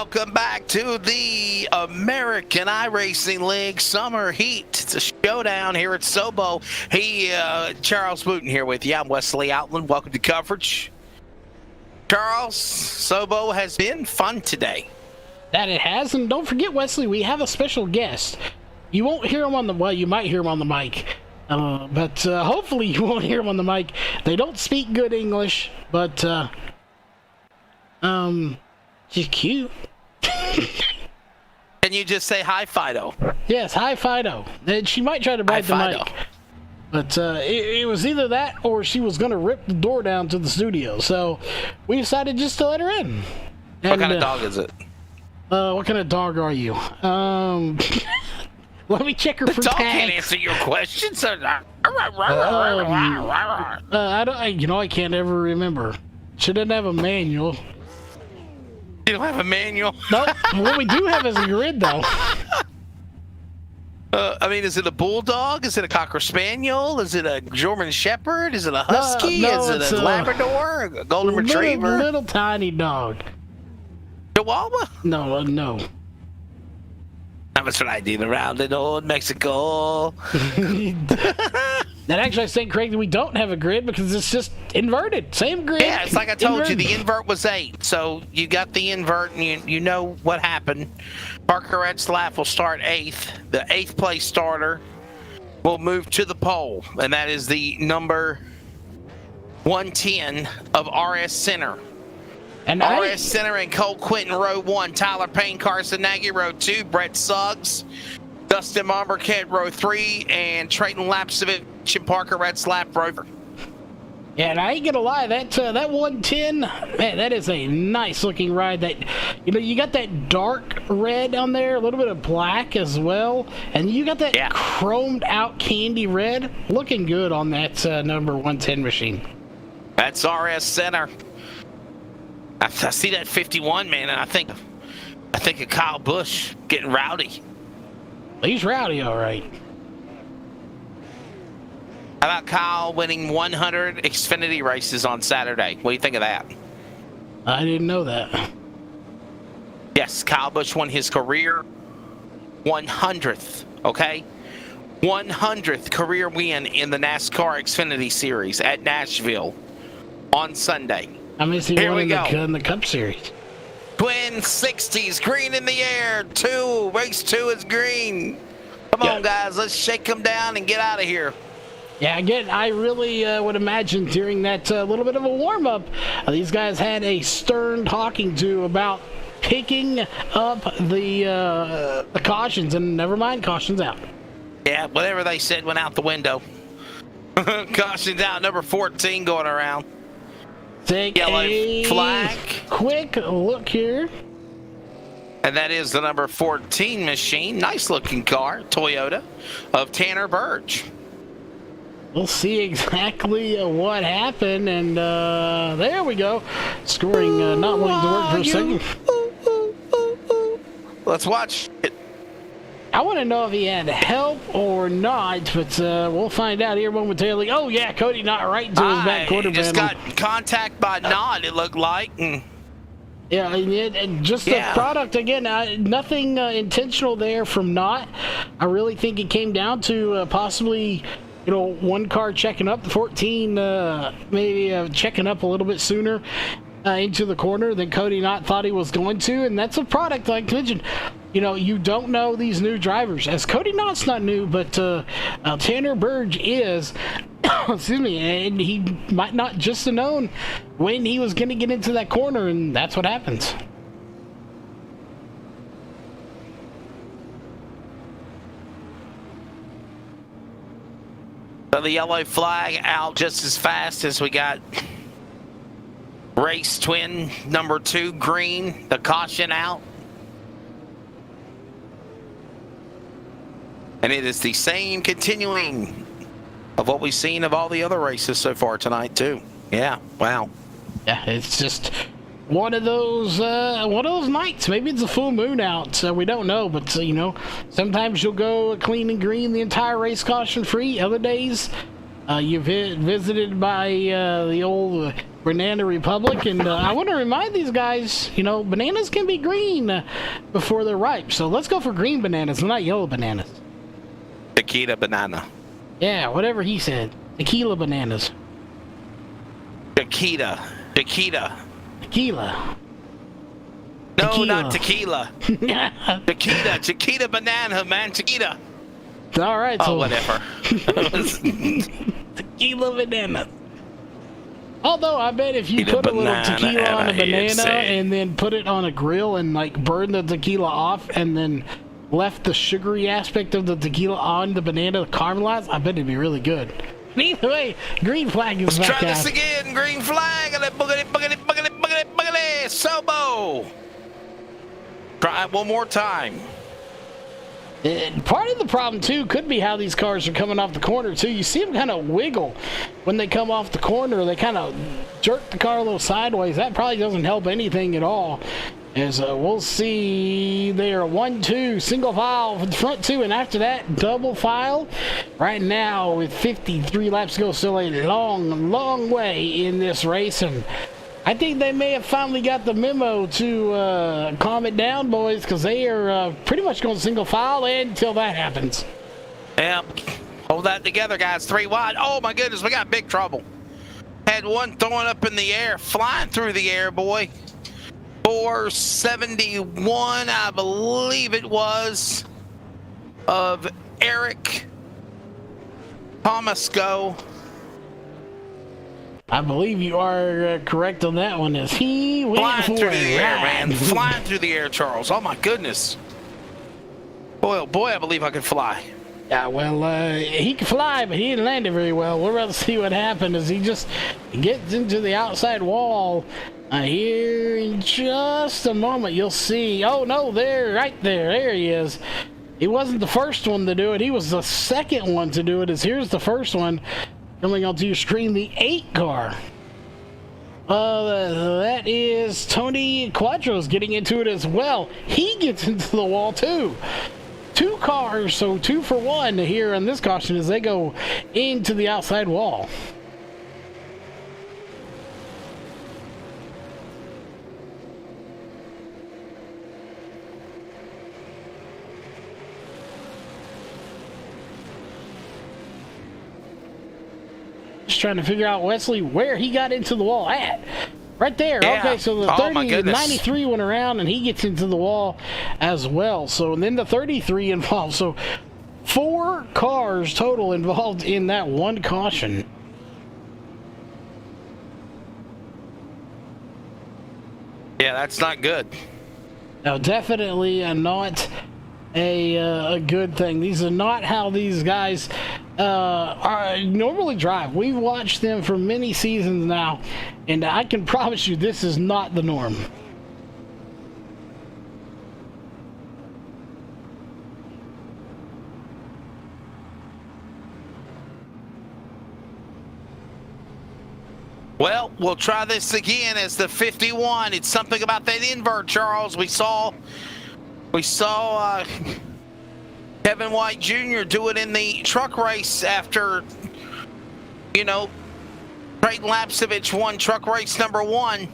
Welcome back to the American iRacing League Summer Heat. It's a showdown here at Sobo. Hey, Charles Wooten here with you. I'm Wesley Outland. Welcome to coverage. Charles, Sobo has been fun today. That it has, and don't forget, Wesley, we have a special guest. You won't hear him on the, well, you might hear him on the mic, but hopefully you won't hear him on the mic. They don't speak good English, but she's cute. Can you just say hi, Fido? Yes, hi, Fido. And she might try to bite the Fido. mic. But it was either that or she was going to rip the door down to the studio. So we decided just to let her in. What kind of dog is it? What kind of dog are you? Let me check her for Dog tags. can't answer your questions. I can't ever remember. She doesn't have a manual. You don't have a manual? No, what we do have is a grid, though. I mean, is it a bulldog? Is it a cocker spaniel? Is it a German shepherd? Is it a husky? No, is it a Labrador? A golden retriever? Little tiny dog. Chihuahua? No. That was what I did around in old Mexico. That actually, I think, Craig, we don't have a grid because it's just inverted. Same grid. Yeah, it's like I told you, inverted. the invert was 8. So you got the invert, and you know what happened. Parker Retzlaff will start 8th. The 8th place starter will move to the pole, and that is the number 110 of RS Center. And RS Center and Cole Quinton, row 1. Tyler Payne, Carson Nagy, row 2. Brett Suggs, Dustin Marquette, row 3. And Trayton Lapsevich and Parker Retzlaff, row 4. Yeah, and I ain't gonna lie, that 110, man, that is a nice looking ride. That, you got that dark red on there, a little bit of black as well, and you got that chromed out candy red, looking good on that number 110 machine. That's RS Center. I see that 51, man, and I think of Kyle Busch getting rowdy. He's rowdy, all right. How about Kyle winning 100 Xfinity races on Saturday? What do you think of that? I didn't know that. Yes, Kyle Busch won his career 100th, okay? 100th career win in the NASCAR Xfinity Series at Nashville on Sunday. I mean, he Here won we go. in the Cup Series. Twin 60s, green in the air. Race 2 is green. Come on, guys, let's shake them down and get out of here. Yeah, again, I really would imagine during that little bit of a warm-up, these guys had a stern talking to about picking up the cautions, and never mind, cautions out. Yeah, whatever they said went out the window. Cautions out, number 14 going around. Take Yellow a flag. quick look here. And that is the number 14 machine. Nice looking car, Toyota, of Tanner Burge. We'll see exactly what happened, and there we go. Scoring not wanting to work for a second. Let's watch it. I want to know if he had help or not, but we'll find out here momentarily. Oh, yeah, Cody not right into his back quarter just panel. got contact by Nod, it looked like. Yeah, and just the product, again, nothing intentional there from Knott. I really think it came down to possibly, one car checking up, the 14 maybe checking up a little bit sooner into the corner than Cody Knott thought he was going to, and that's a product, like I mentioned. You don't know these new drivers. As Cody Knott's not new, but Tanner Burge is. Excuse me, and he might not just have known when he was going to get into that corner, and that's what happens. So the yellow flag out just as fast as we got race twin number 2 green, the caution out. And it is the same continuing of what we've seen of all the other races so far tonight too. Yeah, wow. Yeah, it's just one of those nights. Maybe it's a full moon out, so we don't know. But sometimes you'll go clean and green the entire race caution free. Other days, you've visited by the old Banana Republic, and I want to remind these guys, you know, bananas can be green before they're ripe. So let's go for green bananas, not yellow bananas. Tequila banana. Yeah, whatever he said. Tequila bananas. Tequila. Tequila. No, Tequila. not tequila. Tequila banana, man. Tequila. All right. So Oh, whatever. tequila banana. Although I bet if you Tequila put a little banana, tequila on a and I hear banana say. and then put it on a grill and like burn the tequila off and then left the sugary aspect of the tequila on the banana caramelized, I bet it'd be really good. Either way, green flag is Let's back try this out. again. Green flag. Boogity. Sobo. Try it one more time. And part of the problem too could be how these cars are coming off the corner too. You see them kind of wiggle when they come off the corner. They kind of jerk the car a little sideways. That probably doesn't help anything at all. As we'll see, they are 1-2 single file for the front two, and after that double file. Right now with 53 laps to go, still a long way in this race, and I think they may have finally got the memo to calm it down, boys, because they are pretty much going single file until that happens. Yep. Hold that together, guys. 3 wide. Oh, my goodness. We got big trouble. Had one throwing up in the air, flying through the air, boy. 471, I believe it was, of Eric Tomasco. I believe you are correct on that one, as he went Flying for through a the air, ride. man. Flying through the air, Charles. Oh, my goodness. Boy, oh boy, I believe I can fly. Yeah, well, he can fly, but he didn't land it very well. We're about to see what happened as he just gets into the outside wall. Here in just a moment, you'll see. Oh, no, right there he is. He wasn't the first one to do it. He was the second one to do it, as here's the first one coming onto your screen, the 8 car. That is Tony Quadros getting into it as well. He gets into the wall, too. 2 cars, so 2 for 1 here on this caution as they go into the outside wall. Just trying to figure out, Wesley, where he got into the wall at. Right there. Yeah. Okay, so the Oh, my goodness. 93 went around and he gets into the wall as well. So and then the 33 involved. So 4 cars total involved in that one caution. Yeah, that's not good. Now, definitely not a good thing. These are not how these guys normally drive. We've watched them for many seasons now, and I can promise you this is not the norm. Well, we'll try this again as the 51. It's something about that invert, Charles. We saw Kevin White Jr. do it in the truck race after, you know, Trayton Lapsevich won truck race number 1.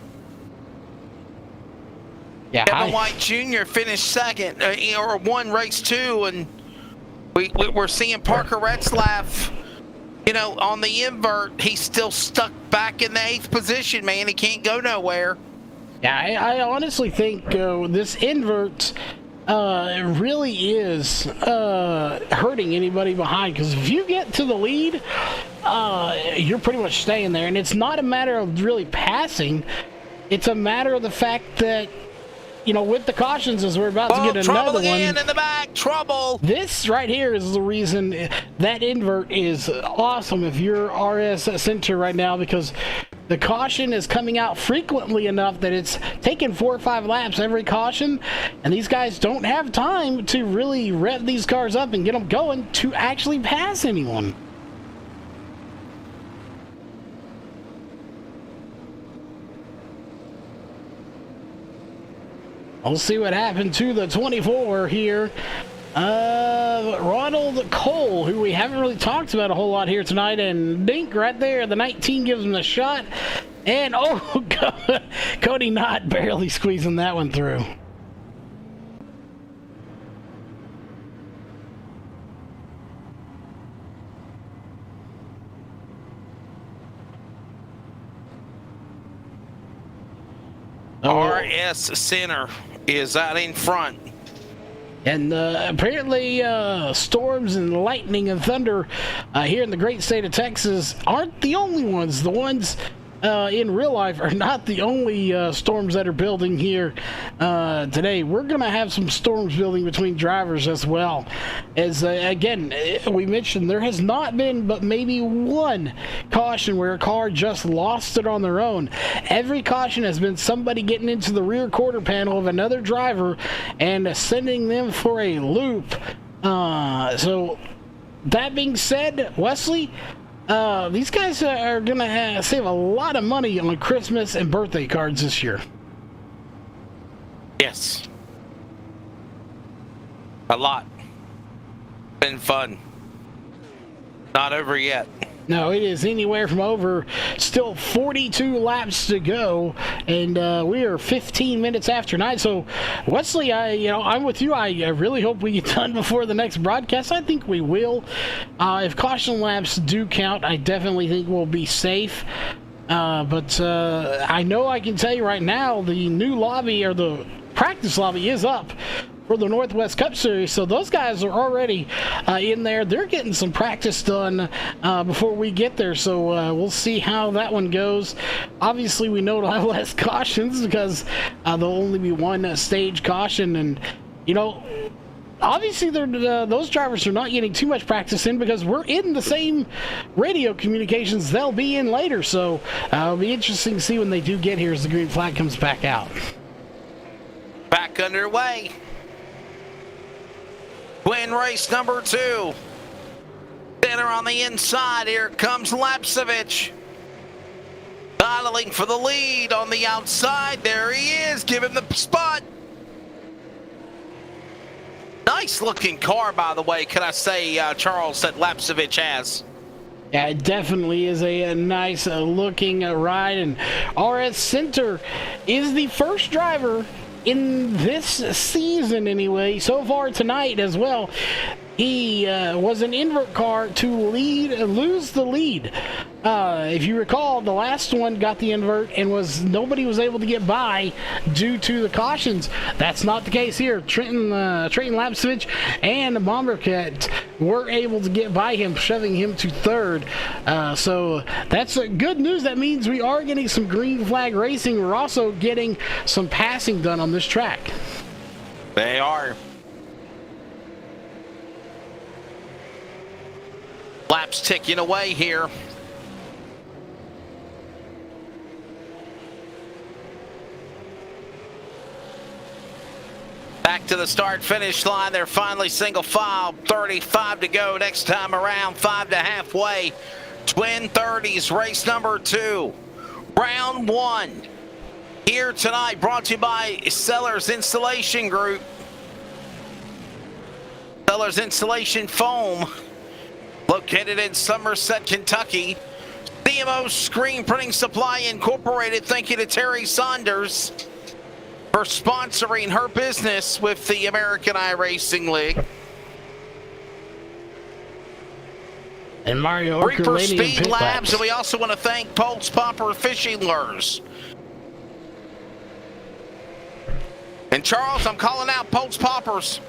Yeah, Kevin White Jr. finished second, or won race 2, and we're seeing Parker Retzlaff, you know, on the invert. He's still stuck back in the 8th position, man. He can't go nowhere. Yeah, I honestly think this invert really is hurting anybody behind, because if you get to the lead, you're pretty much staying there, and it's not a matter of really passing. It's a matter of the fact that, you know, with the cautions, as we're about to get another one. Again in the back, trouble. This right here is the reason that invert is awesome if you're RS Center right now, because the caution is coming out frequently enough that it's taking 4 or 5 laps every caution, and these guys don't have time to really rev these cars up and get them going to actually pass anyone. We'll see what happened to the 24 here. Ronald Cole, who we haven't really talked about a whole lot here tonight, and Dink right there, the 19 gives him the shot. And oh, Cody Knott barely squeezing that one through. RS Center is out in front. And apparently storms and lightning and thunder here in the great state of Texas aren't the only ones. The ones in real life are not the only storms that are building here today. We're going to have some storms building between drivers as well. As again, we mentioned there has not been but maybe one caution where a car just lost it on their own. Every caution has been somebody getting into the rear quarter panel of another driver and sending them for a loop. So that being said, Wesley, these guys are going to save a lot of money on Christmas and birthday cards this year. Yes. A lot. Been fun. Not over yet. No, it is anywhere from over. Still 42 laps to go, and we are 15 minutes after 9. So, Wesley, I'm with you. I really hope we get done before the next broadcast. I think we will. If caution laps do count, I definitely think we'll be safe. But I know I can tell you right now, the new lobby or the practice lobby is up for the Northwest Cup Series, so those guys are already in there. They're getting some practice done before we get there, so we'll see how that one goes. Obviously, we know to have less cautions because there'll only be one stage caution, and obviously those drivers are not getting too much practice in because we're in the same radio communications they'll be in later, so it'll be interesting to see when they do get here as the green flag comes back out. Back underway. Win race number 2. Center on the inside. Here comes Lapsevich. Battling for the lead on the outside. There he is. Give him the spot. Nice looking car, by the way, can I say, Charles, that Lapsevich has. Yeah, it definitely is a nice looking ride. And RS Center is the first driver in this season anyway, so far tonight as well. He was an invert car to lose the lead. If you recall, the last one got the invert and nobody was able to get by due to the cautions. That's not the case here. Trenton Lapsevich and Bombercat were able to get by him, shoving him to third. So that's good news. That means we are getting some green flag racing. We're also getting some passing done on this track. They are. Laps ticking away here. Back to the start finish line. They're finally single file. 35 to go. Next time around, 5 to halfway. Twin 30s, race number 2. Round 1. Here tonight, brought to you by Sellers Installation Group. Sellers Installation Foam. Located in Somerset, Kentucky. CMO Screen Printing Supply Incorporated. Thank you to Terry Saunders for sponsoring her business with the American iRacing League. And Mario Reaper Speed Labs, and we also want to thank Pulse Popper Fishing Lures. And Charles, I'm calling out Pulse Poppers.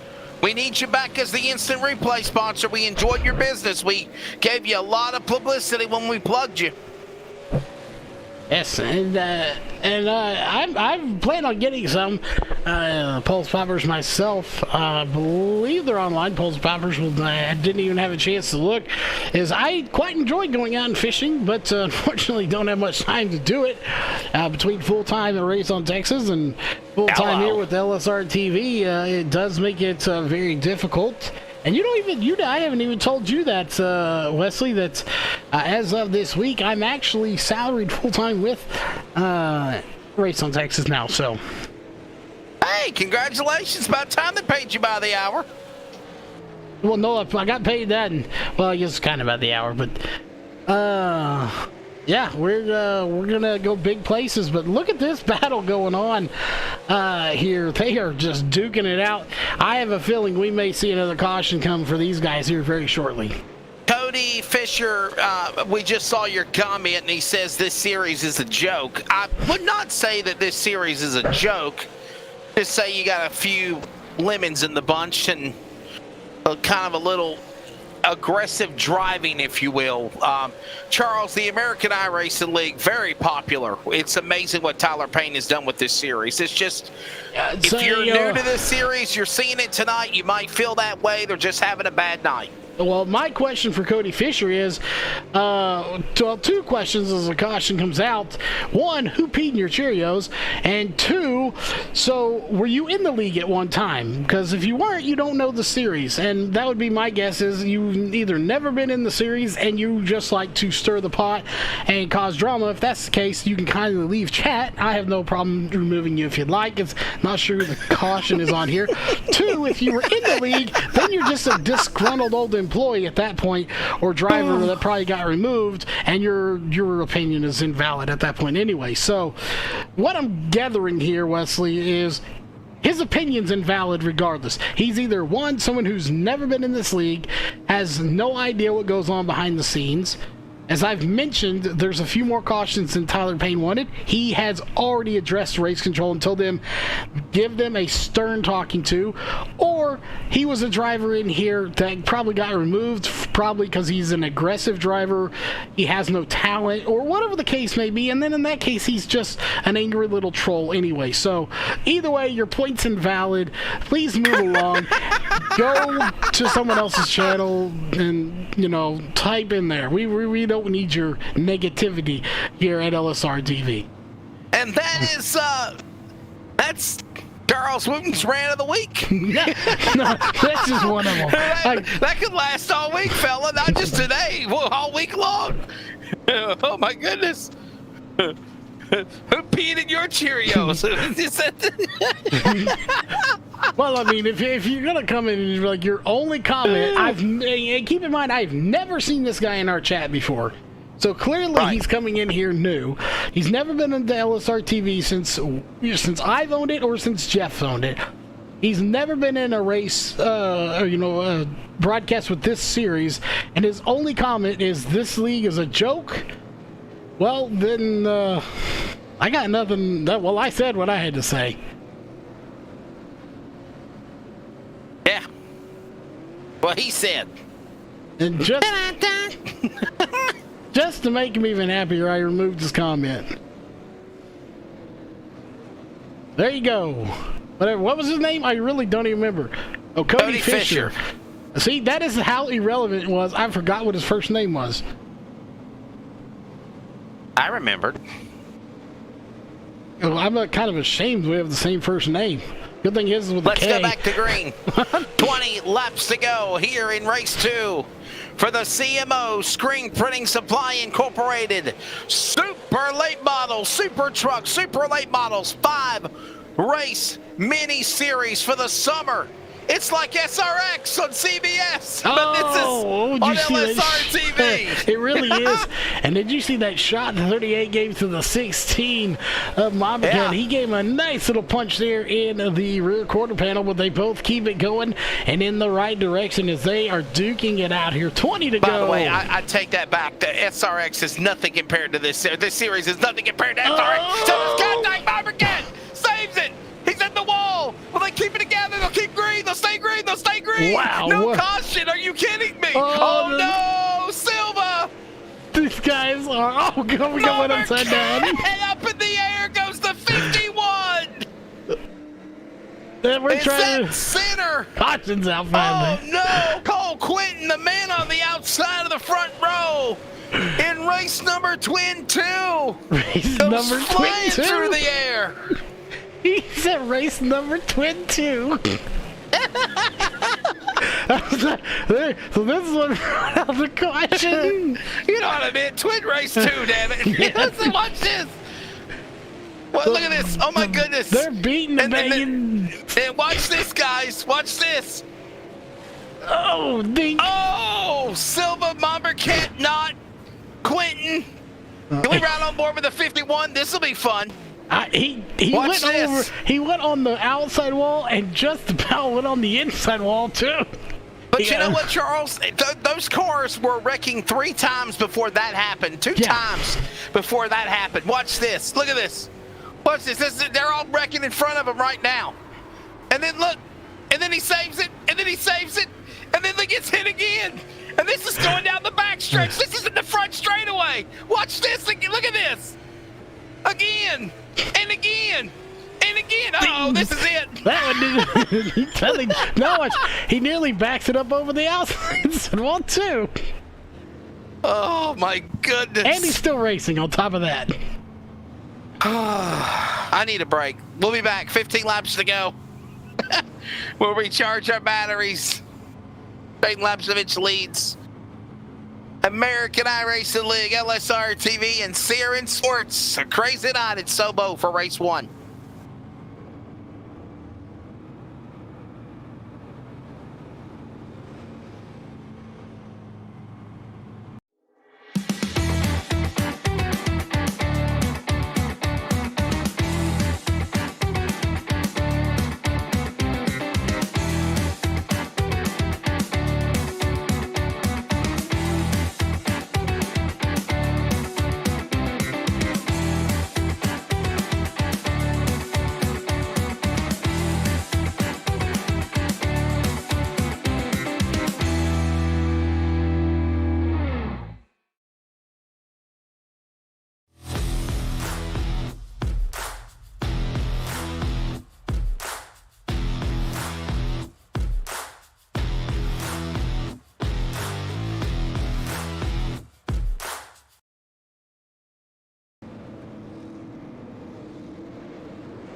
We need you back as the instant replay sponsor. We enjoyed your business. We gave you a lot of publicity when we plugged you. Yes, and I'm planning on getting some Pulse Poppers myself. I believe they're online. Pulse Poppers. I didn't even have a chance to look, as I quite enjoy going out and fishing, but unfortunately don't have much time to do it between full-time at Race on Texas and full-time here with LSRTV. It does make it very difficult. And I haven't even told you that, Wesley, that as of this week, I'm actually salaried full-time with Race on Texas now, so. Hey, congratulations. About time they paid you by the hour. Well, no, I got paid that, and, well, I guess it's kind of by the hour, but, Yeah, we're gonna go big places, but look at this battle going on here. They are just duking it out. I have a feeling we may see another caution come for these guys here very shortly. Cody Fisher, we just saw your comment, and he says this series is a joke. I would not say that this series is a joke. Just say you got a few lemons in the bunch and kind of a little aggressive driving, if you will. Charles, the American iRacing League, very popular. It's amazing what Tyler Payne has done with this series. It's just, if you're new to this series, you're seeing it tonight, you might feel that way. They're just having a bad night. Well, my question for Cody Fisher is, two questions as the caution comes out. One, who peed in your Cheerios? And two, so were you in the league at one time? Because if you weren't, you don't know the series. And that would be my guess is you've either never been in the series and you just like to stir the pot and cause drama. If that's the case, you can kindly leave chat. I have no problem removing you if you'd like. It's not sure the caution is on here. Two, if you were in the league, then you're just a disgruntled old employee at that point, or driver that probably got removed, and your opinion is invalid at that point anyway. So what I'm gathering here, Wesley, is his opinion's invalid regardless. He's either one, someone who's never been in this league, has no idea what goes on behind the scenes. As I've mentioned, there's a few more cautions than Tyler Payne wanted. He has already addressed race control and told them, give them a stern talking to. Or he was a driver in here that probably got removed, probably because he's an aggressive driver, he has no talent, or whatever the case may be. And then in that case, he's just an angry little troll anyway. So either way, your point's invalid. Please move along. Go to someone else's channel and, type in there. We don't need your negativity here at LSRTV. And that is, that's Charles Wooten's rant of the week. No, that's just one of them. That could last all week, fella, not just today, all week long. Oh, my goodness. Who peed in your Cheerios? Well, I mean, if you're going to come in and like your only comment, keep in mind, I've never seen this guy in our chat before. So clearly he's coming in here new. He's never been into LSRTV since I've owned it or since Jeff owned it. He's never been in a race, a broadcast with this series, and his only comment is, this league is a joke. Well, then, I got nothing. Well, I said what I had to say. Yeah. Well, he said. And just to make him even happier, I removed his comment. There you go. Whatever. What was his name? I really don't even remember. Oh, Cody Fisher. See, that is how irrelevant it was. I forgot what his first name was. I remembered. Well, I'm kind of ashamed we have the same first name. Good thing his is with a K. Let's go back to green. 20 laps to go here in race 2 for the CMO Screen Printing Supply Incorporated Super Late Models, Super Truck, Super Late Models 5 race mini series for the summer. It's like SRX on CBS, but this is on LSRTV. It really is. And did you see that shot the 38 gave to the 16 of Mamba? Yeah. He gave a nice little punch there in the rear quarter panel, but they both keep it going and in the right direction as they are duking it out here. 20 to go. By the way, I take that back. The SRX is nothing compared to this. This series is nothing compared to SRX. So this goddamn Mamba again saves it. He's at the wall. Will they keep it together? They'll keep green. They'll stay green. They'll stay green. Wow. No caution. Are you kidding me? Oh no, Silva. These guys are going upside down. And up in the air goes the 51. Then we're it's trying at center. Caution's out finally. Oh no, Cole Quinton, the man on the outside of the front row. In race number twin 2. Race number twin 2. Through the air. He's at race number twin 2. So this is what brought out the caution. You know what I mean? Twin race 2, damn it. Listen, watch this. Well, look at this. Oh my goodness. They're beating the banging. And watch this, guys. Watch this. Oh, ding. Oh, Silva, Mombercat, not Quentin. Can we ride on board with the 51? This will be fun. He Watch went this. over. He went on the outside wall and just about went on the inside wall too. But you know what, Charles? Those cars were wrecking 3 times before that happened. 2 times before that happened. Watch this. Look at this. Watch this. They're all wrecking in front of him right now. And then look. And then he saves it. And then he saves it. And then he gets hit again. And this is going down the back stretch. This isn't the front straightaway. Watch this. Look at this. Again. And again. And again. Oh, this is it. That one did. He nearly backs it up over the outside wall too. Oh my goodness. And he's still racing on top of that. I need a break. We'll be back. 15 laps to go. We'll recharge our batteries. 8 laps of each leads. American iRacing League, LSRTV, and Sierra Sports. A crazy night at Sobo for race 1.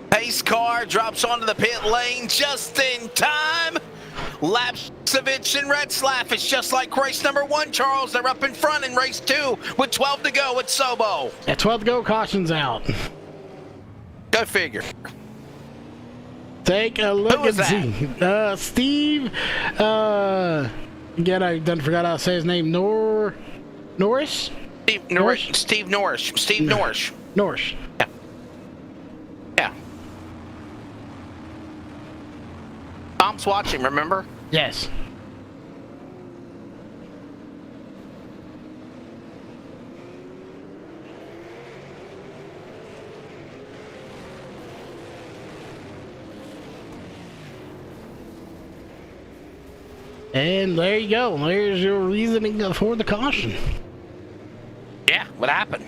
Pace car drops onto the pit lane just in time. Lapsevich and Retzlaff. It's just like race number 1, Charles. They're up in front in race 2 with 12 to go at Sobo. At 12 to go, caution's out. Go figure. Take a look Who was and see. Steve. Again, I done forgot how to say his name. Norris. Steve Norris. Steve Norris. Steve Norris. Norris. Yeah. Yeah. Tom's watching, remember? Yes. And there you go. There's your reasoning for the caution. Yeah, what happened?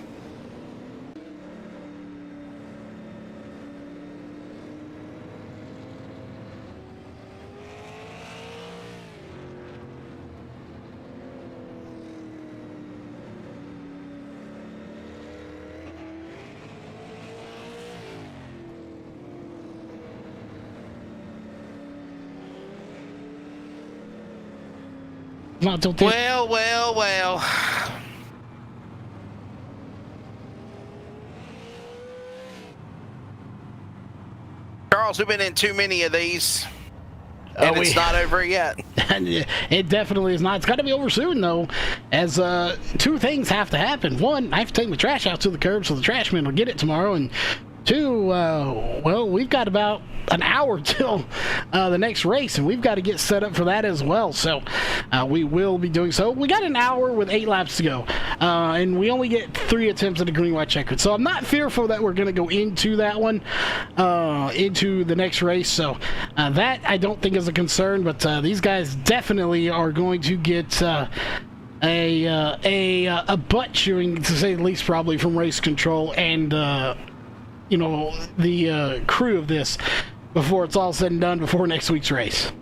Not till Well. Charles, we've been in too many of these, and it's not over yet. It definitely is not. It's got to be over soon, though, as 2 things have to happen. 1, I have to take my trash out to the curb so the trash man will get it tomorrow, and 2, well, we've got about an hour till the next race, and we've got to get set up for that as well. So we will be doing so. We got an hour with 8 laps to go, and we only get 3 attempts at the green white checkered. So I'm not fearful that we're going to go into that one, into the next race. So that I don't think is a concern. But these guys definitely are going to get a butt chewing, to say the least, probably from race control and you know, the crew of this before it's all said and done, before next week's race.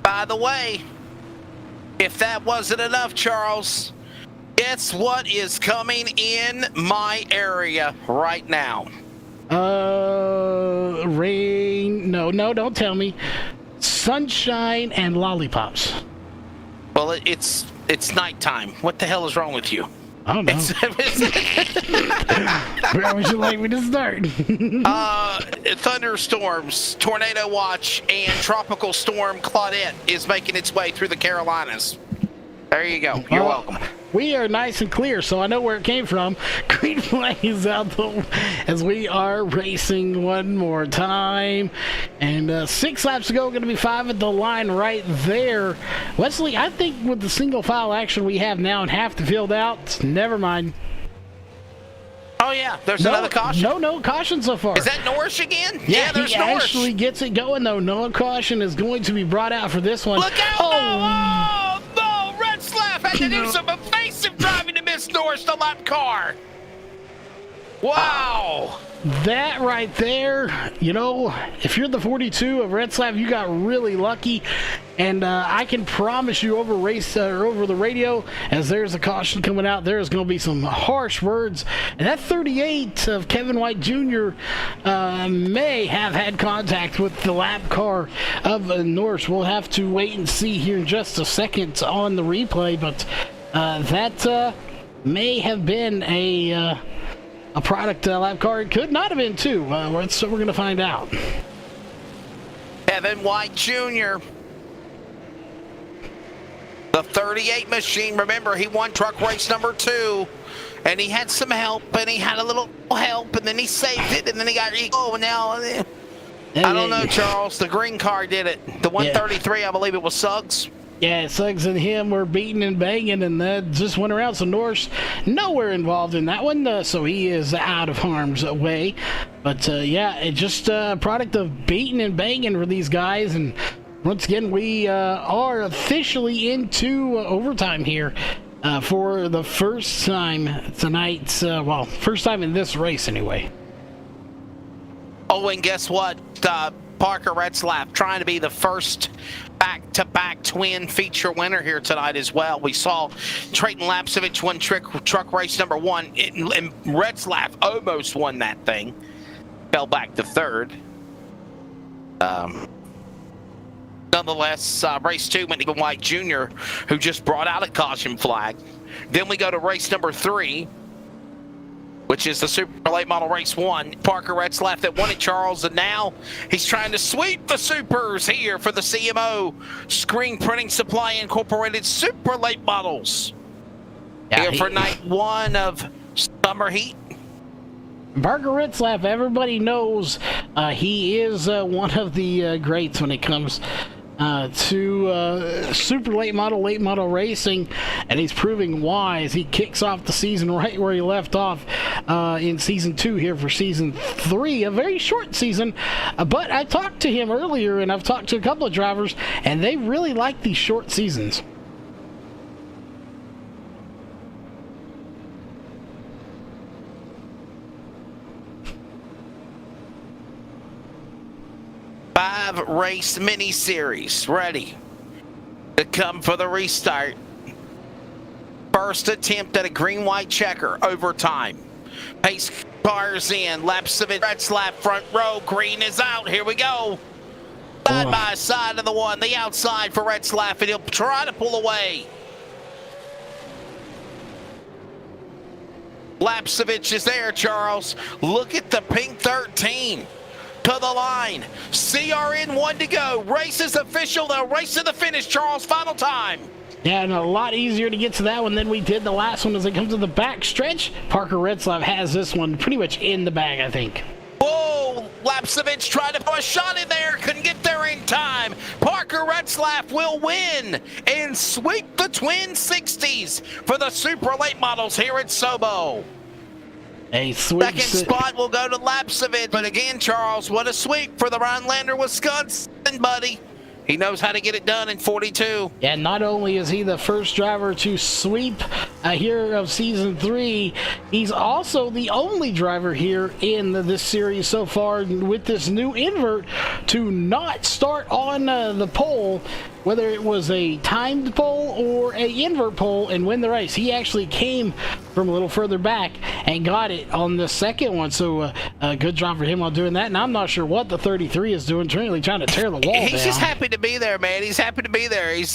By the way, if that wasn't enough, Charles, guess what is coming in my area right now? Rain. No, don't tell me. Sunshine and lollipops. Well, it's nighttime. What the hell is wrong with you? I don't know. Where would you like me to start? Thunderstorms, tornado watch, and tropical storm Claudette is making its way through the Carolinas. There you go. You're welcome. We are nice and clear, so I know where it came from. Green flag is out as we are racing one more time. And 6 laps to go, going to be 5 at the line right there. Wesley, I think with the single file action we have now and half the field out, never mind. Oh, yeah. There's another caution. No caution so far. Is that Norris again? Yeah, there's he Norris. actually gets it going, though. No caution is going to be brought out for this one. Look out! Oh, no! Red Slav had to do some evasive driving to miss Norris, the lap car. Wow. That right there, you know, if you're the 42 of Red Slav, you got really lucky. And I can promise you over the radio, as there's a caution coming out, there's going to be some harsh words. And that 38 of Kevin White Jr. May have had contact with the lap car of Norris. We'll have to wait and see here in just a second on the replay. But that may have been a product lap car. It could not have been too. So we're going to find out. Kevin White Jr., the 38 machine. Remember, he won truck race number 2, and he had some help, and he had a little help, and then he saved it, and then he got ego, and now I don't know, Charles. The green car did it. The 133, I believe it was Suggs. Yeah, Suggs and him were beating and banging, and that just went around. So Norris nowhere involved in that one, so he is out of harm's way. But yeah, it's just a product of beating and banging for these guys. And once again, we are officially into overtime here for the first time tonight. Well, first time in this race anyway. Oh, and guess what? Parker Retzlaff trying to be the first back-to-back twin feature winner here tonight as well. We saw Trayton Lapsevich won truck race number 1, and Retzlaff almost won that thing. Fell back to 3rd. Nonetheless, race 2 went to White Jr., who just brought out a caution flag. Then we go to race number 3, which is the Super Late Model Race 1. Parker Retzlaff that won it, Charles, and now he's trying to sweep the Supers here for the CMO Screen Printing Supply Incorporated Super Late Models. Here for night 1 of Summer Heat. Parker Retzlaff, everybody knows he is one of the greats when it comes to super late model racing, and he's proving why as he kicks off the season right where he left off in season 2 here for season 3, a very short season. But I talked to him earlier, and I've talked to a couple of drivers, and they really like these short seasons. Race mini series ready to come for the restart. First attempt at a green-white checker overtime. Pace cars in. Lapsevich, Retzlaff, front row. Green is out. Here we go. Side by side of the one. The outside for Retzlaff, and he'll try to pull away. Lapsevich is there, Charles. Look at the pink 13. To the line. CRN 1 to go. Race is official. They'll race to the finish, Charles. Final time. Yeah, and a lot easier to get to that one than we did the last one as it comes to the back stretch. Parker Retzlaff has this one pretty much in the bag, I think. Whoa! Lapsevich tried to put a shot in there. Couldn't get there in time. Parker Retzlaff will win and sweep the twin 60s for the super late models here at Sobo. Second spot will go to Lapsevich. But again, Charles, what a sweep for the Rhinelander, Wisconsin, buddy. He knows how to get it done in 42. Yeah, not only is he the first driver to sweep here of Season 3, he's also the only driver here in this series so far with this new invert to not start on the pole, whether it was a timed pole or a invert pole, and win the race. He actually came from a little further back and got it on the second one, so a good job for him on doing that. And I'm not sure what the 33 is doing, really trying to tear the wall down. He's just happy to be there, man. He's happy to be there. He's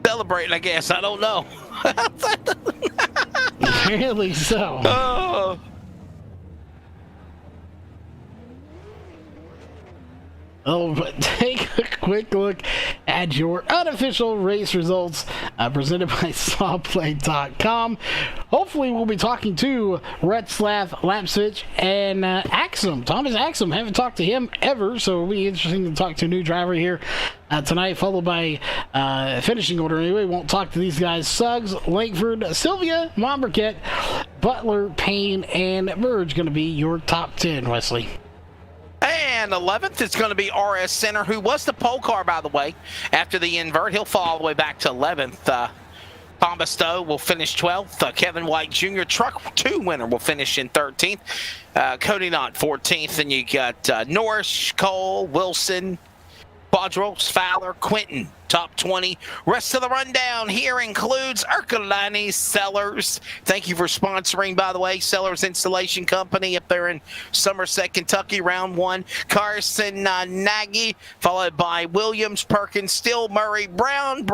celebrating, I guess. I don't know. Apparently so. Oh. Oh, but take a quick look at your unofficial race results presented by SawPlay.com. Hopefully, we'll be talking to Retzlaff, Lapsich, and Axum. Thomas Axum. Haven't talked to him ever, so it'll be interesting to talk to a new driver here tonight, followed by finishing order. Anyway, won't talk to these guys. Suggs, Langford, Sylvia, Monbriquette, Butler, Payne, and Verge going to be your top 10, Wesley. And 11th is going to be RS Center, who was the pole car, by the way, after the invert. He'll fall all the way back to 11th. Thomas Stowe will finish 12th. Kevin White Jr., Truck 2 winner, will finish in 13th. Cody Knott 14th. And you got Norris, Cole, Wilson, Quadros, Fowler, Quinton, top 20. Rest of the rundown here includes Ercolani, Sellers. Thank you for sponsoring, by the way, Sellers Installation Company up there in Somerset, Kentucky, round 1. Carson Nagy, followed by Williams, Perkins, Still, Murray, Brown,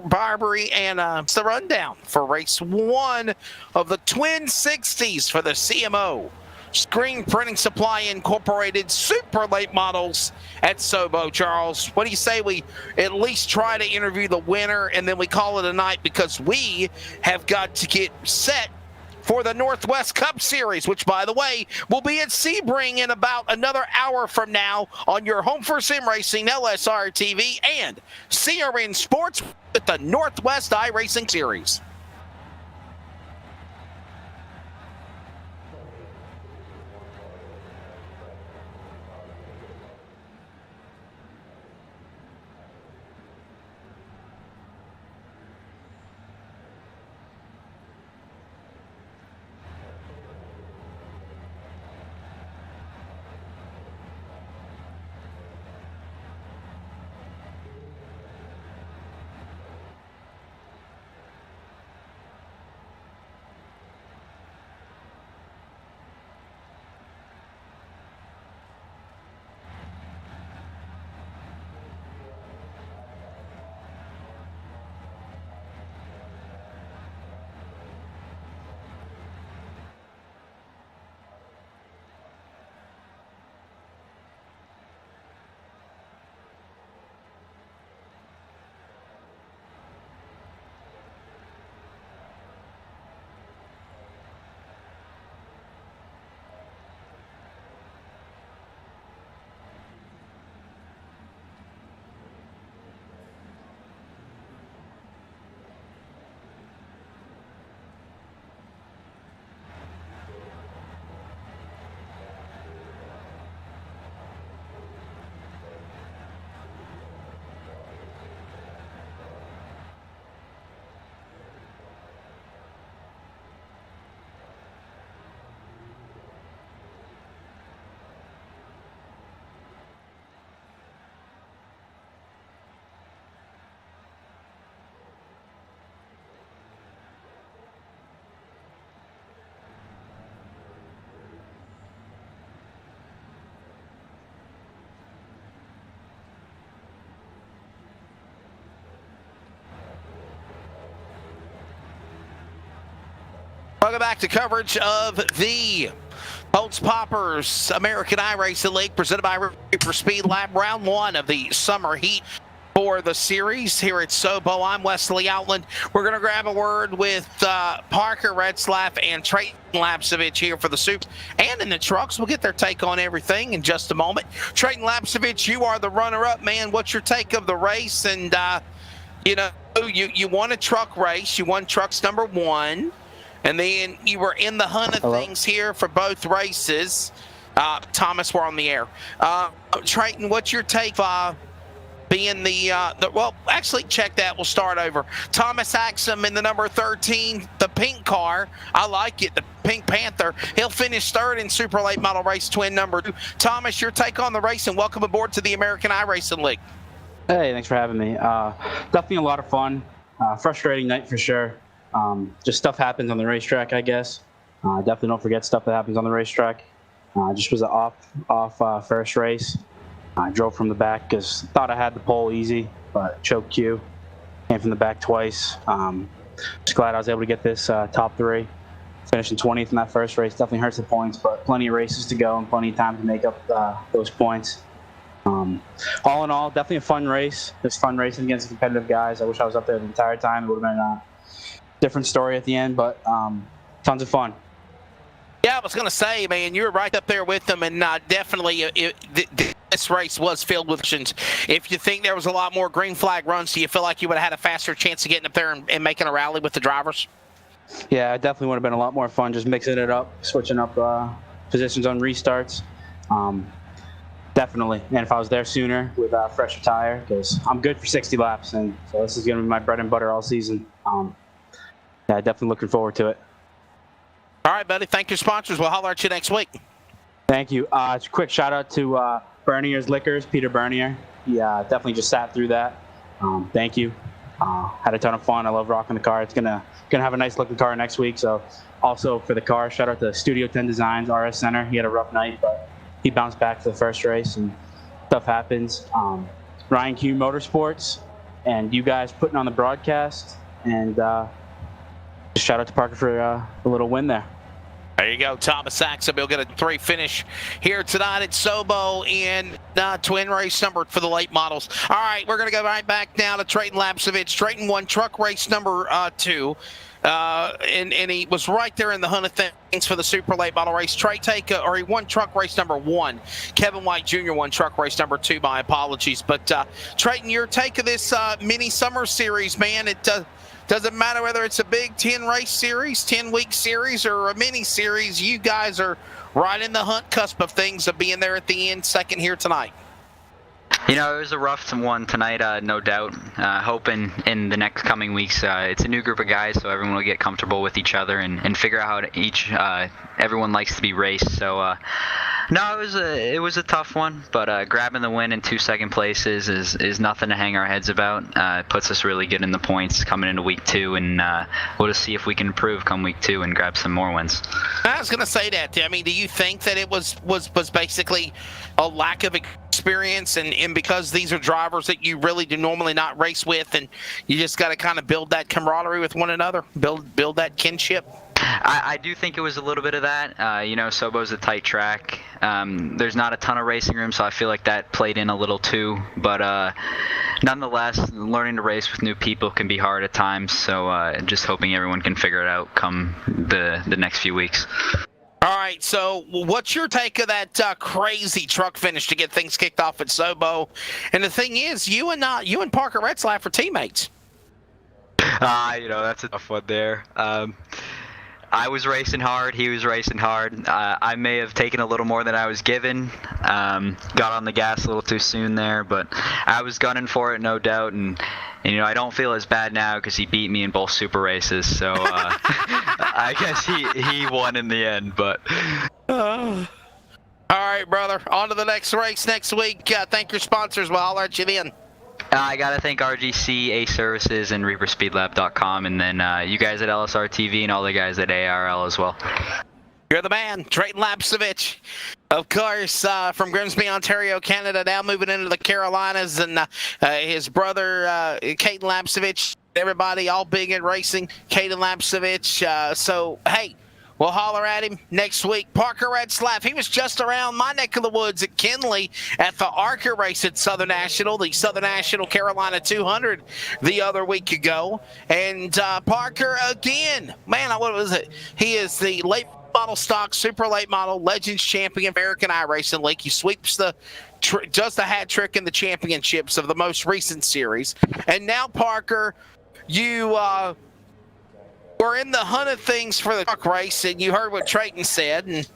Barbary, and it's the rundown for race 1 of the Twin 60s for the CMO Screen Printing Supply Incorporated super late models at Sobo. Charles, what do you say we at least try to interview the winner and then we call it a night, because we have got to get set for the Northwest Cup Series, which, by the way, will be at Sebring in about another hour from now on your home for sim racing, LSRTV, and CRN Sports with the Northwest iRacing Series. Welcome back to coverage of the Holtz Poppers American iRacing League, presented by Reaper Speed Lab, round 1 of the summer heat for the series here at Sobo. I'm Wesley Outland. We're going to grab a word with Parker Retzlaff and Trayton Lapsevich here for the soups and in the trucks. We'll get their take on everything in just a moment. Trayton Lapsevich, you are the runner-up, man. What's your take of the race? And, you won a truck race. You won trucks number 1. And then you were in the hunt of things here for both races. Thomas, we're on the air. Trayton, what's your take being well, actually, check that. We'll start over. Thomas Axum in the number 13, the pink car. I like it, the Pink Panther. He'll finish 3rd in Super Late Model Race Twin number 2. Thomas, your take on the race, and welcome aboard to the American iRacing League. Hey, thanks for having me. Definitely a lot of fun. Frustrating night for sure. Just stuff happens on the racetrack, I guess. Definitely don't forget stuff that happens on the racetrack. Just was an off first race. I drove from the back because thought I had the pole easy, but choked Q. Came from the back twice. Just glad I was able to get this top 3. Finishing 20th in that first race definitely hurts the points, but plenty of races to go and plenty of time to make up those points. All in all, definitely a fun race. It was fun racing against competitive guys. I wish I was up there the entire time. It would have been a different story at the end, but tons of fun. Yeah, I was going to say, man, you were right up there with them, and definitely this race was filled with options. If you think there was a lot more green flag runs, do you feel like you would have had a faster chance of getting up there and making a rally with the drivers? Yeah, it definitely would have been a lot more fun just mixing it up, switching up positions on restarts. Definitely. And if I was there sooner with a fresher tire, because I'm good for 60 laps, and so this is going to be my bread and butter all season. Yeah, definitely looking forward to it. All right, buddy. Thank your sponsors. We'll holler at you next week. Thank you. Quick shout out to Bernier's Liquors, Peter Bernier. He definitely just sat through that. Thank you. Had a ton of fun. I love rocking the car. It's gonna have a nice looking car next week. So also for the car, shout out to Studio 10 Designs, RS Center. He had a rough night, but he bounced back for the first race, and stuff happens. Ryan Q Motorsports, and you guys putting on the broadcast, and just shout out to Parker for a little win there. There you go. Thomas Saxon will get a 3 finish here tonight at Sobo in twin race number for the late models. All right, we're going to go right back now to Trayton Lapsevich. Trayton won truck race number 2. And he was right there in the hunt of things for the super late model race. He won truck race number 1. Kevin White Jr. won truck race number 2. My apologies. But Trayton, your take of this mini summer series, man, it doesn't matter whether it's a big 10-race series, 10-week series, or a mini series. You guys are right in the hunt cusp of things of being there at the end, second here tonight. You know, it was a rough one tonight, no doubt. Hoping in the next coming weeks, it's a new group of guys, so everyone will get comfortable with each other and figure out how everyone likes to be raced. So, no, it was a tough one, but grabbing the win in 2 second places is nothing to hang our heads about. It puts us really good in the points coming into week 2, and we'll just see if we can improve come week 2 and grab some more wins. I was going to say that. I mean, do you think that it was basically a lack of experience, and because these are drivers that you really do normally not race with, and you just got to kind of build that camaraderie with one another, build that kinship? I do think it was a little bit of that. You know, Sobo's a tight track. There's not a ton of racing room, so I feel like that played in a little too. But nonetheless, learning to race with new people can be hard at times. So just hoping everyone can figure it out come the next few weeks. All right, so what's your take of that crazy truck finish to get things kicked off at Sobo? And the thing is, you and Parker Retzlaff are teammates. You know, that's a tough one there. I was racing hard. He was racing hard. I may have taken a little more than I was given. Got on the gas a little too soon there, but I was gunning for it, no doubt. And you know, I don't feel as bad now because he beat me in both super races. So I guess he won in the end. But all right, brother. On to the next race next week. Thank your sponsors. We'll holler at you then. I got to thank RGC, A Services, and ReaperSpeedLab.com, and then you guys at LSRTV and all the guys at ARL as well. You're the man, Trayton Lapsevich. Of course, from Grimsby, Ontario, Canada, now moving into the Carolinas, and his brother, Caden Lapsevich, everybody all big in racing, Caden Lapsevich. So, hey, we'll holler at him next week. Parker Retzlaff, he was just around my neck of the woods at Kinley at the ARCA race at Southern National, the Southern National Carolina 200 the other week ago. And Parker, again, man, what was it? He is the late model stock, super late model, Legends champion, American iRacing League. He sweeps does the hat trick in the championships of the most recent series. And now, Parker, you we're in the hunt of things for the truck race, and you heard what Trayton said, and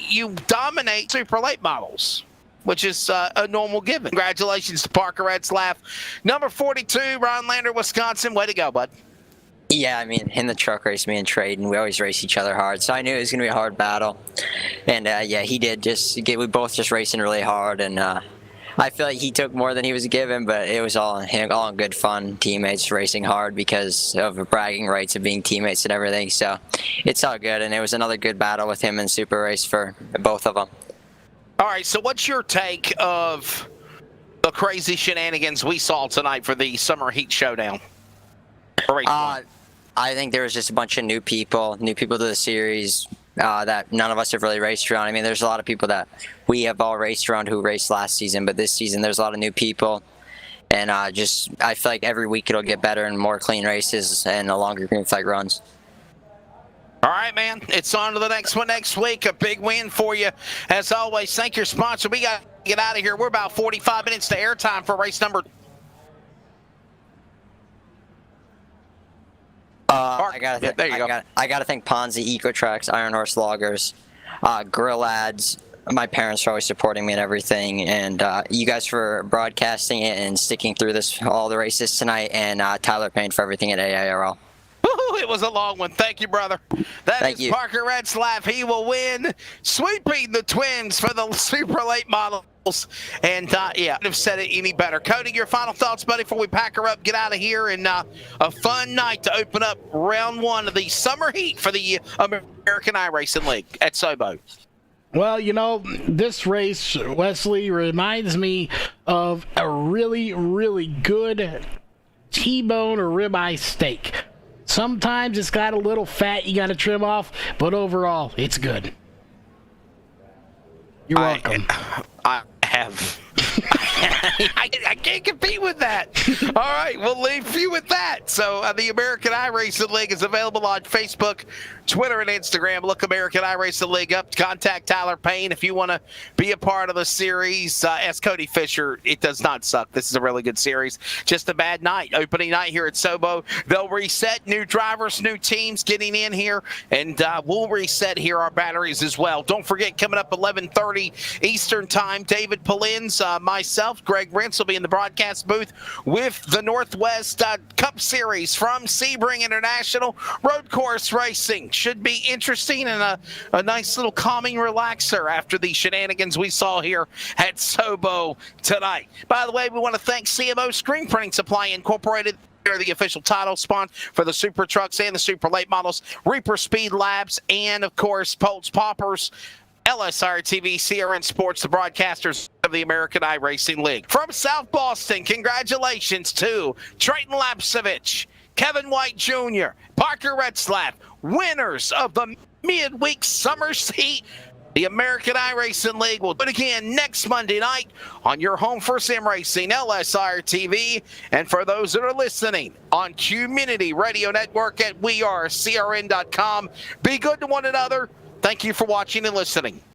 you dominate super late models, which is a normal given. Congratulations to Parker Retzlaff. Number 42, Ron Lander, Wisconsin. Way to go, bud. Yeah, I mean, in the truck race, me and Trayton, we always race each other hard, so I knew it was going to be a hard battle. And, yeah, he did we both just racing really hard, and I feel like he took more than he was given, but it was all in good fun, teammates racing hard because of bragging rights of being teammates and everything. So it's all good, and it was another good battle with him in Super Race for both of them. All right, so what's your take of the crazy shenanigans we saw tonight for the Summer Heat Showdown? I think there was just a bunch of new people to the series, that none of us have really raced around. I mean, there's a lot of people that we have all raced around who raced last season, but this season there's a lot of new people. And I feel like every week it'll get better and more clean races and longer green flag runs. All right, man. It's on to the next one next week. A big win for you. As always, thank your sponsor. We got to get out of here. We're about 45 minutes to airtime for race number. I gotta thank Ponzi, EcoTrax, Iron Horse Loggers, Grill Ads. My parents are always supporting me and everything, and you guys for broadcasting it and sticking through all the races tonight, and Tyler Payne for everything at AIRL. It was a long one. Thank you, brother. Thank you. Parker Retzlaff. He will win, sweeping the twins for the super late models. And, yeah, I couldn't have said it any better. Cody, your final thoughts, buddy, before we pack her up, get out of here, and a fun night to open up round one of the summer heat for the American iRacing League at Sobo. Well, you know, this race, Wesley, reminds me of a really, really good T-bone or ribeye steak. Sometimes it's got a little fat you got to trim off, but overall, it's good. You're welcome. I have. I can't compete with that. All right, we'll leave you with that. So the American iRacing League is available on Facebook, Twitter, and Instagram. Look American iRacing League up. Contact Tyler Payne if you want to be a part of the series. Ask Cody Fisher. It does not suck. This is a really good series. Just a bad night. Opening night here at Sobo. They'll reset. New drivers, new teams getting in here, and we'll reset here our batteries as well. Don't forget, coming up 11:30 Eastern Time, David Polins, myself, Greg Rentz will be in the broadcast booth with the Northwest Cup Series from Sebring International Road Course Racing. Should be interesting and a nice little calming relaxer after the shenanigans we saw here at Sobo tonight. By the way, we want to thank CMO Screen Printing Supply Incorporated. They're the official title sponsor for the Super Trucks and the Super Late Models, Reaper Speed Labs, and of course, Pulse Poppers. LSRTV, CRN Sports, the broadcasters of the American iRacing League. From South Boston, congratulations to Trayton Lapsevich, Kevin White Jr., Parker Retzlaff, winners of the midweek summer heat. The American iRacing League will do it again next Monday night on your home for sim racing, LSRTV. And for those that are listening on Community Radio Network at wearecrn.com, be good to one another. Thank you for watching and listening.